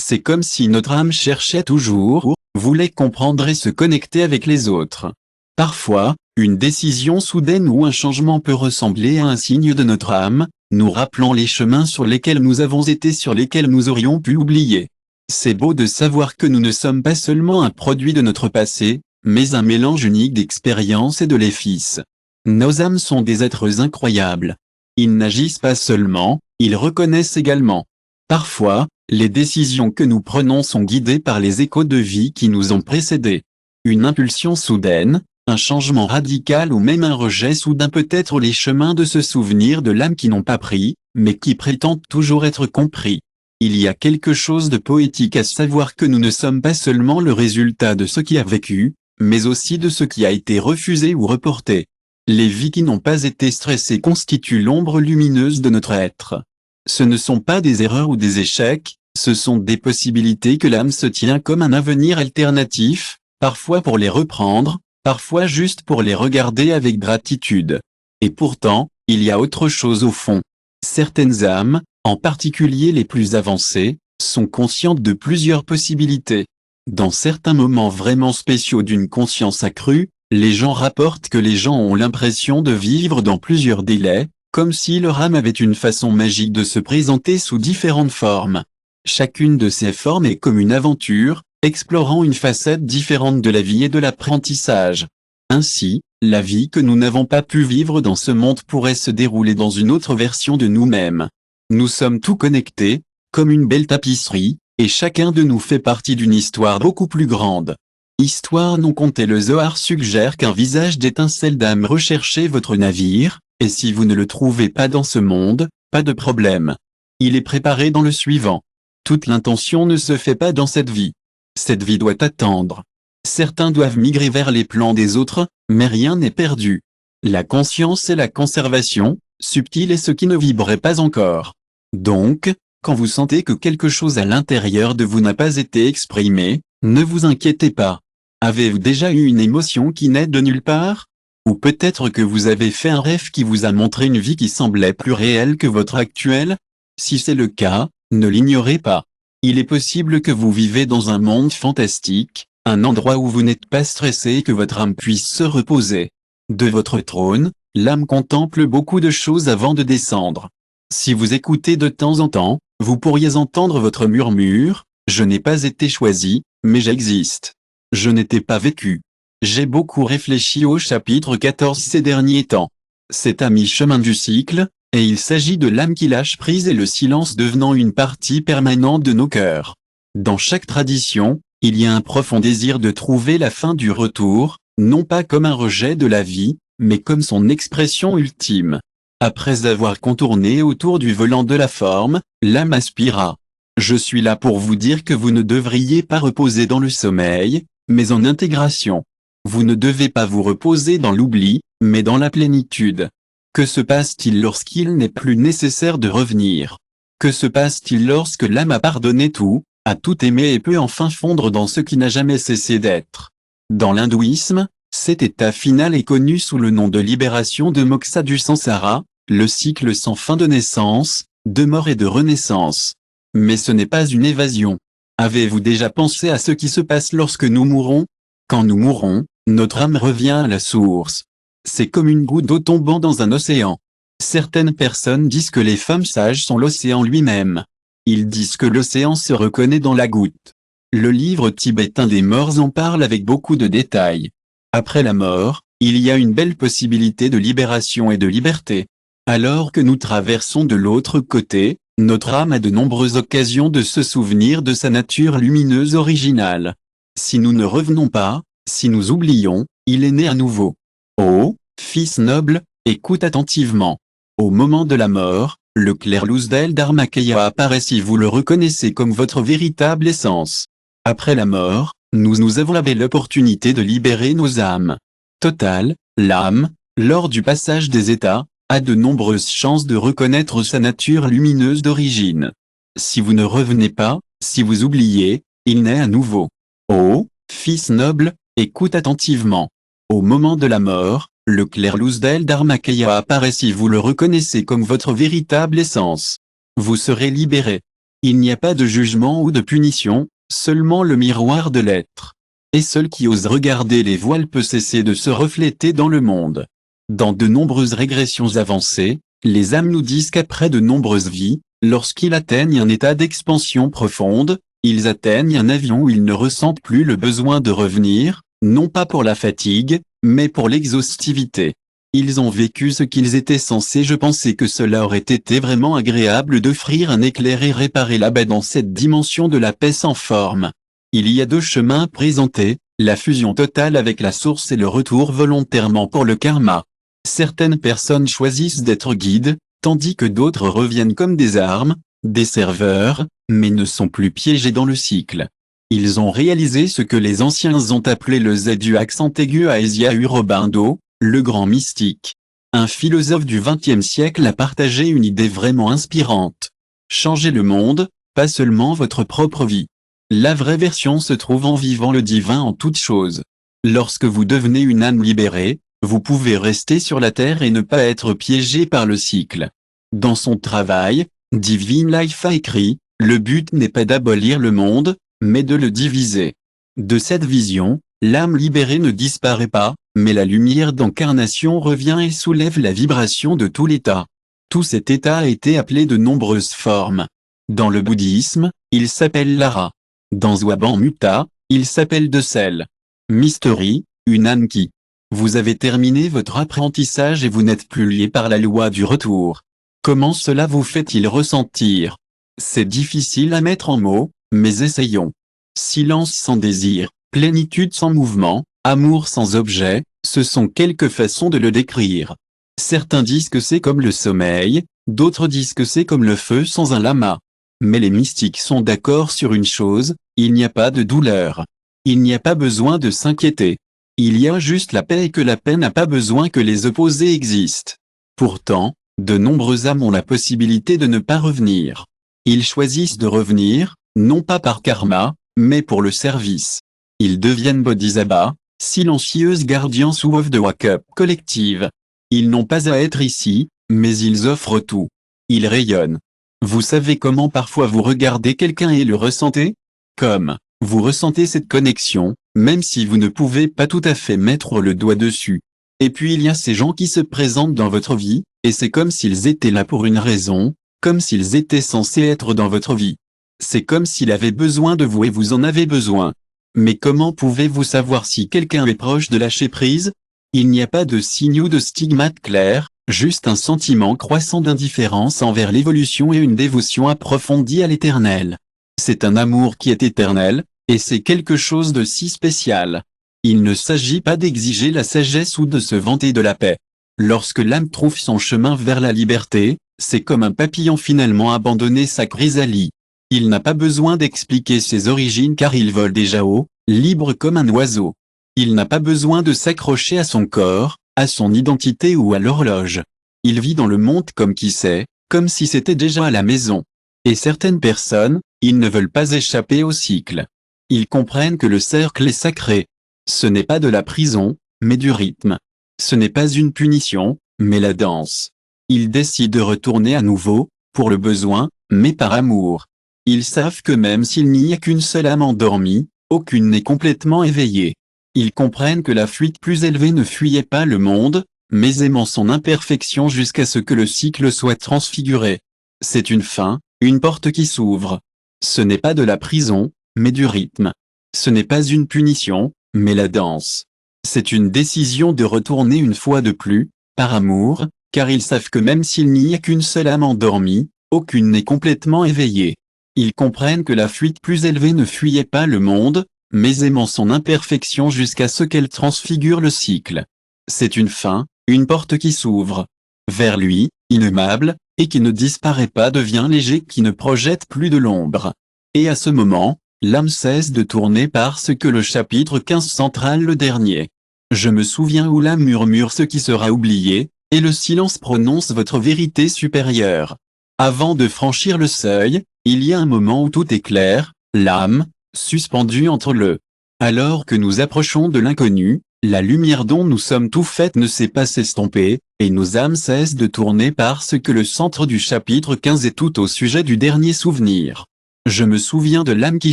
C'est comme si notre âme cherchait toujours, voulait comprendre et se connecter avec les autres. Parfois, une décision soudaine ou un changement peut ressembler à un signe de notre âme, nous rappelant les chemins sur lesquels nous avons été sur lesquels nous aurions pu oublier. C'est beau de savoir que nous ne sommes pas seulement un produit de notre passé, mais un mélange unique d'expériences et de léfices. Nos âmes sont des êtres incroyables. Ils n'agissent pas seulement, ils reconnaissent également. Parfois, les décisions que nous prenons sont guidées par les échos de vie qui nous ont précédés. Une impulsion soudaine, un changement radical ou même un rejet soudain peut être les chemins de se souvenir de l'âme qui n'ont pas pris, mais qui prétendent toujours être compris. Il y a quelque chose de poétique à savoir que nous ne sommes pas seulement le résultat de ce qui a vécu, mais aussi de ce qui a été refusé ou reporté. Les vies qui n'ont pas été stressées constituent l'ombre lumineuse de notre être. Ce ne sont pas des erreurs ou des échecs, ce sont des possibilités que l'âme se tient comme un avenir alternatif, parfois pour les reprendre, parfois juste pour les regarder avec gratitude. Et pourtant, il y a autre chose au fond. Certaines âmes, en particulier les plus avancées, sont conscientes de plusieurs possibilités. Dans certains moments vraiment spéciaux d'une conscience accrue, les gens rapportent que les gens ont l'impression de vivre dans plusieurs délais, comme si leur âme avait une façon magique de se présenter sous différentes formes. Chacune de ces formes est comme une aventure, explorant une facette différente de la vie et de l'apprentissage. Ainsi, la vie que nous n'avons pas pu vivre dans ce monde pourrait se dérouler dans une autre version de nous-mêmes. Nous sommes tous connectés, comme une belle tapisserie, et chacun de nous fait partie d'une histoire beaucoup plus grande. Histoire non contée. Le Zohar suggère qu'un visage d'étincelle d'âme recherchez votre navire, et si vous ne le trouvez pas dans ce monde, pas de problème. il est préparé dans le suivant. Toute l'intention ne se fait pas dans cette vie. Cette vie doit attendre. Certains doivent migrer vers les plans des autres, mais rien n'est perdu. La conscience est la conservation, subtile est ce qui ne vibrait pas encore. Donc, quand vous sentez que quelque chose à l'intérieur de vous n'a pas été exprimé, ne vous inquiétez pas. Avez-vous déjà eu une émotion qui naît de nulle part? Ou peut-être que vous avez fait un rêve qui vous a montré une vie qui semblait plus réelle que votre actuelle? Si c'est le cas, ne l'ignorez pas. Il est possible que vous vivez dans un monde fantastique, un endroit où vous n'êtes pas stressé et que votre âme puisse se reposer. De votre trône, l'âme contemple beaucoup de choses avant de descendre. Si vous écoutez de temps en temps, vous pourriez entendre votre murmure, « Je n'ai pas été choisi, mais j'existe. Je n'étais pas vécu. J'ai beaucoup réfléchi au chapitre 14 ces derniers temps. » C'est à mi-chemin du cycle, et il s'agit de l'âme qui lâche prise et le silence devenant une partie permanente de nos cœurs. Dans chaque tradition, il y a un profond désir de trouver la fin du retour, non pas comme un rejet de la vie, mais comme son expression ultime. Après avoir contourné autour du volant de la forme, l'âme aspira. Je suis là pour vous dire que vous ne devriez pas reposer dans le sommeil, mais en intégration. Vous ne devez pas vous reposer dans l'oubli, mais dans la plénitude. Que se passe-t-il lorsqu'il n'est plus nécessaire de revenir? Que se passe-t-il lorsque l'âme a pardonné tout, a tout aimé et peut enfin fondre dans ce qui n'a jamais cessé d'être? Dans l'hindouisme, cet état final est connu sous le nom de libération de moksha du samsara, le cycle sans fin de naissance, de mort et de renaissance. Mais ce n'est pas une évasion. Avez-vous déjà pensé à ce qui se passe lorsque nous mourrons? Quand nous mourrons, notre âme revient à la source. C'est comme une goutte d'eau tombant dans un océan. Certaines personnes disent que les femmes sages sont l'océan lui-même. Ils disent que l'océan se reconnaît dans la goutte. Le livre tibétain des morts en parle avec beaucoup de détails. Après la mort, il y a une belle possibilité de libération et de liberté. Alors que nous traversons de l'autre côté, notre âme a de nombreuses occasions de se souvenir de sa nature lumineuse originale. Si nous ne revenons pas, si nous oublions, il est né à nouveau. Oh, fils noble, écoute attentivement. Au moment de la mort, le clair luz del Dharmakaya apparaît si vous le reconnaissez comme votre véritable essence. Après la mort, nous avons la belle opportunité de libérer nos âmes. Total, l'âme, lors du passage des états, a de nombreuses chances de reconnaître sa nature lumineuse d'origine. Si vous ne revenez pas, si vous oubliez, il naît à nouveau. Oh, fils noble, écoute attentivement. Au moment de la mort, le clair luz del Dharmakaya apparaît si vous le reconnaissez comme votre véritable essence. Vous serez libéré. Il n'y a pas de jugement ou de punition, seulement le miroir de l'être. Et seul qui ose regarder les voiles peut cesser de se refléter dans le monde. Dans de nombreuses régressions avancées, les âmes nous disent qu'après de nombreuses vies, lorsqu'ils atteignent un état d'expansion profonde, ils atteignent un avion où ils ne ressentent plus le besoin de revenir, non pas pour la fatigue, mais pour l'exhaustivité. Ils ont vécu ce qu'ils étaient censés. Je pensais que cela aurait été vraiment agréable d'offrir un éclair et réparer la baie dans cette dimension de la paix sans forme. Il y a deux chemins présentés, la fusion totale avec la source et le retour volontairement pour le karma. Certaines personnes choisissent d'être guides, tandis que d'autres reviennent comme des armes, des serveurs, mais ne sont plus piégés dans le cycle. Ils ont réalisé ce que les anciens ont appelé le Z du accent aigu à Asia Aurobindo, le grand mystique. Un philosophe du XXe siècle a partagé une idée vraiment inspirante. Changez le monde, pas seulement votre propre vie. La vraie version se trouve en vivant le divin en toutes choses. Lorsque vous devenez une âme libérée, vous pouvez rester sur la terre et ne pas être piégé par le cycle. Dans son travail, Divine Life a écrit, le but n'est pas d'abolir le monde, mais de le diviser. De cette vision, l'âme libérée ne disparaît pas, mais la lumière d'incarnation revient et soulève la vibration de tout l'état. Tout cet état a été appelé de nombreuses formes. Dans le bouddhisme, il s'appelle Lara. Dans Zwaban Mutta, il s'appelle Decel. Mystery, une âme qui. Vous avez terminé votre apprentissage et vous n'êtes plus lié par la loi du retour. Comment cela vous fait-il ressentir? C'est difficile à mettre en mots, mais essayons. Silence sans désir, plénitude sans mouvement, amour sans objet, ce sont quelques façons de le décrire. Certains disent que c'est comme le sommeil, D'autres disent que c'est comme le feu sans un lama. Mais les mystiques sont d'accord sur une chose, il n'y a pas de douleur. Il n'y a pas besoin de s'inquiéter. Il y a juste la paix et que la paix n'a pas besoin que les opposés existent. Pourtant, de nombreuses âmes ont la possibilité de ne pas revenir. Ils choisissent de revenir, non pas par karma, mais pour le service. Ils deviennent bodhisattvas, silencieuses gardiens sous oeuvre de wake-up collective. Ils n'ont pas à être ici, mais ils offrent tout. Ils rayonnent. Vous savez comment parfois vous regardez quelqu'un et le ressentez? Comme, vous ressentez cette connexion, même si vous ne pouvez pas tout à fait mettre le doigt dessus. Et puis il y a ces gens qui se présentent dans votre vie, et c'est comme s'ils étaient là pour une raison, comme s'ils étaient censés être dans votre vie. C'est comme s'il avait besoin de vous et vous en avez besoin. Mais comment pouvez-vous savoir si quelqu'un est proche de lâcher prise? Il n'y a pas de signe ou de stigmate clair, juste un sentiment croissant d'indifférence envers l'évolution et une dévotion approfondie à l'éternel. C'est un amour qui est éternel, et c'est quelque chose de si spécial. Il ne s'agit pas d'exiger la sagesse ou de se vanter de la paix. Lorsque l'âme trouve son chemin vers la liberté, c'est comme un papillon finalement abandonné sa chrysalide. Il n'a pas besoin d'expliquer ses origines car il vole déjà haut, libre comme un oiseau. Il n'a pas besoin de s'accrocher à son corps, à son identité ou à l'horloge. Il vit dans le monde comme qui sait, comme si c'était déjà à la maison. Et certaines personnes, ils ne veulent pas échapper au cycle. Ils comprennent que le cercle est sacré. Ce n'est pas de la prison, mais du rythme. Ce n'est pas une punition, mais la danse. Ils décident de retourner à nouveau, pour le besoin, mais par amour. Ils savent que même s'il n'y a qu'une seule âme endormie, aucune n'est complètement éveillée. Ils comprennent que la fuite plus élevée ne fuyait pas le monde, mais aimant son imperfection jusqu'à ce que le cycle soit transfiguré. C'est une fin, une porte qui s'ouvre. Ce n'est pas de la prison, mais du rythme. Ce n'est pas une punition, mais la danse. C'est une décision de retourner une fois de plus, par amour, car ils savent que même s'il n'y a qu'une seule âme endormie, aucune n'est complètement éveillée. Ils comprennent que la fuite plus élevée ne fuyait pas le monde, mais aimant son imperfection jusqu'à ce qu'elle transfigure le cycle. C'est une fin, une porte qui s'ouvre. Vers lui, innommable, et qui ne disparaît pas devient léger qui ne projette plus de l'ombre. Et à ce moment, l'âme cesse de tourner parce que le chapitre 15 central le dernier. Je me souviens où l'âme murmure ce qui sera oublié, et le silence prononce votre vérité supérieure. Avant de franchir le seuil, il y a un moment où tout est clair, l'âme, suspendue entre le. Alors que nous approchons de l'inconnu, la lumière dont nous sommes tout faits ne sait pas s'estomper, et nos âmes cessent de tourner parce que le centre du chapitre 15 est tout au sujet du dernier souvenir. Je me souviens de l'âme qui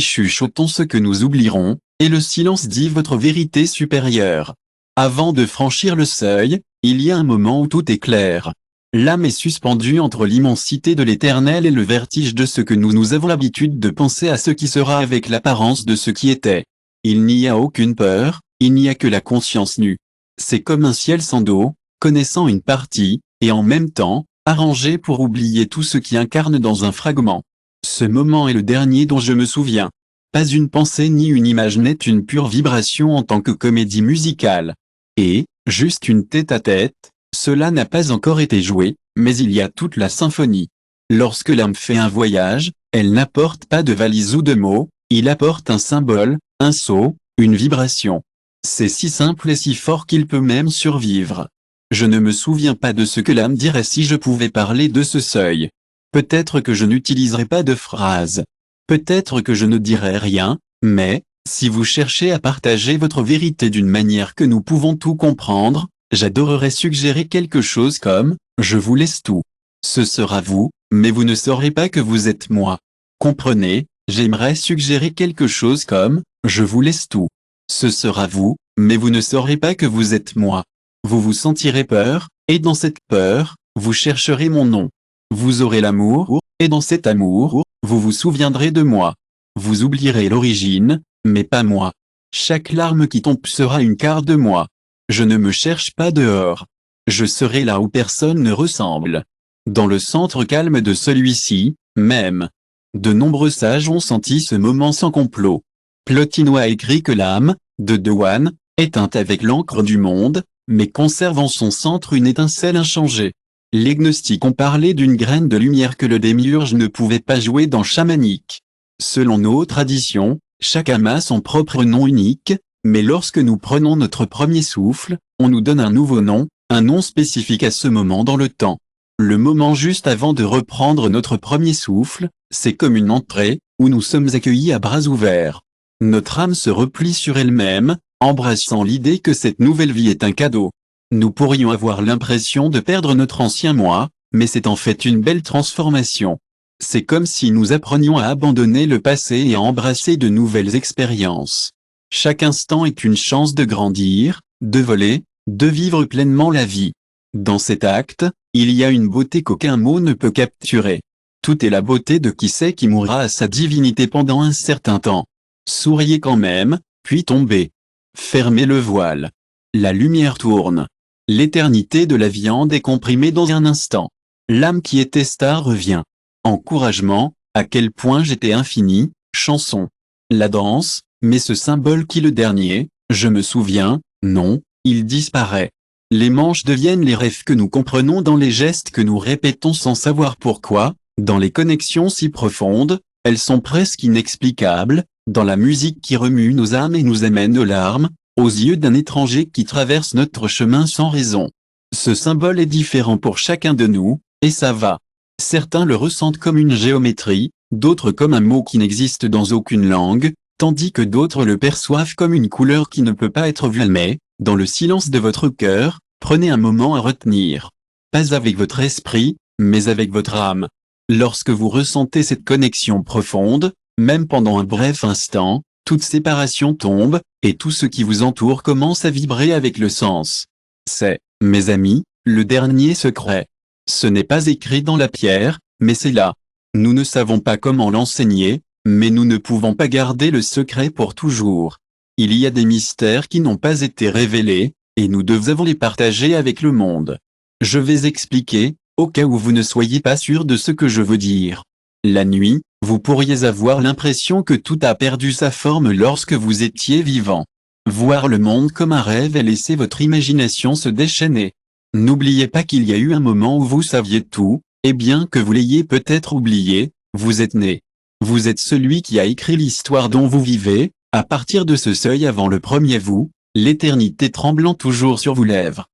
chuchotons ce que nous oublierons, et le silence dit votre vérité supérieure. Avant de franchir le seuil, il y a un moment où tout est clair. L'âme est suspendue entre l'immensité de l'éternel et le vertige de ce que nous avons l'habitude de penser à ce qui sera avec l'apparence de ce qui était. Il n'y a aucune peur, il n'y a que la conscience nue. C'est comme un ciel sans dos, connaissant une partie, et en même temps, arrangé pour oublier tout ce qui incarne dans un fragment. Ce moment est le dernier dont je me souviens. Pas une pensée ni une image n'est une pure vibration en tant que comédie musicale. Et, juste une tête-à-tête, cela n'a pas encore été joué, mais il y a toute la symphonie. Lorsque l'âme fait un voyage, elle n'apporte pas de valise ou de mots, il apporte un symbole, un sceau, une vibration. C'est si simple et si fort qu'il peut même survivre. Je ne me souviens pas de ce que l'âme dirait si je pouvais parler de ce seuil. Peut-être que je n'utiliserai pas de phrase. Peut-être que je ne dirai rien, mais, si vous cherchez à partager votre vérité d'une manière que nous pouvons tout comprendre, j'adorerais suggérer quelque chose comme « Je vous laisse tout. Ce sera vous, mais vous ne saurez pas que vous êtes moi. » Comprenez, j'aimerais suggérer quelque chose comme « Je vous laisse tout. Ce sera vous, mais vous ne saurez pas que vous êtes moi. » Vous vous sentirez peur, et dans cette peur, vous chercherez mon nom. Vous aurez l'amour, et dans cet amour, vous vous souviendrez de moi. Vous oublierez l'origine, mais pas moi. Chaque larme qui tombe sera une quart de moi. Je ne me cherche pas dehors. Je serai là où personne ne ressemble. Dans le centre calme de celui-ci, même. De nombreux sages ont senti ce moment sans complot. Plotino a écrit que l'âme, de Dewan, éteinte avec l'encre du monde, mais conserve en son centre une étincelle inchangée. Les gnostiques ont parlé d'une graine de lumière que le démiurge ne pouvait pas jouer dans chamanique. Selon nos traditions, chaque âme a son propre nom unique, mais lorsque nous prenons notre premier souffle, on nous donne un nouveau nom, un nom spécifique à ce moment dans le temps. Le moment juste avant de reprendre notre premier souffle, c'est comme une entrée, où nous sommes accueillis à bras ouverts. Notre âme se replie sur elle-même, embrassant l'idée que cette nouvelle vie est un cadeau. Nous pourrions avoir l'impression de perdre notre ancien moi, mais c'est en fait une belle transformation. C'est comme si nous apprenions à abandonner le passé et à embrasser de nouvelles expériences. Chaque instant est une chance de grandir, de voler, de vivre pleinement la vie. Dans cet acte, il y a une beauté qu'aucun mot ne peut capturer. Tout est la beauté de qui sait qui mourra à sa divinité pendant un certain temps. Souriez quand même, puis tombez. Fermez le voile. La lumière tourne. L'éternité de la viande est comprimée dans un instant. L'âme qui était star revient. Encouragement, à quel point j'étais infini, chanson. La danse, mais ce symbole qui le dernier, je me souviens, non, il disparaît. Les manches deviennent les rêves que nous comprenons dans les gestes que nous répétons sans savoir pourquoi, dans les connexions si profondes, elles sont presque inexplicables, dans la musique qui remue nos âmes et nous amène aux larmes, aux yeux d'un étranger qui traverse notre chemin sans raison. Ce symbole est différent pour chacun de nous, et ça va. Certains le ressentent comme une géométrie, d'autres comme un mot qui n'existe dans aucune langue, tandis que d'autres le perçoivent comme une couleur qui ne peut pas être vue. Mais, dans le silence de votre cœur, prenez un moment à retenir. Pas avec votre esprit, mais avec votre âme. Lorsque vous ressentez cette connexion profonde, même pendant un bref instant, toute séparation tombe, et tout ce qui vous entoure commence à vibrer avec le sens. C'est, mes amis, le dernier secret. Ce n'est pas écrit dans la pierre, mais c'est là. Nous ne savons pas comment l'enseigner, mais nous ne pouvons pas garder le secret pour toujours. Il y a des mystères qui n'ont pas été révélés, et nous devons les partager avec le monde. Je vais expliquer, au cas où vous ne soyez pas sûr de ce que je veux dire. La nuit, vous pourriez avoir l'impression que tout a perdu sa forme lorsque vous étiez vivant. Voir le monde comme un rêve et laisser votre imagination se déchaîner. N'oubliez pas qu'il y a eu un moment où vous saviez tout, et bien que vous l'ayez peut-être oublié, vous êtes né. Vous êtes celui qui a écrit l'histoire dont vous vivez, à partir de ce seuil avant le premier vous, l'éternité tremblant toujours sur vos lèvres.